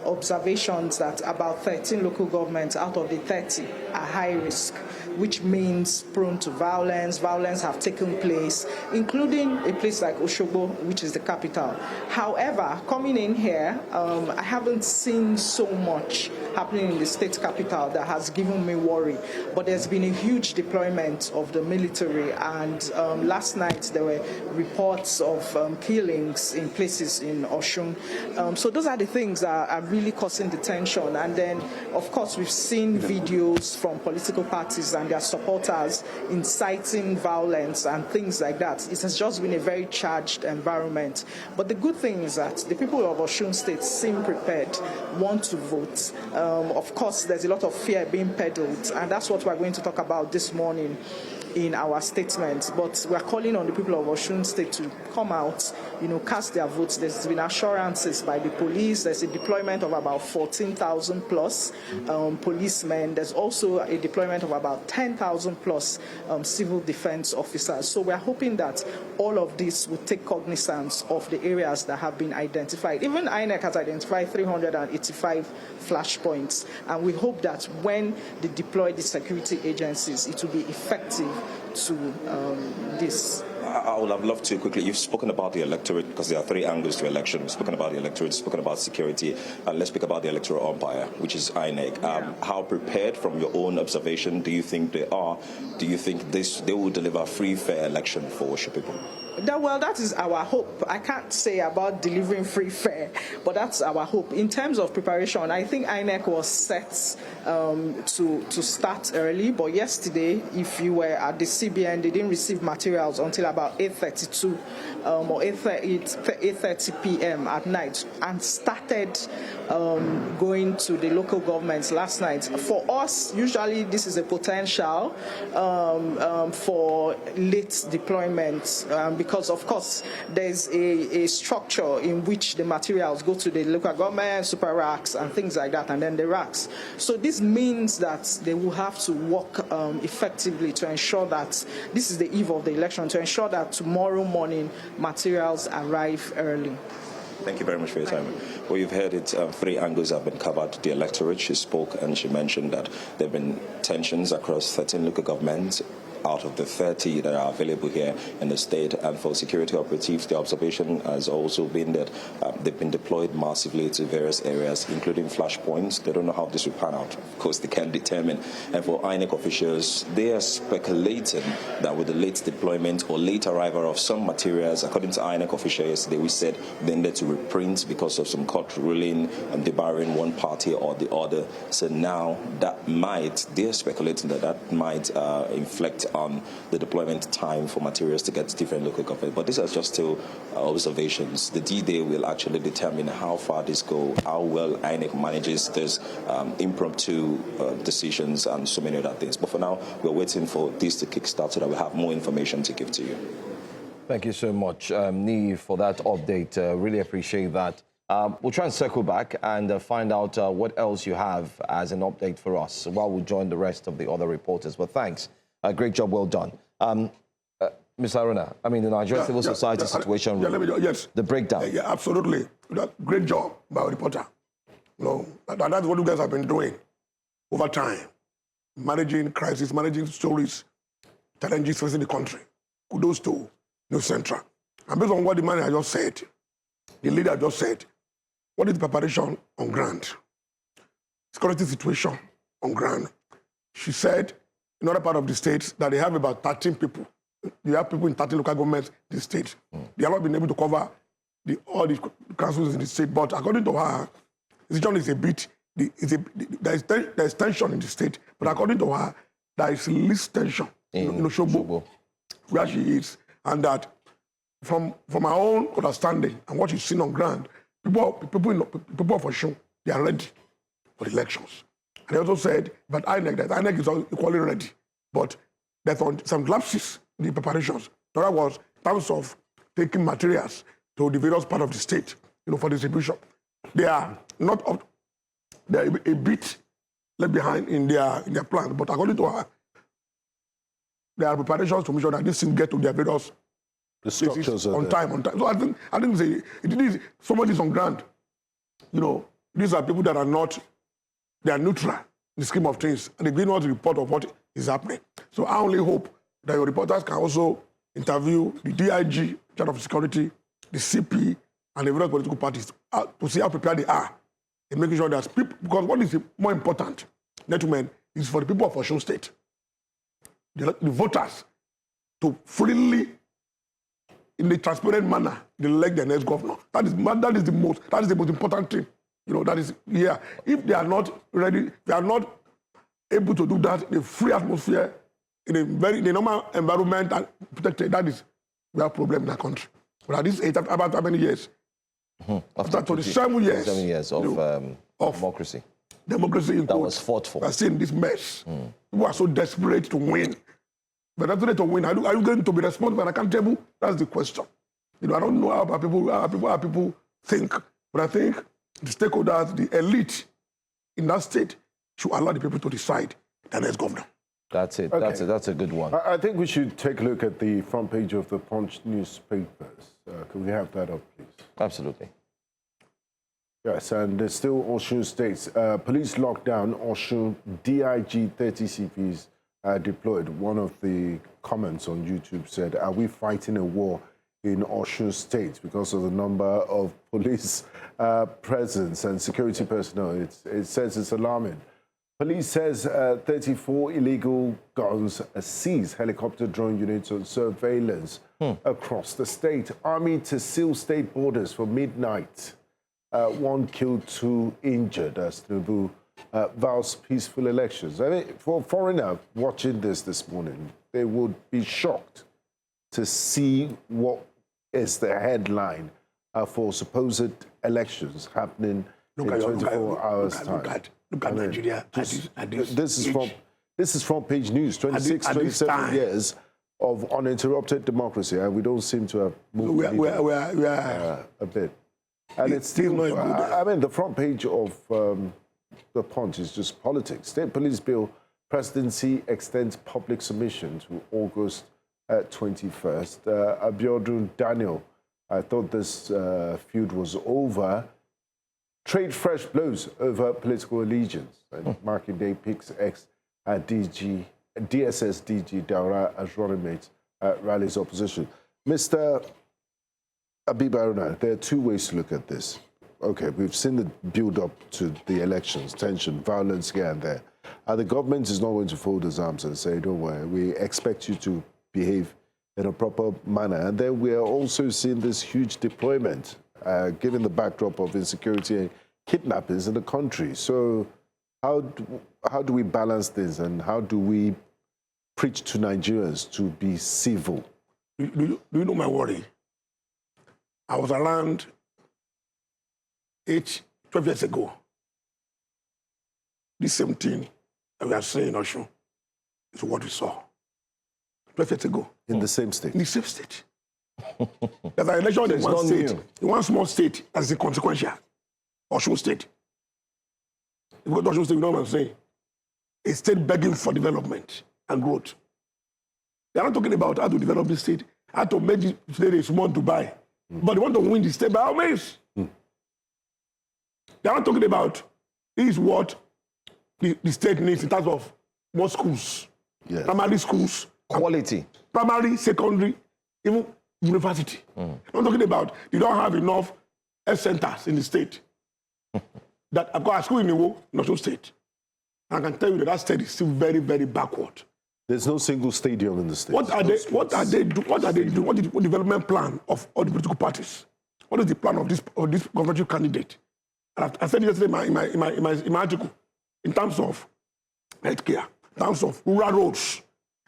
observations that about 13 local governments out of the 30 are high risk, which means prone to violence. Violence have taken place, including a place like Osogbo, which is the capital. However, coming in here, I haven't seen so much happening in the state capital that has given me worry. But there's been a huge deployment of the military, and last night there were reports of killings in places in Osun. So those are the things that are really causing the tension. And then, of course, we've seen videos from political parties and their supporters inciting violence and things like that. It has just been a very charged environment. But the good thing is that the people of Osun State seem prepared, want to vote. Of course, there's a lot of fear being peddled, and that's what we're going to talk about this morning in our statement. But we're calling on the people of Osun State to come out, cast their votes. There's been assurances by the police. There's a deployment of about 14,000 plus policemen. There's also a deployment of about 10,000 plus civil defense officers. So we're hoping that all of this will take cognizance of the areas that have been identified. Even INEC has identified 385 flashpoints, and we hope that when they deploy the security agencies, it will be effective to this. I would have loved to quickly. You've spoken about the electorate because there are three angles to election. We've spoken about the electorate, we've spoken about security, and let's speak about the electoral umpire, which is INEC. How prepared, from your own observation, do you think they are? Do you think they will deliver a free, fair election for Osun people? Well, that is our hope. I can't say about delivering free fare, but that's our hope. In terms of preparation, I think INEC was set to start early, but yesterday, if you were at the CBN, they didn't receive materials until about 8:32 or 8:30 p.m. at night, and started going to the local governments last night. For us, usually this is a potential for late deployment, because of course there's a structure in which the materials go to the local government, super racks and things like that, and then the racks. So this means that they will have to work effectively to ensure that this is the eve of the election, to ensure that tomorrow morning materials arrive early. Thank you very much for your time. Well, you've heard it. Three angles have been covered. The electorate, she spoke and she mentioned that there have been tensions across 13 local governments out of the 30 that are available here in the state. And for security operatives, the observation has also been that they've been deployed massively to various areas, including flashpoints. They don't know how this will pan out. Of course, they can't determine. And for INEC officials, they are speculating that with the late deployment or late arrival of some materials, according to INEC officials yesterday, we said they needed to reprint because of some court ruling and debarring one party or the other. So now they're speculating that might inflect on the deployment time for materials to get to different local governments. But these are just still observations. The D-Day will actually determine how far this goes, how well INEC manages this impromptu decisions and so many other things. But for now, we're waiting for this to kickstart so that we have more information to give to you. Thank you so much, Nii, for that update. Really appreciate that. We'll try and circle back and find out what else you have as an update for us while we join the rest of the other reporters. But thanks. Great job, well done. Ms. Aruna, I mean, the Nigerian civil society situation, yes, the breakdown. Yeah, absolutely. Great job by our reporter. That's what you guys have been doing over time. Managing crisis, managing stories, challenges facing the country. Kudos to News Central. And based on what the man just said, the leader just said, what is the preparation on ground? Security situation on ground. She said, in other part of the state, that they have about 13 people. They have people in 13 local governments in the state. They have not been able to cover all the councils in the state. But according to her, the situation is a bit, there is tension in the state. But according to her, there is least tension in Osogbo, where she is. And that from her own understanding and what she's seen on ground, people of Osun, they are ready for the elections. And they also said, but INEC is equally ready. But there's some lapses in the preparations. In other words, in terms of taking materials to the various parts of the state, for distribution. They are not up, they're a bit left behind in their plan. But according to her, there are preparations to make sure that these things get to their various structures on time. So I think it is somebody is on ground. These are people that are not. They are neutral in the scheme of things, and they give us a report of what is happening. So I only hope that your reporters can also interview the DIG, charge of security, the CP, and the various political parties to see how prepared they are in making sure that people, because what is more important, gentlemen, is for the people of Osun State, the voters, to freely, in a transparent manner, elect the next governor. That is the most important thing. You know, that is here. If they are not ready, they are not able to do that in a free atmosphere, in a normal environment and protected, that is, we have a problem in our country. But at this age, about how many years? After 27 years. 27 years of democracy. Democracy in that was fought for. We are seeing this mess. People are so desperate to win. But desperate to win. Are you going to be responsible and accountable? That's the question. You know, I don't know how people think, but I think the stakeholders, the elite in that state, should allow the people to decide the next governor. That's it. Okay. That's a good one. I think we should take a look at the front page of the Punch newspapers. Can we have that up, please? Absolutely. Yes, and there's still Osun State. Police lockdown, Osun, DIG 30 CPs deployed. One of the comments on YouTube said, are we fighting a war in Osun State because of the number of police presence and security personnel? It says it's alarming. Police says 34 illegal guns seized, helicopter drone units on surveillance across the state. Army to seal state borders for midnight. 1 killed, 2 injured as Tinubu vows peaceful elections. I mean, for a foreigner watching this morning, they would be shocked to see what is the headline for supposed elections happening in 24 hours' time. Look at Nigeria. This is front page news. 26, 27 years of uninterrupted democracy, and we don't seem to have moved a bit. And it's still not good. I mean, the front page of the Punch is just politics. State Police Bill, Presidency extends public submission to August 21st. Abiodun Daniel, I thought this feud was over. Trade fresh blows over political allegiance. Markinde picks ex-DSS DG Daura as running mate rallies opposition. Mr. Abibaruna, there are two ways to look at this. Okay, we've seen the build-up to the elections, tension, violence here and there. And the government is not going to fold its arms and say, don't worry, we expect you to behave in a proper manner. And then we are also seeing this huge deployment, given the backdrop of insecurity and kidnappings in the country. So how do we balance this, and how do we preach to Nigerians to be civil? Do you know my worry? I was around 12 years ago. This same thing that we are saying in Osun is what we saw 12 years ago. In the same state? In the same state. There's an election in one state, in one small state, as a consequential. Osun State. If you go to Osun State, you know what I'm saying? A state begging for development and growth. They're not talking about how to develop the state, how to make the state a small Dubai. But they want to win the state by all means. They're not talking about this is what the state needs in terms of more schools, primary schools, quality, primary, secondary, even university. I'm not talking about you don't have enough health centers in the state. That I've got a school in Iwo, Osun State. And I can tell you that state is still very, very backward. There's no single stadium in the state. What are they doing? What is the development plan of all the political parties? What is the plan of this governorship candidate? And I said yesterday in my article, in terms of healthcare, in terms of rural roads,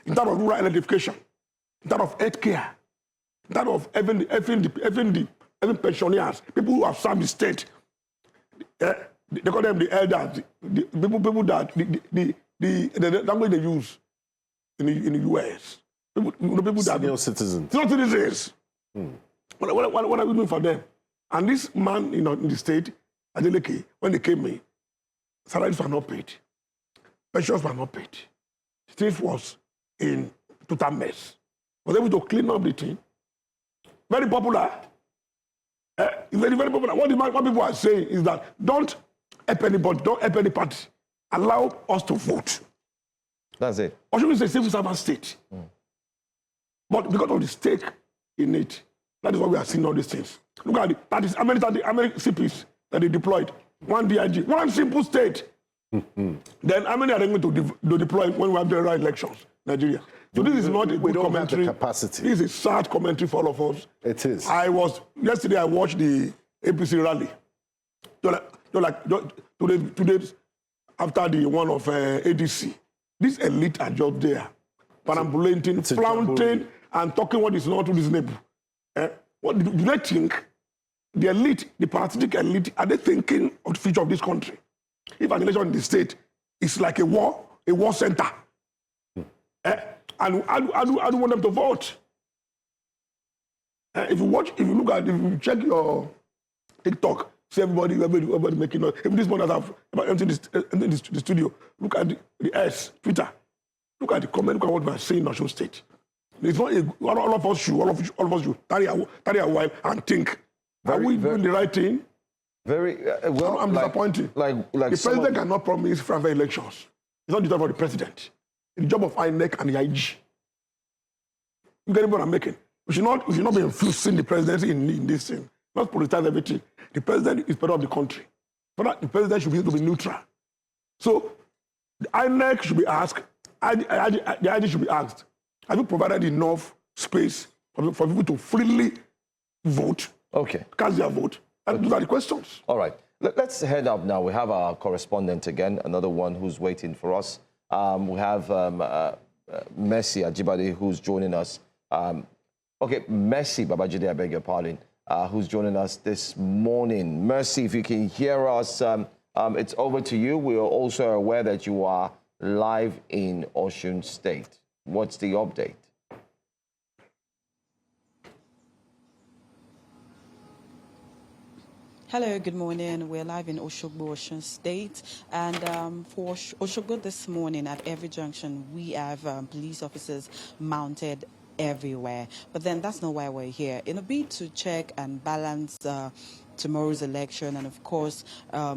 in terms of rural electrification, in terms of healthcare, in terms of even pensioners, people who have served the state. They call them the elders, the people that the language they use in the US. People senior citizens. Senior citizens. What are we doing for them? And this man in the state, Adeleke, when they came in, salaries were not paid. Pensions were not paid. The state was in total mess. Was able to clean up the thing. Very popular. Very, very popular. What people are saying is that don't help anybody, don't help any party. Allow us to vote. That's it. Osun is a civil servant state. But because of the stake in it, that is why we are seeing all these things. Look at it. That is how many CPs that they deployed. one DIG, one simple state. Then how many are they going to deploy when we have the right elections, Nigeria? So this is not a good commentary. Capacity. This is a sad commentary for all of us. It is. Yesterday I watched the APC rally. Today, after the one of ADC, this elite are just there, perambulating, flaunting, and talking what is not reasonable. What do they think? The elite, the parasitic elite, are they thinking of the future of this country? If an election in the state is like a war center, and I do want them to vote. If you check your TikTok, see everybody making noise. Even this morning, I've emptied the studio. Look at the S, Twitter. Look at the comment. Look at what we are saying in Osun State. It's not all of us should carry a while and think. Are we doing the right thing? Well, I'm disappointed. The president cannot promise fair elections. It's not the job of the president. It's the job of INEC and the IG. You get what I'm making? We should not be influencing the presidency in this thing. Not politicize everything. The president is part of the country. But the president should be able to be neutral. So the INEC should be asked, the IG should be asked, have you provided enough space for people to freely vote? Okay. Cast their vote? And those are the questions. All right. Let's head up now. We have our correspondent again, another one who's waiting for us. We have Mercy Ajibade who's joining us. Mercy Babajide, I beg your pardon, who's joining us this morning. Mercy, if you can hear us, it's over to you. We are also aware that you are live in Osun State. What's the update? Hello, good morning. We're live in Oshogbo, Osun State. And for Oshogbo this morning at every junction, we have police officers mounted everywhere. But then that's not why we're here. In a bid to check and balance tomorrow's election and, of course,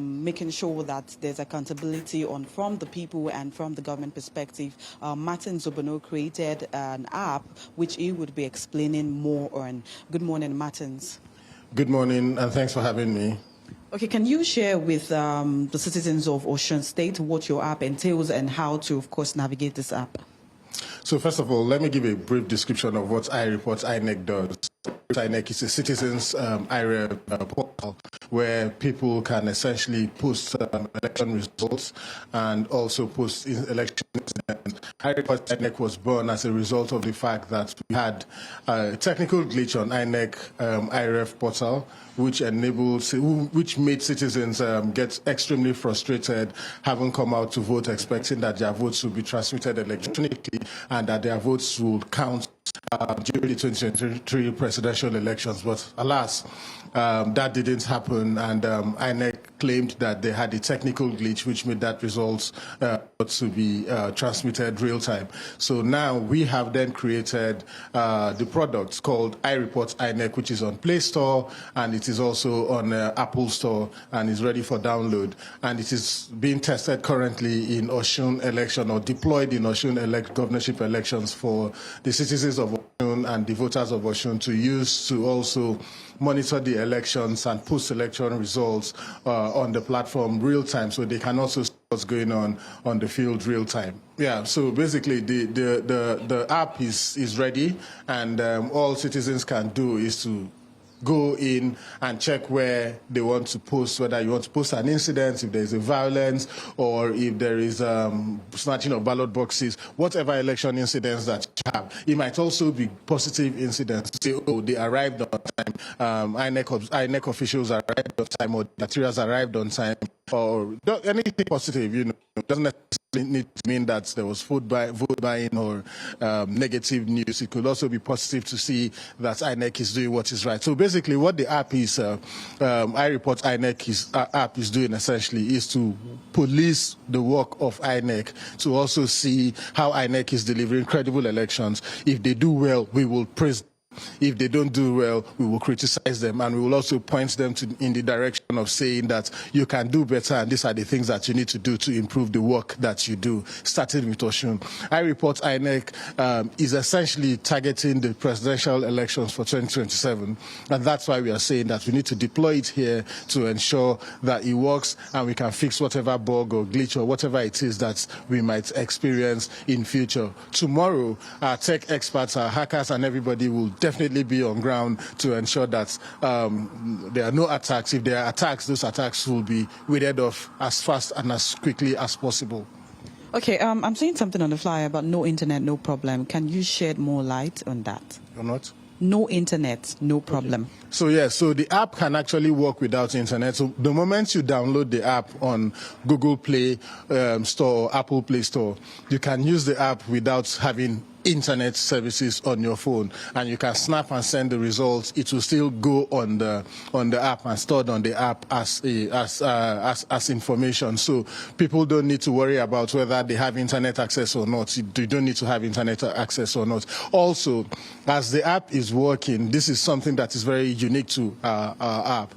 making sure that there's accountability from the people and from the government perspective, Martin Zobono created an app which he would be explaining more on. Good morning, Martins. Good morning, and thanks for having me. Okay, can you share with the citizens of Osun State what your app entails and how to, of course, navigate this app? So first of all, let me give a brief description of what iReport INEC does. INEC is a citizens IREP portal where people can essentially post election results and also post election incidents. iReport INEC was born as a result of the fact that we had a technical glitch on INEC IREF portal, which made citizens get extremely frustrated, having come out to vote, expecting that their votes will be transmitted electronically and that their votes will count during the 2023 presidential elections. But alas, that didn't happen, and INEC claimed that they had a technical glitch which made that results to be transmitted real time. So now we have then created the product called iReport INEC, which is on Play Store, and it is also on Apple Store, and is ready for download. And it is being tested currently in Osun election, or deployed in Osun governorship elections for the citizens of Osun and the voters of Osun to use to also monitor the elections and post-election results on the platform real time, so they can also see what's going on the field real time. Yeah, so basically the app is ready, and all citizens can do is to go in and check where they want to post, whether you want to post an incident, if there is a violence, or if there is snatching of ballot boxes, whatever election incidents that you have. It might also be positive incidents. Say, oh, they arrived on time, INEC officials arrived on time, or materials arrived on time, or anything positive, you know. It doesn't necessarily need to mean that there was vote buying or negative news. It could also be positive to see that INEC is doing what is right. So basically what the app is, iReport INEC app is doing essentially is to police the work of INEC, to also see how INEC is delivering credible elections. If they do well, we will praise them. if they don't do well, we will criticize them, and we will also point them in the direction of saying that you can do better, and these are the things that you need to do to improve the work that you do, starting with Osun. I report INEC is essentially targeting the presidential elections for 2027, and that's why we are saying that we need to deploy it here to ensure that it works and we can fix whatever bug or glitch or whatever it is that we might experience in future. Tomorrow, our tech experts, our hackers, and everybody will definitely be on ground to ensure that there are no attacks. If there are attacks, those attacks will be weeded off as fast and as quickly as possible. Okay, I'm seeing something on the flyer about no internet, no problem. Can you shed more light on that? Or not? No internet, no problem. Okay. So so the app can actually work without internet. So the moment you download the app on Google Play Store or Apple Play Store, you can use the app without having internet services on your phone, and you can snap and send the results. It will still go on the app and stored on the app as information. So people don't need to worry about whether they have internet access or not. You don't need to have internet access or not. Also, as the app is working, this is something that is very unique to our app.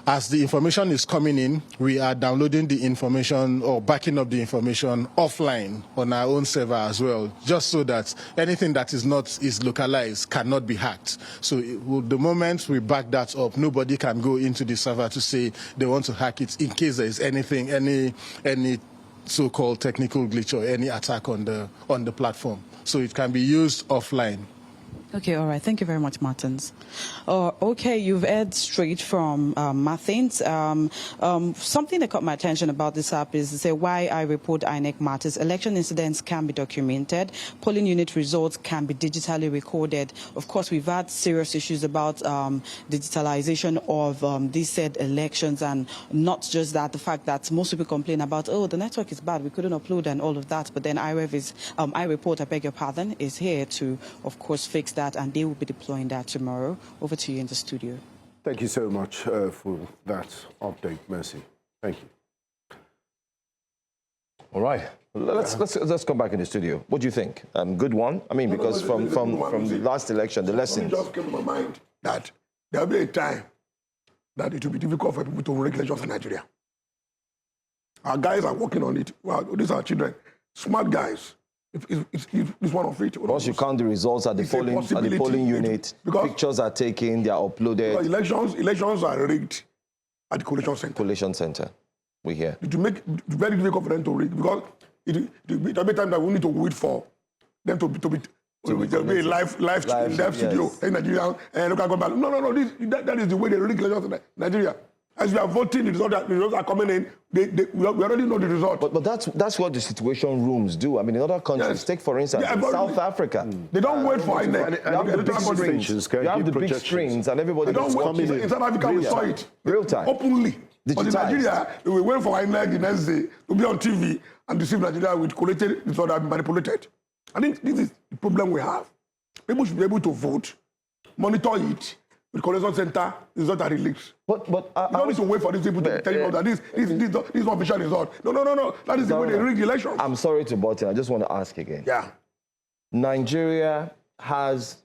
As the information is coming in, we are downloading the information or backing up the information offline on our own server as well, just so that anything that is localized cannot be hacked. So the moment we back that up, nobody can go into the server to say they want to hack it in case there is anything, any so-called technical glitch or any attack on the platform. So it can be used offline. Okay, all right. Thank you very much, Martins. Okay, you've heard straight from Martins. Something that caught my attention about this app is to say why I report INEC matters. Election incidents can be documented. Polling unit results can be digitally recorded. Of course, we've had serious issues about digitalization of these said elections, and not just that, the fact that most people complain about, oh, the network is bad, we couldn't upload and all of that. But then iReport, I beg your pardon, is here to, of course, fix that, and they will be deploying that tomorrow. Over to you in the studio. Thank you so much for that update, Mercy. Thank you. All right, let's come back in the studio. What do you think? Good one. I mean, because from the last election, the lessons. It just came to my mind that there will be a time that it will be difficult for people to run elections in Nigeria. Our guys are working on it. Well, these are children, smart guys. It's one of it. Once you count the results at the polling unit, pictures are taken, they are uploaded. Elections are rigged at the collation center. Collation center, we hear. To make it very difficult for them to rig, because it will be time that we need to wait for them to be there will be a live studio in Nigeria and local government. No. That is the way they rig elections in Nigeria. As we are voting, the results are coming in. We already know the result. But that's what the situation rooms do. I mean, in other countries, take for instance South Africa. They don't wait for INEC. You have the big screens. You have the big screens, and everybody is coming in. In South Africa, we saw it real time, openly. But in Nigeria, we wait for INEC the next day to be on TV and deceive Nigeria with collated results that have been manipulated. I think this is the problem we have. People should be able to vote, monitor it. The collation center results are released. But you don't need to wait for these people to tell you that this is official result. No. That is the way they rig the election. I'm sorry to butt in. I just want to ask again. Yeah. Nigeria has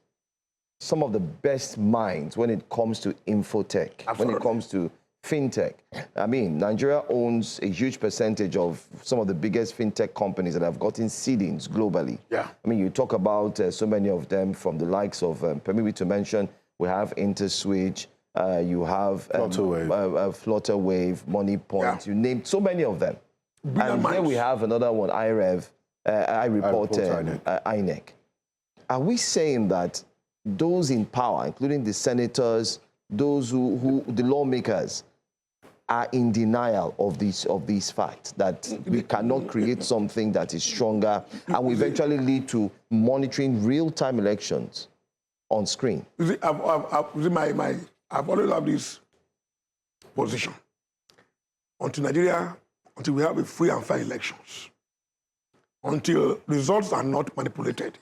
some of the best minds when it comes to infotech, when it comes to fintech. I mean, Nigeria owns a huge percentage of some of the biggest fintech companies that have gotten seedings globally. Yeah. I mean, you talk about so many of them, from the likes of, permit me to mention, we have InterSwitch, you have Flutterwave, MoneyPoint, you named so many of them. And then we have another one, IReport INEC. Are we saying that those in power, including the senators, those who the lawmakers, are in denial of these facts, that we cannot create something that is stronger and will eventually lead to monitoring real-time elections on screen? You see, I've always had this position. Until we have a free and fair elections, until results are not manipulated,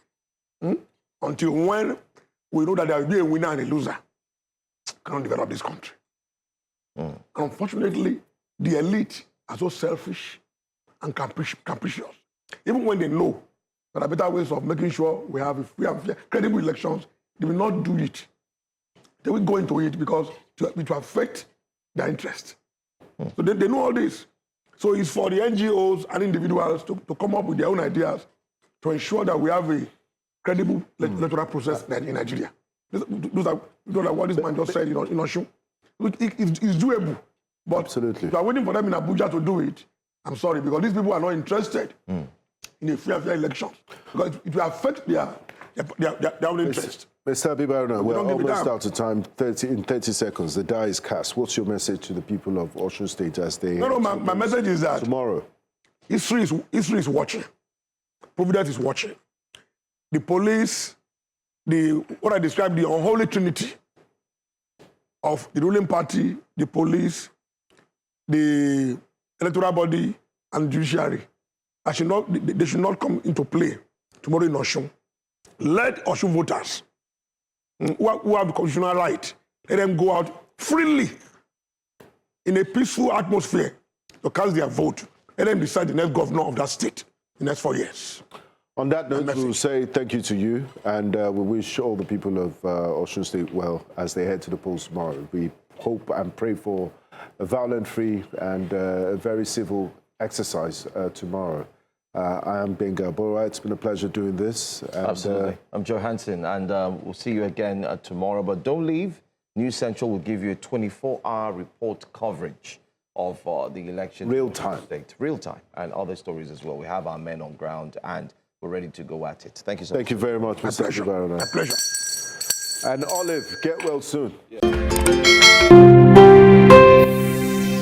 until when we know that there will be a winner and a loser, cannot develop this country. Unfortunately, the elite are so selfish and capricious. Even when they know there are better ways of making sure we have free and fair, credible elections, they will not do it. They will go into it because it will affect their interest. So they know all this. So it's for the NGOs and individuals to come up with their own ideas to ensure that we have a credible electoral process in Nigeria. Those are what this man just said in Osun. It's doable. But absolutely, if you are waiting for them in Abuja to do it, I'm sorry, because these people are not interested in a fair election. Because it will affect their own interest. Mr. Ebonyi, we're almost out of time. In 30 seconds, the die is cast. What's your message to the people of Osun State as they... My message is that tomorrow, history is watching. Providence is watching. The police, what I described, the unholy trinity of the ruling party, the police, the electoral body, and judiciary, they should not come into play tomorrow in Osun. Let Osun voters who have the constitutional right, let them go out freely in a peaceful atmosphere to cast their vote. Let them decide the next governor of that state in the next 4 years. On that note, we'll say thank you to you, and we wish all the people of Osun State well as they head to the polls tomorrow. We hope and pray for a violent-free and a very civil exercise tomorrow. I am Benga Bora. It's been a pleasure doing this. And, absolutely. I'm Joe Hansen, and we'll see you again tomorrow. But don't leave. News Central will give you a 24-hour report coverage of the election. Real time. Real time, and other stories as well. We have our men on ground, and we're ready to go at it. Thank you so much. Thank you very much, Mr. My pleasure. And Olive, get well soon. Yeah.